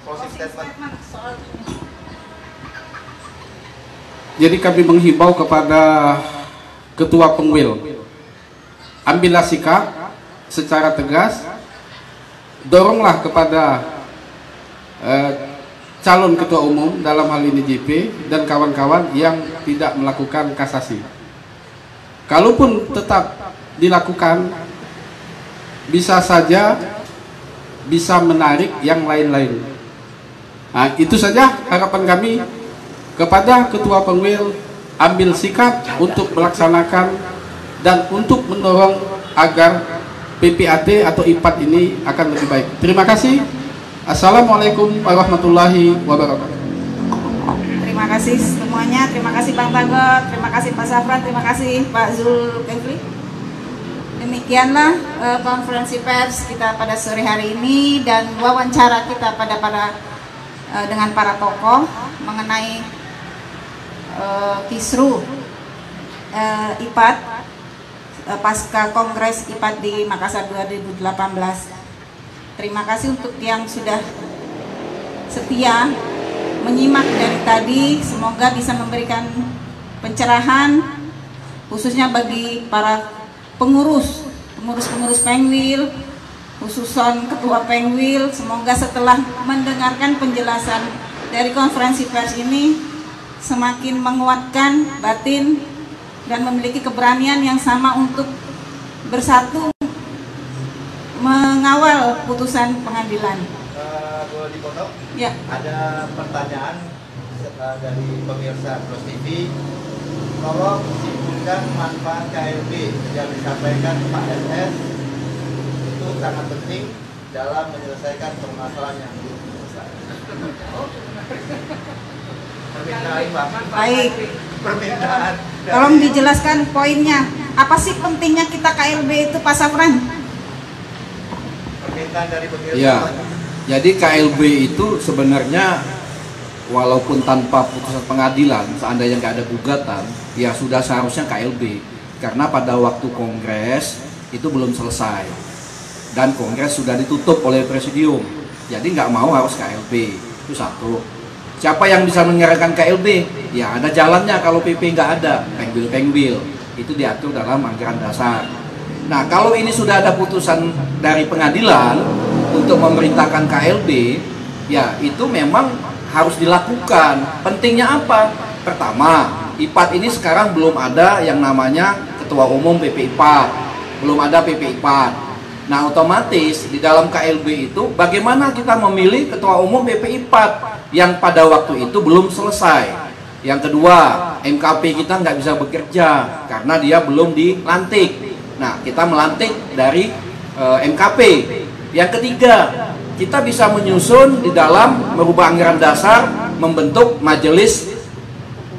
closing statement. Jadi kami menghimbau kepada Ketua Pengwil, ambillah sikap secara tegas, doronglah kepada calon Ketua Umum dalam hal ini JP dan kawan-kawan yang tidak melakukan kasasi. Kalaupun tetap dilakukan, bisa saja bisa menarik yang lain-lain. Nah, itu saja harapan kami kepada Ketua Pengwil, ambil sikap untuk melaksanakan dan untuk mendorong agar PPAT atau IPAT ini akan lebih baik. Terima kasih. Assalamualaikum warahmatullahi wabarakatuh. Terima kasih semuanya, terima kasih Bang Tagor, terima kasih Pak Safran, terima kasih Pak Zulkifli. Demikianlah konferensi pers kita pada sore hari ini dan wawancara kita dengan para tokoh mengenai kisru IPAT pasca Kongres IPAT di Makassar 2018. Terima kasih untuk yang sudah setia menyimak dari tadi. Semoga bisa memberikan pencerahan khususnya bagi para pengurus Pengwil, khususon Ketua Pengwil. Semoga setelah mendengarkan penjelasan dari konferensi pers ini semakin menguatkan batin dan memiliki keberanian yang sama untuk bersatu mengawal putusan pengadilan. Boleh dipotong? Ya. Ada pertanyaan dari pemirsa Plus TV. Tolong simpulkan manfaat KLB yang disampaikan Pak SS itu sangat penting dalam menyelesaikan permasalahan yang belum selesai. Baik. Permintaan. Tolong dijelaskan poinnya. Apa sih pentingnya kita KLB itu, Pak Safran? Permintaan dari pemirsa. Ya, jadi KLB itu sebenarnya walaupun tanpa putusan pengadilan, seandainya nggak ada gugatan, ya sudah seharusnya KLB. Karena pada waktu kongres itu belum selesai dan kongres sudah ditutup oleh presidium, jadi nggak mau harus KLB. Itu satu. Siapa yang bisa menyelenggarakan KLB? Ya ada jalannya kalau PP nggak ada, pengbil itu diatur dalam anggaran dasar. Nah kalau ini sudah ada putusan dari pengadilan untuk memerintahkan KLB, ya itu memang harus dilakukan. Pentingnya apa? Pertama, IPAT ini sekarang belum ada yang namanya Ketua Umum PP IPAT, belum ada PP IPAT. Nah otomatis di dalam KLB itu bagaimana kita memilih Ketua Umum PP IPAT yang pada waktu itu belum selesai. Yang kedua, MKP kita nggak bisa bekerja karena dia belum dilantik. Nah kita melantik dari MKP. Yang ketiga, kita bisa menyusun di dalam merubah anggaran dasar, membentuk majelis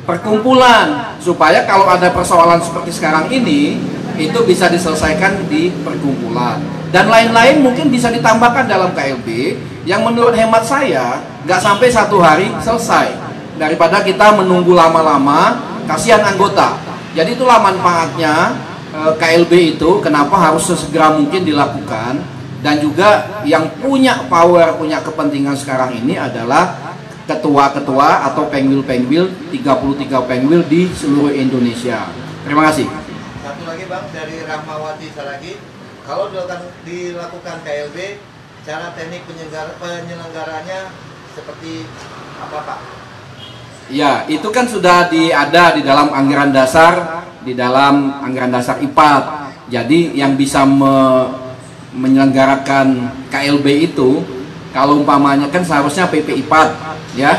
perkumpulan supaya kalau ada persoalan seperti sekarang ini itu bisa diselesaikan di perkumpulan. Dan lain-lain mungkin bisa ditambahkan dalam KLB yang menurut hemat saya nggak sampai 1 hari selesai, daripada kita menunggu lama-lama, kasihan anggota. Jadi itulah manfaatnya KLB itu, kenapa harus sesegera mungkin dilakukan. Dan juga yang punya power, punya kepentingan sekarang ini adalah ketua-ketua atau pengwil-pengwil, 33 pengwil di seluruh Indonesia. Terima kasih. Satu lagi Bang, dari Rahmawati Saragi, kalau dilakukan KLB, cara teknik penyelenggaranya seperti apa Pak? Ya, itu kan sudah ada di dalam anggaran dasar, di dalam anggaran dasar IPAT. Jadi yang bisa menyelenggarakan KLB itu, kalau umpamanya kan seharusnya PP IPAT, ya.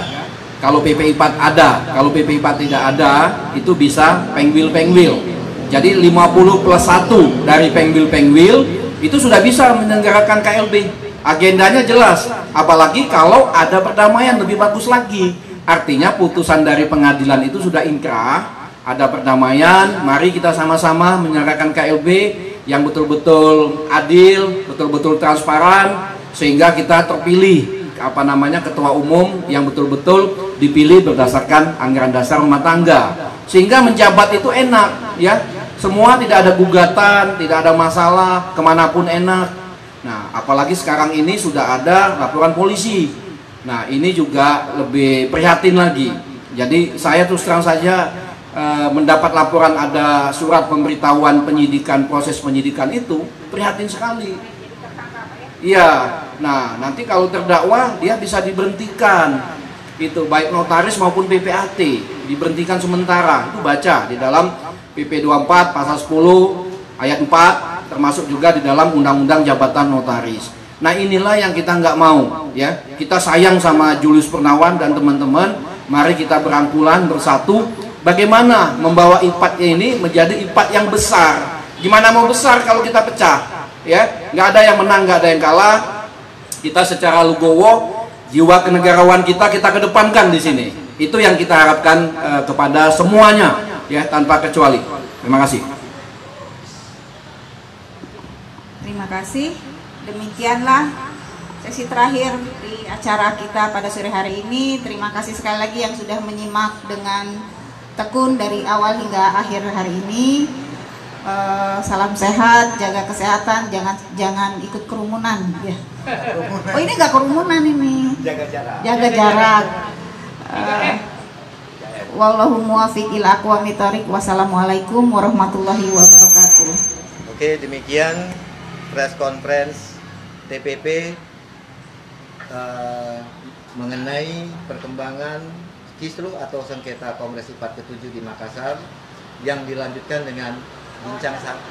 Kalau PP IPAT ada, kalau PP IPAT tidak ada, itu bisa pengwil-pengwil. Jadi 50+1 dari pengwil-pengwil itu sudah bisa menyelenggarakan KLB. Agendanya jelas, apalagi kalau ada perdamaian lebih bagus lagi. Artinya putusan dari pengadilan itu sudah inkrah, ada perdamaian, mari kita sama-sama menyelenggarakan KLB yang betul-betul adil, betul-betul transparan, sehingga kita terpilih ketua umum yang betul-betul dipilih berdasarkan anggaran dasar rumah tangga, sehingga menjabat itu enak, ya. Semua tidak ada gugatan, tidak ada masalah, kemanapun enak. Nah, apalagi sekarang ini sudah ada laporan polisi. Nah, ini juga lebih prihatin lagi. Jadi saya terus terang saja mendapat laporan ada surat pemberitahuan penyidikan, proses penyidikan itu prihatin sekali. Iya, nah nanti kalau terdakwa dia bisa diberhentikan, itu baik notaris maupun PPAT diberhentikan sementara. Itu baca di dalam PP 24 pasal 10 ayat 4, termasuk juga di dalam Undang-Undang Jabatan Notaris. Nah inilah yang kita nggak mau, ya. Kita sayang sama Julius Purnawan dan teman-teman. Mari kita berangkulan bersatu. Bagaimana membawa IPAT ini menjadi IPAT yang besar? Gimana mau besar kalau kita pecah? Ya, nggak ada yang menang, nggak ada yang kalah. Kita secara legowo, jiwa kenegarawan kita kedepankan di sini. Itu yang kita harapkan kepada semuanya, ya, tanpa kecuali. Terima kasih. Terima kasih. Demikianlah sesi terakhir di acara kita pada sore hari ini. Terima kasih sekali lagi yang sudah menyimak dengan tekun dari awal hingga akhir hari ini. Salam sehat, jaga kesehatan, jangan ikut kerumunan, ya. Oh ini nggak kerumunan ini. Jaga jarak. Jaga jarak. Wallahu muwaffiq ila aqwamit thoriq. Wassalamualaikum warahmatullahi wabarakatuh. Oke, demikian press conference TPP mengenai perkembangan kisru atau sengketa Kongres IPAT ke-7 di Makassar, yang dilanjutkan dengan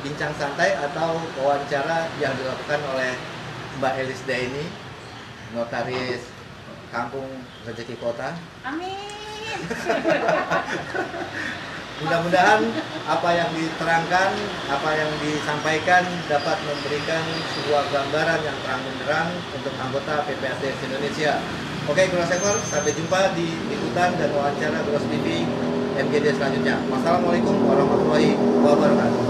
bincang santai atau wawancara yang dilakukan oleh Mbak Elis Daini, notaris Kampung Rezeki Kota. Amin. Mudah-mudahan apa yang diterangkan, apa yang disampaikan dapat memberikan sebuah gambaran yang terang benderang untuk anggota PPAT Indonesia. Oke, Gross Ekor, sampai jumpa di liputan dan wawancara Gross TV MGD selanjutnya. Wassalamualaikum warahmatullahi wabarakatuh.